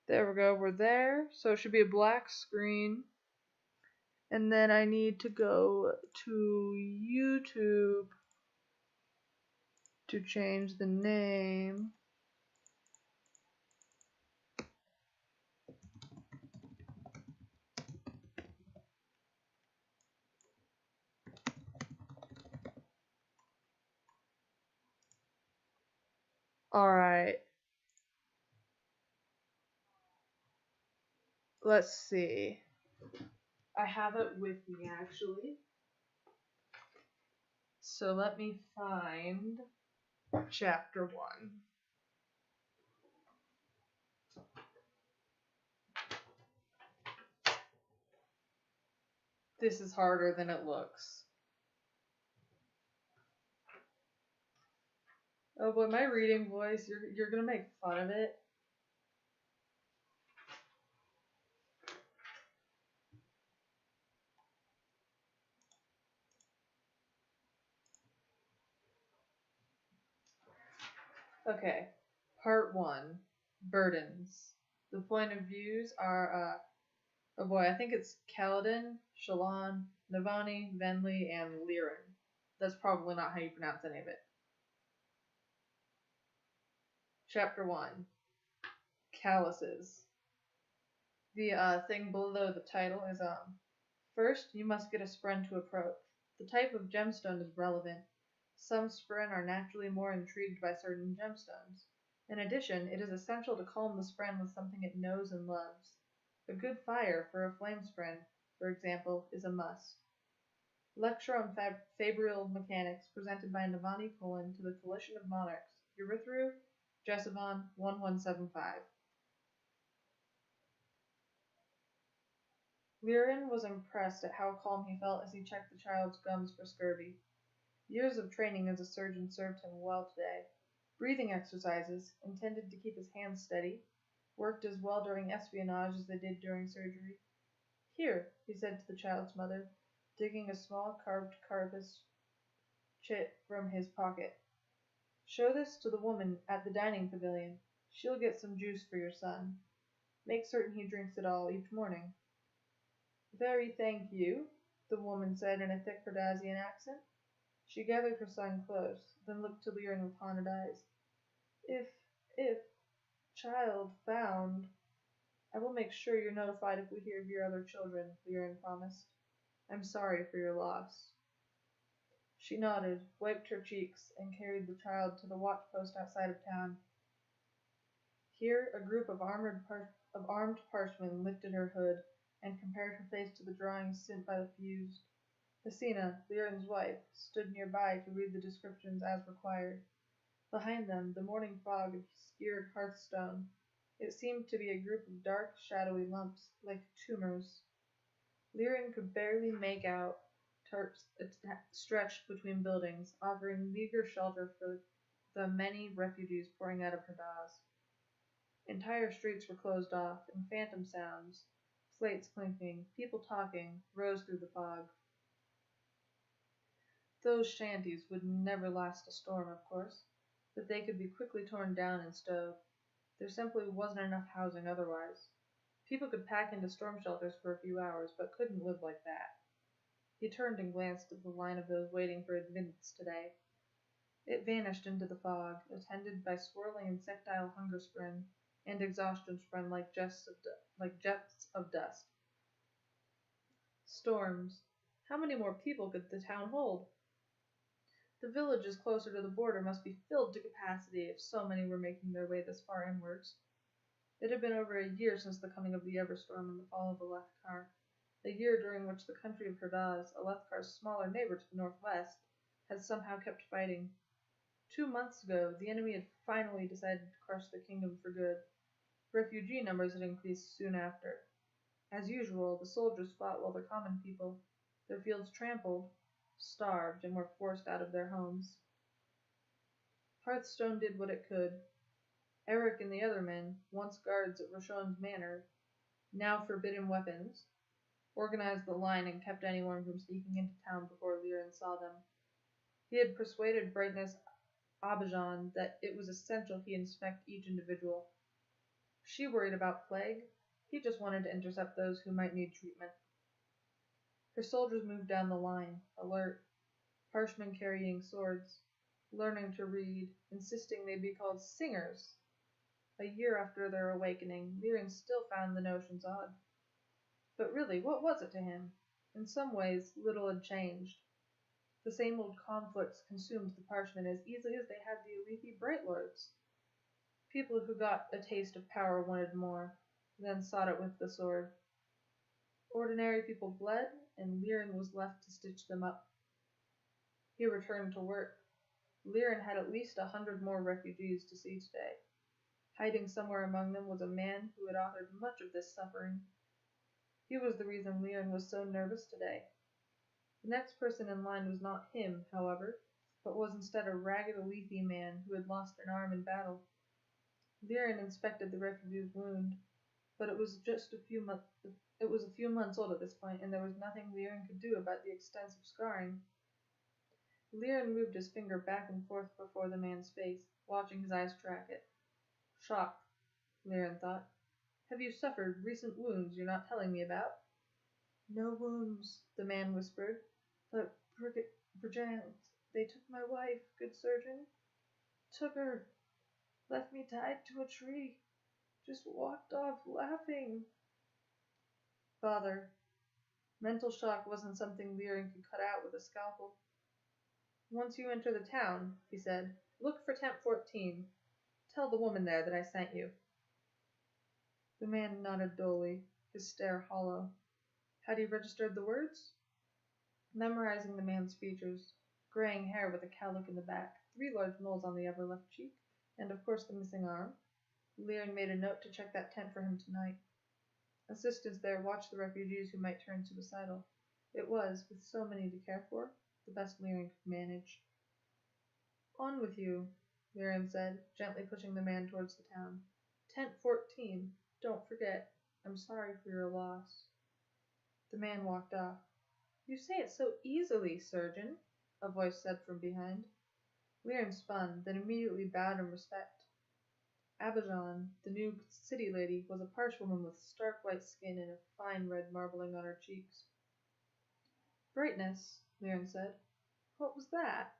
There we go, we're there. So it should be a black screen. And then I need to go to YouTube to change the name. Alright. Let's see. I have it with me actually. So let me find chapter 1. This is harder than it looks. Oh boy, my reading voice, you're gonna make fun of it. Okay, part 1, burdens. The point of views are, oh boy, I think it's Kaladin, Shallan, Navani, Venli, and Liren. That's probably not how you pronounce any of it. Chapter 1, Calluses. The thing below the title is, first, you must get a spren to approach. The type of gemstone is relevant. Some spren are naturally more intrigued by certain gemstones. In addition, it is essential to calm the spren with something it knows and loves. A good fire for a flame spren, for example, is a must. Lecture on Fabrial Mechanics presented by Navani Pullen to the Coalition of Monarchs, Eurithru, Jesavon 1175. Liren was impressed at how calm he felt as he checked the child's gums for scurvy. Years of training as a surgeon served him well today. Breathing exercises, intended to keep his hands steady, worked as well during espionage as they did during surgery. Here, he said to the child's mother, digging a small carved carapace chit from his pocket. Show this to the woman at the dining pavilion. She'll get some juice for your son. Make certain he drinks it all each morning. Very thank you, the woman said in a thick Cardassian accent. She gathered her son close, then looked to Liren with haunted eyes. If, child found, I will make sure you're notified if we hear of your other children, Liren promised. I'm sorry for your loss. She nodded, wiped her cheeks, and carried the child to the watch post outside of town. Here, a group of armed parshmen lifted her hood and compared her face to the drawings sent by the fused. Hasina, Liren's wife, stood nearby to read the descriptions as required. Behind them, the morning fog obscured Hearthstone, It seemed to be a group of dark, shadowy lumps, like tumors. Lyran could barely make out tarps stretched between buildings, offering meager shelter for the many refugees pouring out of Herdaz. Entire streets were closed off, and phantom sounds, slates clinking, people talking, rose through the fog. Those shanties would never last a storm, of course, but they could be quickly torn down and stowed. There simply wasn't enough housing otherwise. People could pack into storm shelters for a few hours, but couldn't live like that. He turned and glanced at the line of those waiting for admittance today. It vanished into the fog, attended by swirling insectile hunger spren and exhaustion spren like jets of dust. Storms. How many more people could the town hold? The villages closer to the border must be filled to capacity if so many were making their way this far inwards. It had been over a year since the coming of the Everstorm and the fall of Alethkar, a year during which the country of Herdaz, Alethkar's smaller neighbor to the northwest, had somehow kept fighting. 2 months ago, the enemy had finally decided to crush the kingdom for good. Refugee numbers had increased soon after. As usual, the soldiers fought while the common people, their fields trampled, starved, and were forced out of their homes. Hearthstone did what it could. Eric and the other men, once guards at Roshon's manor, now forbidden weapons, organized the line and kept anyone from sneaking into town before Lyran saw them. He had persuaded Brightness Abajan that it was essential he inspect each individual. She worried about plague. He just wanted to intercept those who might need treatment. Her soldiers moved down the line, alert, harshmen carrying swords, learning to read, insisting they be called singers. A year after their awakening, Lyran still found the notions odd. But really, what was it to him? In some ways, little had changed. The same old conflicts consumed the Parshmen as easily as they had the Alethi Bright Lords. People who got a taste of power wanted more, then sought it with the sword. Ordinary people bled, and Lyran was left to stitch them up. He returned to work. Lyran had at least 100 more refugees to see today. Hiding somewhere among them was a man who had authored much of this suffering. He was the reason Lyran was so nervous today. The next person in line was not him, however, but was instead a ragged Alethi man who had lost an arm in battle. Lyran inspected the refugee's wound, but it was a few months old at this point, and there was nothing Lyran could do about the extensive scarring. Lyran moved his finger back and forth before the man's face, watching his eyes track it. Shock, Lyran thought. Have you suffered recent wounds you're not telling me about? No wounds, the man whispered. But Brigand, they took my wife, good surgeon. Took her. Left me tied to a tree. Just walked off laughing. Father. Mental shock wasn't something Lyran could cut out with a scalpel. Once you enter the town, he said, look for Tent 14. Tell the woman there that I sent you. The man nodded dully, his stare hollow. Had he registered the words? Memorizing the man's features, graying hair with a cowlick in the back, 3 large moles on the upper left cheek, and of course the missing arm, Lyran made a note to check that tent for him tonight. Assistants there watched the refugees who might turn suicidal. It was, with so many to care for, the best Lyran could manage. On with you, Lyran said, gently pushing the man towards the town. Tent 14. Don't forget. I'm sorry for your loss. The man walked off. You say it so easily, surgeon, a voice said from behind. Lyran spun, then immediately bowed in respect. Abajan, the new city lady, was a parch woman with stark white skin and a fine red marbling on her cheeks. Brightness, Lyran said. What was that?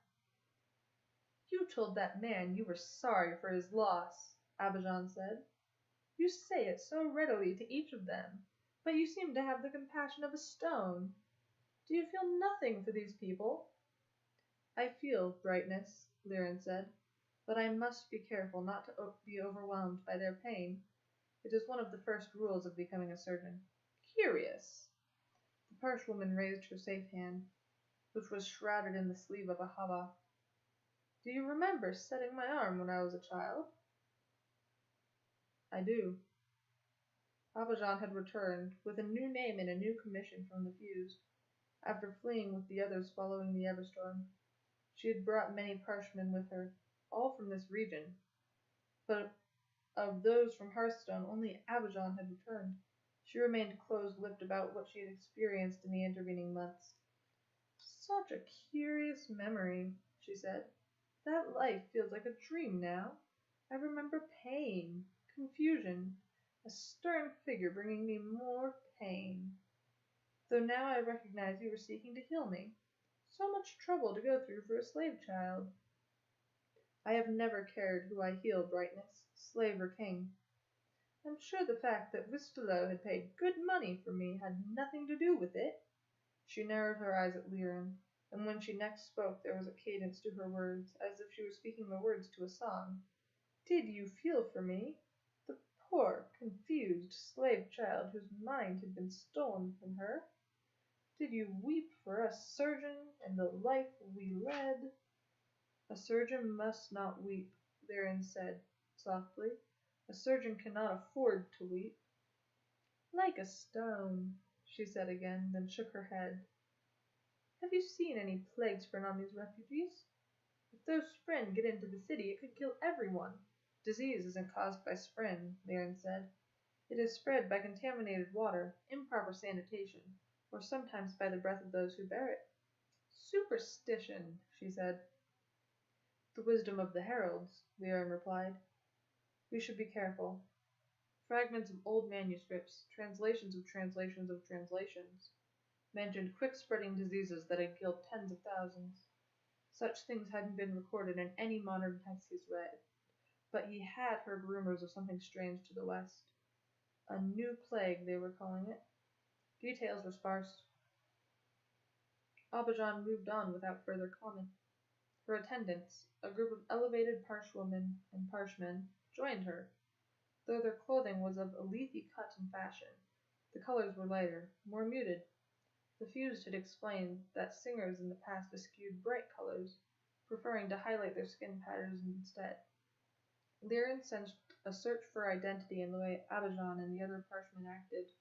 You told that man you were sorry for his loss, Abajan said. You say it so readily to each of them, but you seem to have the compassion of a stone. Do you feel nothing for these people? I feel, Brightness, Lyran said, but I must be careful not to be overwhelmed by their pain. It is one of the first rules of becoming a surgeon. Curious. The parch woman raised her safe hand, which was shrouded in the sleeve of a haba. Do you remember setting my arm when I was a child? I do. Abbajan had returned, with a new name and a new commission from the Fused, after fleeing with the others following the Everstorm. She had brought many Parshmen with her, all from this region, but of those from Hearthstone, only Abbajan had returned. She remained close-lipped about what she had experienced in the intervening months. Such a curious memory, she said. That life feels like a dream now. I remember pain, confusion, a stern figure bringing me more pain. Though now I recognize you were seeking to heal me. So much trouble to go through for a slave child. I have never cared who I heal, Brightness, slave or king. I'm sure the fact that Vistolo had paid good money for me had nothing to do with it. She narrowed her eyes at Liren, and when she next spoke there was a cadence to her words, as if she were speaking the words to a song. Did you feel for me? The poor, confused slave child whose mind had been stolen from her? Did you weep for us, surgeon, and the life we led? A surgeon must not weep, Liren said softly. A surgeon cannot afford to weep. Like a stone, she said again, then shook her head. Have you seen any plague spread on these refugees? If those spren get into the city, it could kill everyone. Disease isn't caused by spren, Liren said. It is spread by contaminated water, improper sanitation, or sometimes by the breath of those who bear it. Superstition, she said. The wisdom of the heralds, Liren replied. We should be careful. Fragments of old manuscripts, translations of translations of translations, mentioned quick-spreading diseases that had killed tens of thousands. Such things hadn't been recorded in any modern text he's read, but he had heard rumors of something strange to the west. A new plague, they were calling it. Details were sparse. Abbajan moved on without further comment. Her attendants, a group of elevated Parshwomen and Parshmen, joined her. Though their clothing was of a Lethe cut and fashion, the colors were lighter, more muted. The Fused had explained that singers in the past eschewed bright colors, preferring to highlight their skin patterns instead. Liren sensed a search for identity in the way Abbajan and the other Parshmen acted.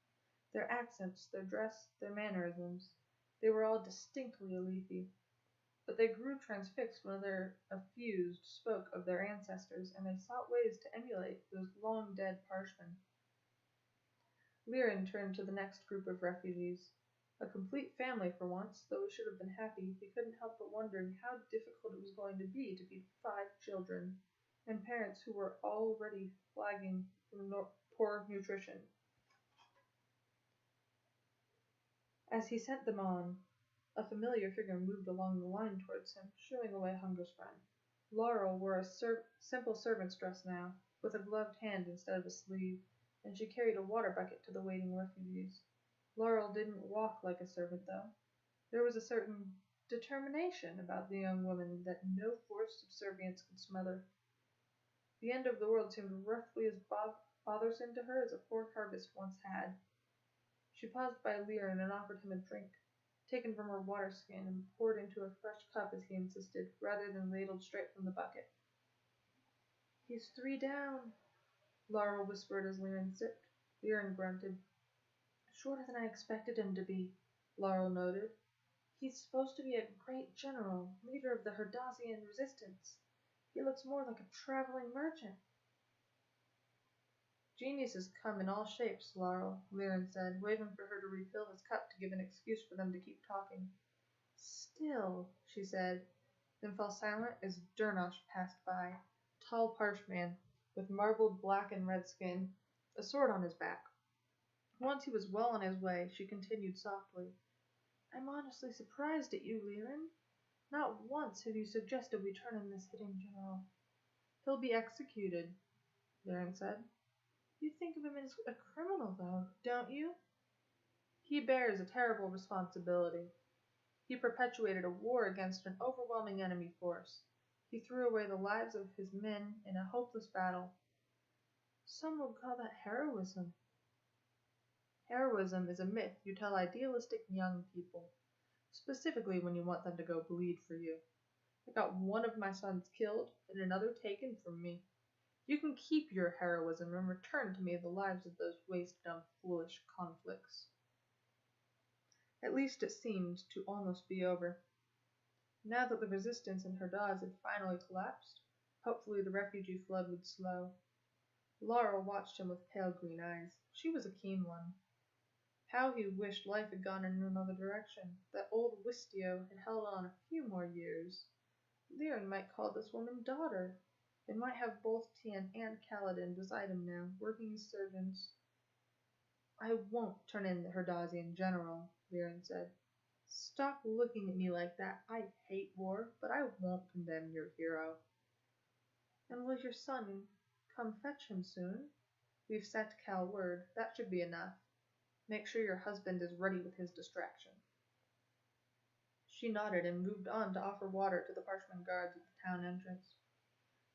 Their accents, their dress, their mannerisms, they were all distinctly Alethi. But they grew transfixed when their Fused spoke of their ancestors, and they sought ways to emulate those long-dead Parshmen. Liren turned to the next group of refugees. A complete family for once, though he should have been happy, he couldn't help but wondering how difficult it was going to be to feed 5 children, and parents who were already flagging from poor nutrition. As he sent them on, a familiar figure moved along the line towards him, shooing away hunger's friend. Laurel wore a simple servant's dress now, with a gloved hand instead of a sleeve, and she carried a water bucket to the waiting refugees. Laurel didn't walk like a servant, though. There was a certain determination about the young woman that no forced subservience could smother. The end of the world seemed roughly as bothersome to her as a poor harvest once had. She paused by Liren and offered him a drink, taken from her water skin and poured into a fresh cup as he insisted, rather than ladled straight from the bucket. He's 3 down, Laurel whispered as Liren sipped. Liren grunted. Shorter than I expected him to be, Laurel noted. He's supposed to be a great general, leader of the Herdazian resistance. He looks more like a traveling merchant. Geniuses come in all shapes, Laurel, Liren said, waving for her to refill his cup to give an excuse for them to keep talking. Still, she said, then fell silent as Durnosh passed by, tall Parshman, with marbled black and red skin, a sword on his back. Once he was well on his way, she continued softly. I'm honestly surprised at you, Liren. Not once have you suggested we turn in this hidden general. He'll be executed, Liren said. You think of him as a criminal, though, don't you? He bears a terrible responsibility. He perpetuated a war against an overwhelming enemy force. He threw away the lives of his men in a hopeless battle. Some would call that heroism. Heroism is a myth you tell idealistic young people, specifically when you want them to go bleed for you. I got one of my sons killed and another taken from me. You can keep your heroism and return to me the lives of those wasted on foolish conflicts. At least it seemed to almost be over. Now that the resistance in Herdaz had finally collapsed, hopefully the refugee flood would slow. Laurel watched him with pale green eyes. She was a keen one. How he wished life had gone in another direction, that old Wistio had held on a few more years. Liren might call this woman daughter. They might have both Tien and Kaladin beside him now, working as surgeons. I won't turn in the Herdazian general, Liren said. Stop looking at me like that. I hate war, but I won't condemn your hero. And will your son come fetch him soon? We've sent Cal word. That should be enough. Make sure your husband is ready with his distraction. She nodded and moved on to offer water to the parchment guards at the town entrance.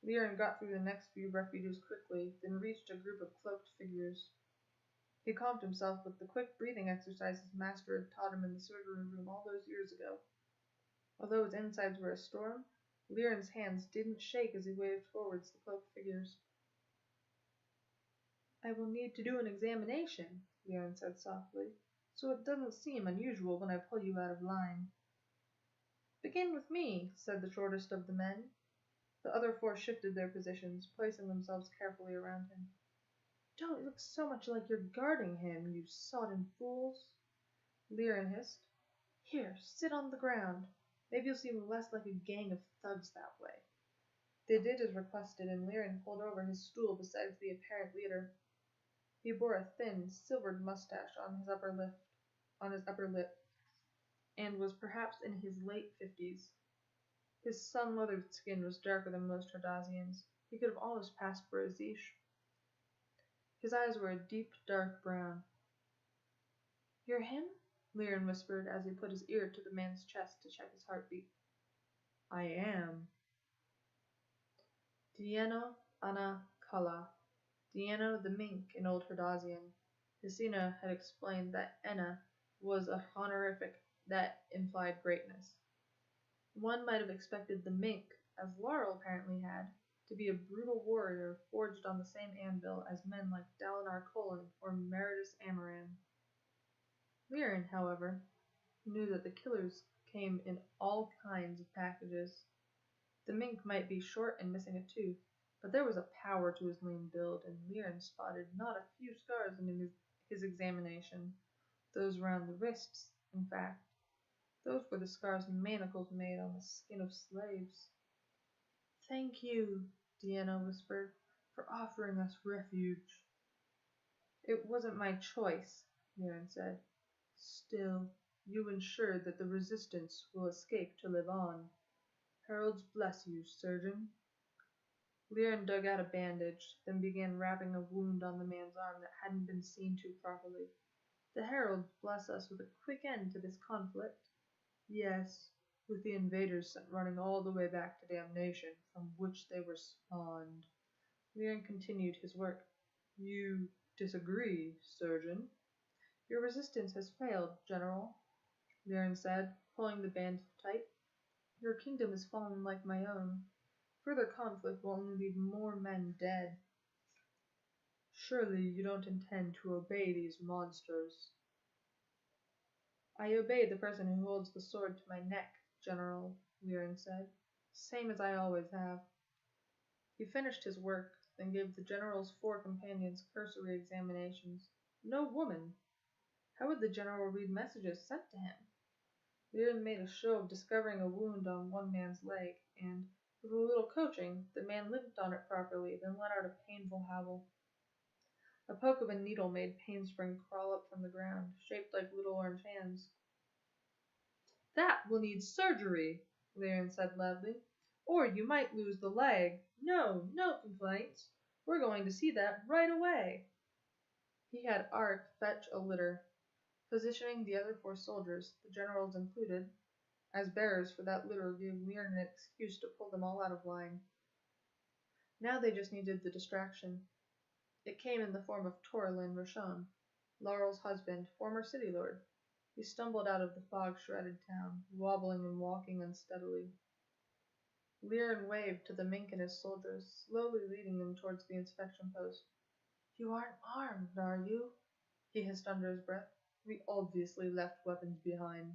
Liren got through the next few refugees quickly, then reached a group of cloaked figures. He calmed himself with the quick breathing exercises Master had taught him in the surgery room all those years ago. Although his insides were a storm, Liren's hands didn't shake as he waved forwards the cloaked figures. I will need to do an examination, Liren said softly, so it doesn't seem unusual when I pull you out of line. Begin with me, said the shortest of the men. The other four shifted their positions, placing themselves carefully around him. Don't look so much like you're guarding him, you sodden fools, Liren hissed. Here, sit on the ground. Maybe you'll seem less like a gang of thugs that way. They did as requested, and Liren pulled over his stool beside the apparent leader. He bore a thin, silvered mustache on his upper lip, and was perhaps in his late 50s. His sun-leathered skin was darker than most Herdazians. He could have almost passed for a Zish. His eyes were a deep, dark brown. You're him? Liren whispered as he put his ear to the man's chest to check his heartbeat. I am. Dieno Ana Kala. Dieno the mink in Old Herdazian. Hesina had explained that Enna was a honorific that implied greatness. One might have expected the mink, as Laurel apparently had, to be a brutal warrior forged on the same anvil as men like Dalinar Kholin or Meridus Amaran. Liren, however, knew that the killers came in all kinds of packages. The mink might be short and missing a tooth, but there was a power to his lean build, and Liren spotted not a few scars in his examination. Those round the wrists, in fact. Those were the scars manacles made on the skin of slaves. Thank you, Dieno whispered, for offering us refuge. It wasn't my choice, Liren said. Still, you ensured that the resistance will escape to live on. Heralds bless you, surgeon. Liren dug out a bandage, then began wrapping a wound on the man's arm that hadn't been seen to properly. The heralds bless us with a quick end to this conflict. Yes, with the invaders sent running all the way back to damnation, from which they were spawned. Liren continued his work. You disagree, surgeon? Your resistance has failed, General, Liren said, pulling the band tight. Your kingdom has fallen like my own. Further conflict will only leave more men dead. Surely you don't intend to obey these monsters. I obey the person who holds the sword to my neck, General, Liren said, same as I always have. He finished his work, then gave the General's 4 companions cursory examinations. No woman! How would the General read messages sent to him? Liren made a show of discovering a wound on one man's leg, and, with a little coaching, the man limped on it properly, then let out a painful howl. A poke of a needle made Painspring crawl up from the ground, shaped like little orange hands. That will need surgery, Liren said loudly. Or you might lose the leg. No complaints. We're going to see that right away. He had Ark fetch a litter, positioning the other 4 soldiers, the generals included, as bearers for that litter gave Liren an excuse to pull them all out of line. Now they just needed the distraction. It came in the form of Torlin Roshon, Laurel's husband, former city lord. He stumbled out of the fog-shrouded town, wobbling and walking unsteadily. Liren waved to the mink and his soldiers, slowly leading them towards the inspection post. You aren't armed, are you? He hissed under his breath. We obviously left weapons behind,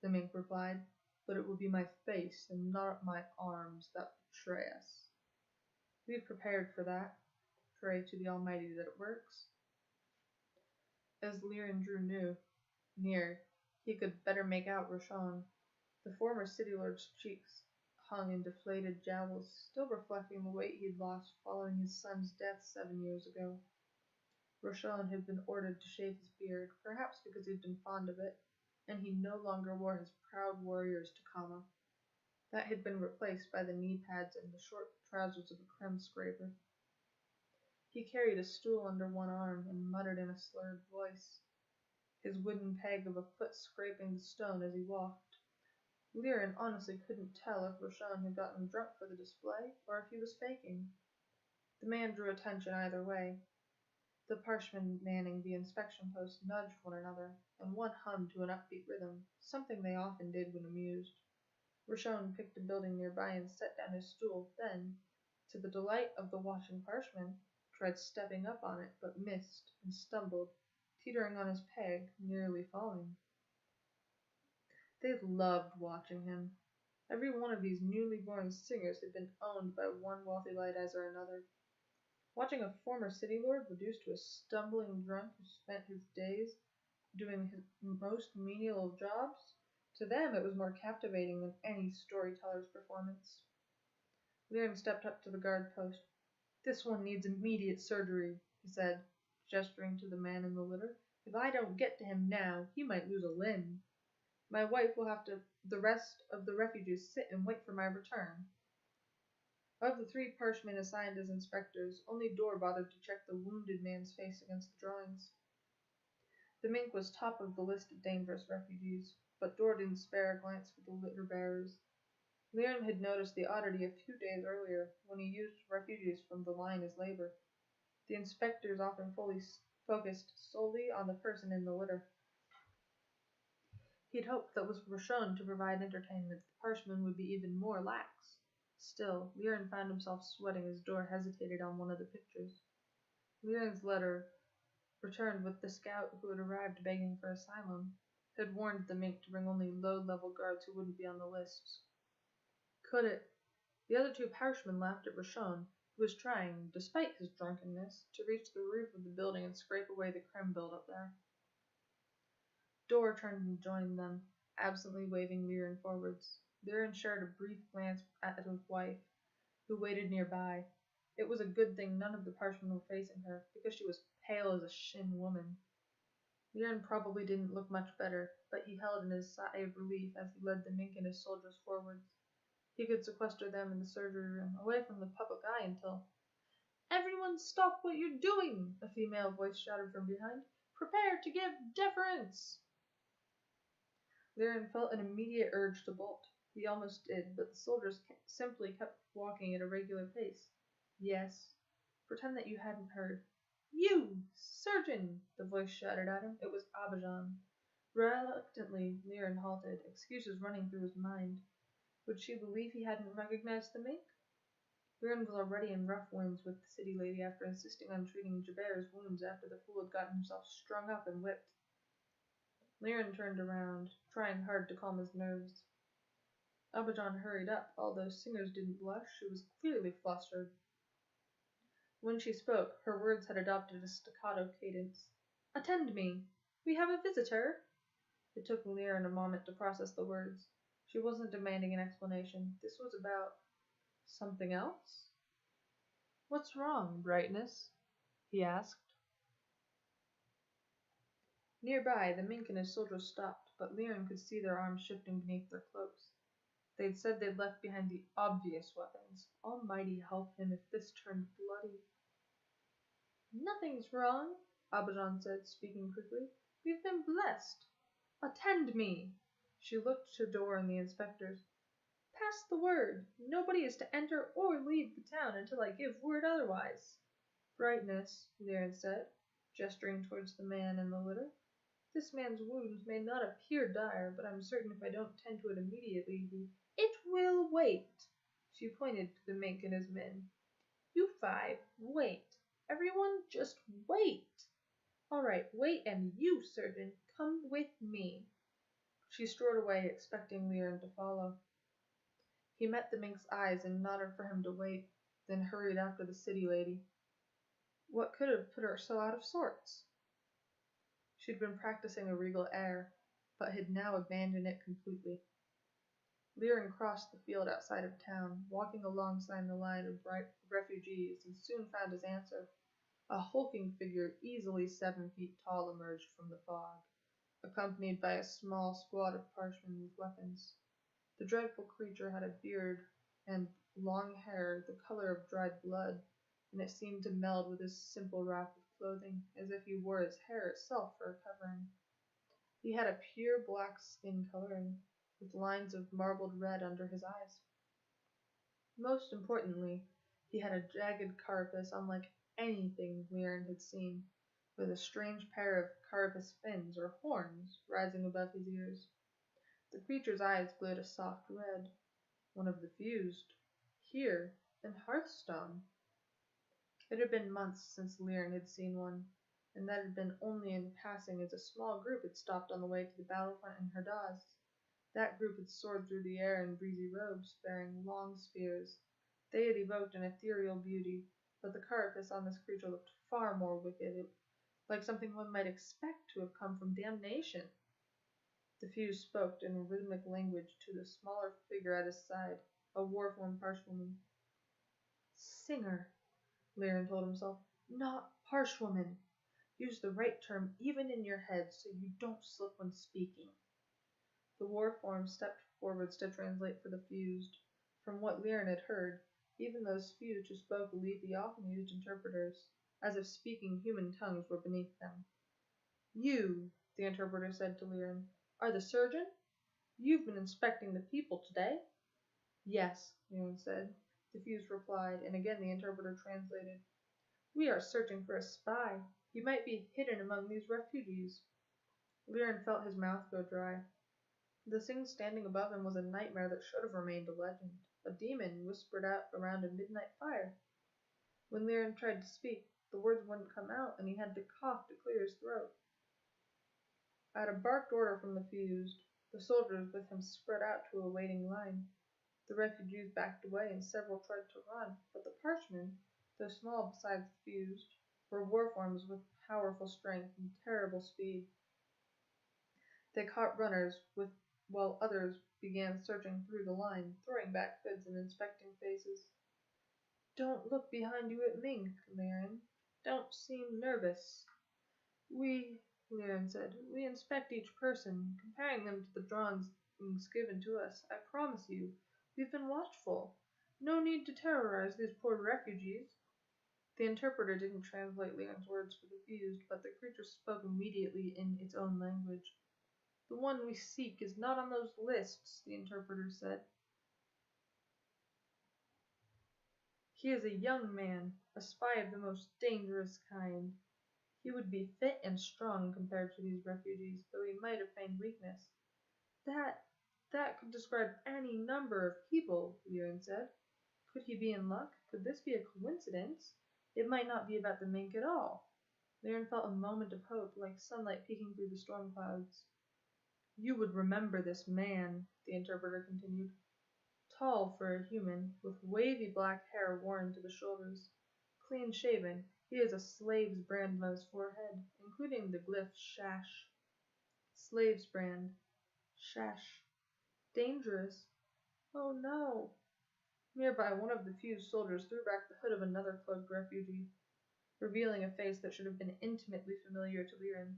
the mink replied, but it will be my face and not my arms that betray us. We've prepared for that. Pray to the Almighty that it works. As Liren drew near, he could better make out Roshan. The former city lord's cheeks hung in deflated jowls, still reflecting the weight he'd lost following his son's death 7 years ago. Roshan had been ordered to shave his beard, perhaps because he'd been fond of it, and he no longer wore his proud warrior's takama. That had been replaced by the knee pads and the short trousers of a creme scraper. He carried a stool under one arm and muttered in a slurred voice, his wooden peg of a foot scraping the stone as he walked. Liren honestly couldn't tell if Roshan had gotten drunk for the display or if he was faking. The man drew attention either way. The parshmen manning the inspection post nudged one another, and one hummed to an upbeat rhythm, something they often did when amused. Roshan picked a building nearby and set down his stool, then, to the delight of the watching parshmen, tried stepping up on it, but missed and stumbled, teetering on his peg, nearly falling. They loved watching him. Every one of these newly born singers had been owned by one wealthy lightizer or another. Watching a former city lord reduced to a stumbling drunk who spent his days doing his most menial of jobs, to them it was more captivating than any storyteller's performance. Liren stepped up to the guard post. This one needs immediate surgery, he said, gesturing to the man in the litter. If I don't get to him now, he might lose a limb. My wife will have the rest of the refugees sit and wait for my return. Of the 3 parshmen assigned as inspectors, only Dor bothered to check the wounded man's face against the drawings. The mink was top of the list of dangerous refugees, but Dor didn't spare a glance for the litter bearers. Liren had noticed the oddity a few days earlier, when he used refugees from the line as labor. The inspectors often fully focused solely on the person in the litter. He'd hoped that with Roshan to provide entertainment, the parshmen would be even more lax. Still, Liren found himself sweating as Dor hesitated on one of the pictures. Liren's letter, returned with the scout who had arrived begging for asylum, had warned the mink to bring only low-level guards who wouldn't be on the lists. Could it? The other 2 parshmen laughed at Roshan, who was trying, despite his drunkenness, to reach the roof of the building and scrape away the creme build-up there. Dor turned and joined them, absently waving Liren forwards. Liren shared a brief glance at his wife, who waited nearby. It was a good thing none of the parshmen were facing her, because she was pale as a Shin woman. Liren probably didn't look much better, but he held in his sigh of relief as he led the mink and his soldiers forwards. He could sequester them in the surgery room, away from the public eye until... Everyone stop what you're doing! A female voice shouted from behind. Prepare to give deference! Liren felt an immediate urge to bolt. He almost did, but the soldiers simply kept walking at a regular pace. Yes. Pretend that you hadn't heard. You! Surgeon! The voice shouted at him. It was Abajan. Reluctantly, Liren halted, excuses running through his mind. Would she believe he hadn't recognized the mink? Liren was already in rough winds with the city lady after insisting on treating Jabert's wounds after the fool had gotten himself strung up and whipped. Liren turned around, trying hard to calm his nerves. Abajan hurried up, although Singers didn't blush. She was clearly flustered. When she spoke, her words had adopted a staccato cadence. Attend me! We have a visitor! It took Liren a moment to process the words. She wasn't demanding an explanation. This was about... something else? What's wrong, Brightness? He asked. Nearby, the mink and his soldiers stopped, but Liren could see their arms shifting beneath their cloaks. They'd said they'd left behind the obvious weapons. Almighty help him if this turned bloody. Nothing's wrong, Abajan said, speaking quickly. We've been blessed. Attend me! She looked to Dor and the inspectors. Pass the word. Nobody is to enter or leave the town until I give word otherwise. Brightness, Liren said, gesturing towards the man in the litter. This man's wounds may not appear dire, but I'm certain if I don't tend to it immediately, It will wait. She pointed to the mink and his men. You five, wait. Everyone just wait. All right, wait, and you, surgeon, come with me. She strode away, expecting Liren to follow. He met the mink's eyes and nodded for him to wait, then hurried after the city lady. What could have put her so out of sorts? She'd been practicing a regal air, but had now abandoned it completely. Liren crossed the field outside of town, walking alongside the line of refugees, and soon found his answer. A hulking figure, easily 7 feet tall, emerged from the fog, accompanied by a small squad of parshmen with weapons. The dreadful creature had a beard and long hair the color of dried blood, and it seemed to meld with his simple wrap of clothing, as if he wore his hair itself for a covering. He had a pure black skin coloring, with lines of marbled red under his eyes. Most importantly, he had a jagged carapace unlike anything Liren had seen, with a strange pair of carapace fins or horns rising above his ears. The creature's eyes glowed a soft red, one of the fused, here in Hearthstone. It had been months since Liren had seen one, and that had been only in passing as a small group had stopped on the way to the battlefront in Herdaz. That group had soared through the air in breezy robes, bearing long spears. They had evoked an ethereal beauty, but the carapace on this creature looked far more wicked, like something one might expect to have come from damnation. The fuse spoke in rhythmic language to the smaller figure at his side, a war-formed parshwoman. Singer, Liren told himself, not parshwoman. Use the right term even in your head so you don't slip when speaking. The war form stepped forwards to translate for the fused. From what Liren had heard, even those fused who spoke Alethi often used interpreters, as if speaking human tongues were beneath them. You, the interpreter said to Liren, are the surgeon? You've been inspecting the people today? Yes, Liren said. The fused replied, and again the interpreter translated. We are searching for a spy. He might be hidden among these refugees. Liren felt his mouth go dry. The thing standing above him was a nightmare that should have remained a legend. A demon whispered out around a midnight fire. When Liren tried to speak, the words wouldn't come out, and he had to cough to clear his throat. At a barked order from the fused, the soldiers with him spread out to a waiting line. The refugees backed away, and several tried to run, but the parshmen, though small beside the fused, were warforms with powerful strength and terrible speed. They caught runners, while others began searching through the line, throwing back hoods and inspecting faces. Don't look behind you at Mink, Liren. Don't seem nervous. Liren said, we inspect each person, comparing them to the drawings given to us. I promise you, we've been watchful. No need to terrorize these poor refugees. The interpreter didn't translate Liren's words for the fused, but the creature spoke immediately in its own language. The one we seek is not on those lists, the interpreter said. He is a young man, a spy of the most dangerous kind. He would be fit and strong compared to these refugees, though he might have feigned weakness. That could describe any number of people, Liren said. Could he be in luck? Could this be a coincidence? It might not be about the mink at all. Liren felt a moment of hope, like sunlight peeking through the storm clouds. You would remember this man, the interpreter continued. Tall for a human, with wavy black hair worn to the shoulders. Clean shaven, he has a slave's brand on his forehead, including the glyph Shash. Slave's brand. Shash. Dangerous. Oh no. Nearby, one of the fused soldiers threw back the hood of another cloaked refugee, revealing a face that should have been intimately familiar to Liren.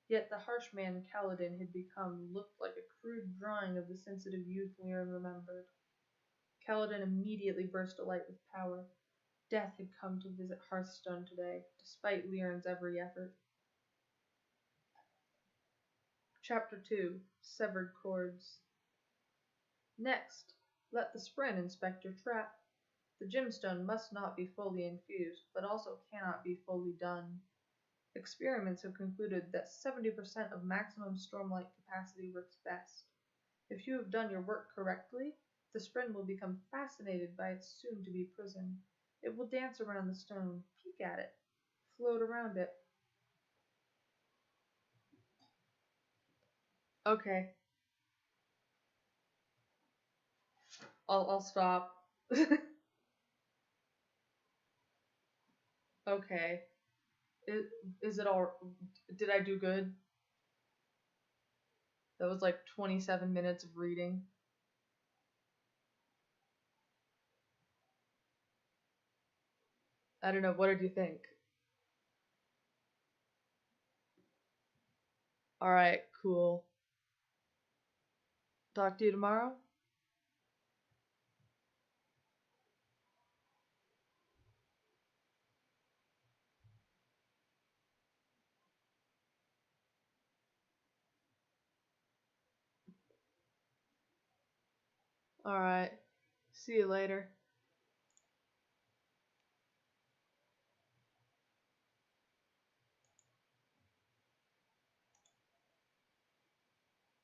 Yet the harsh man Kaladin had become looked like a crude drawing of the sensitive youth Liren remembered. Kaladin immediately burst alight with power. Death had come to visit Hearthstone today, despite Liren's every effort. Chapter 2. Severed Cords. Next, let the Spren inspect your trap. The gemstone must not be fully infused, but also cannot be fully done. Experiments have concluded that 70% of maximum stormlight capacity works best. If you have done your work correctly, The spren will become fascinated by its soon-to-be prison. It will dance around the stone, peek at it, float around it. Okay. I'll stop. Okay. Is it all? Did I do good? That was like 27 minutes of reading. I don't know. What did you think? Alright, cool. Talk to you tomorrow? Alright. See you later.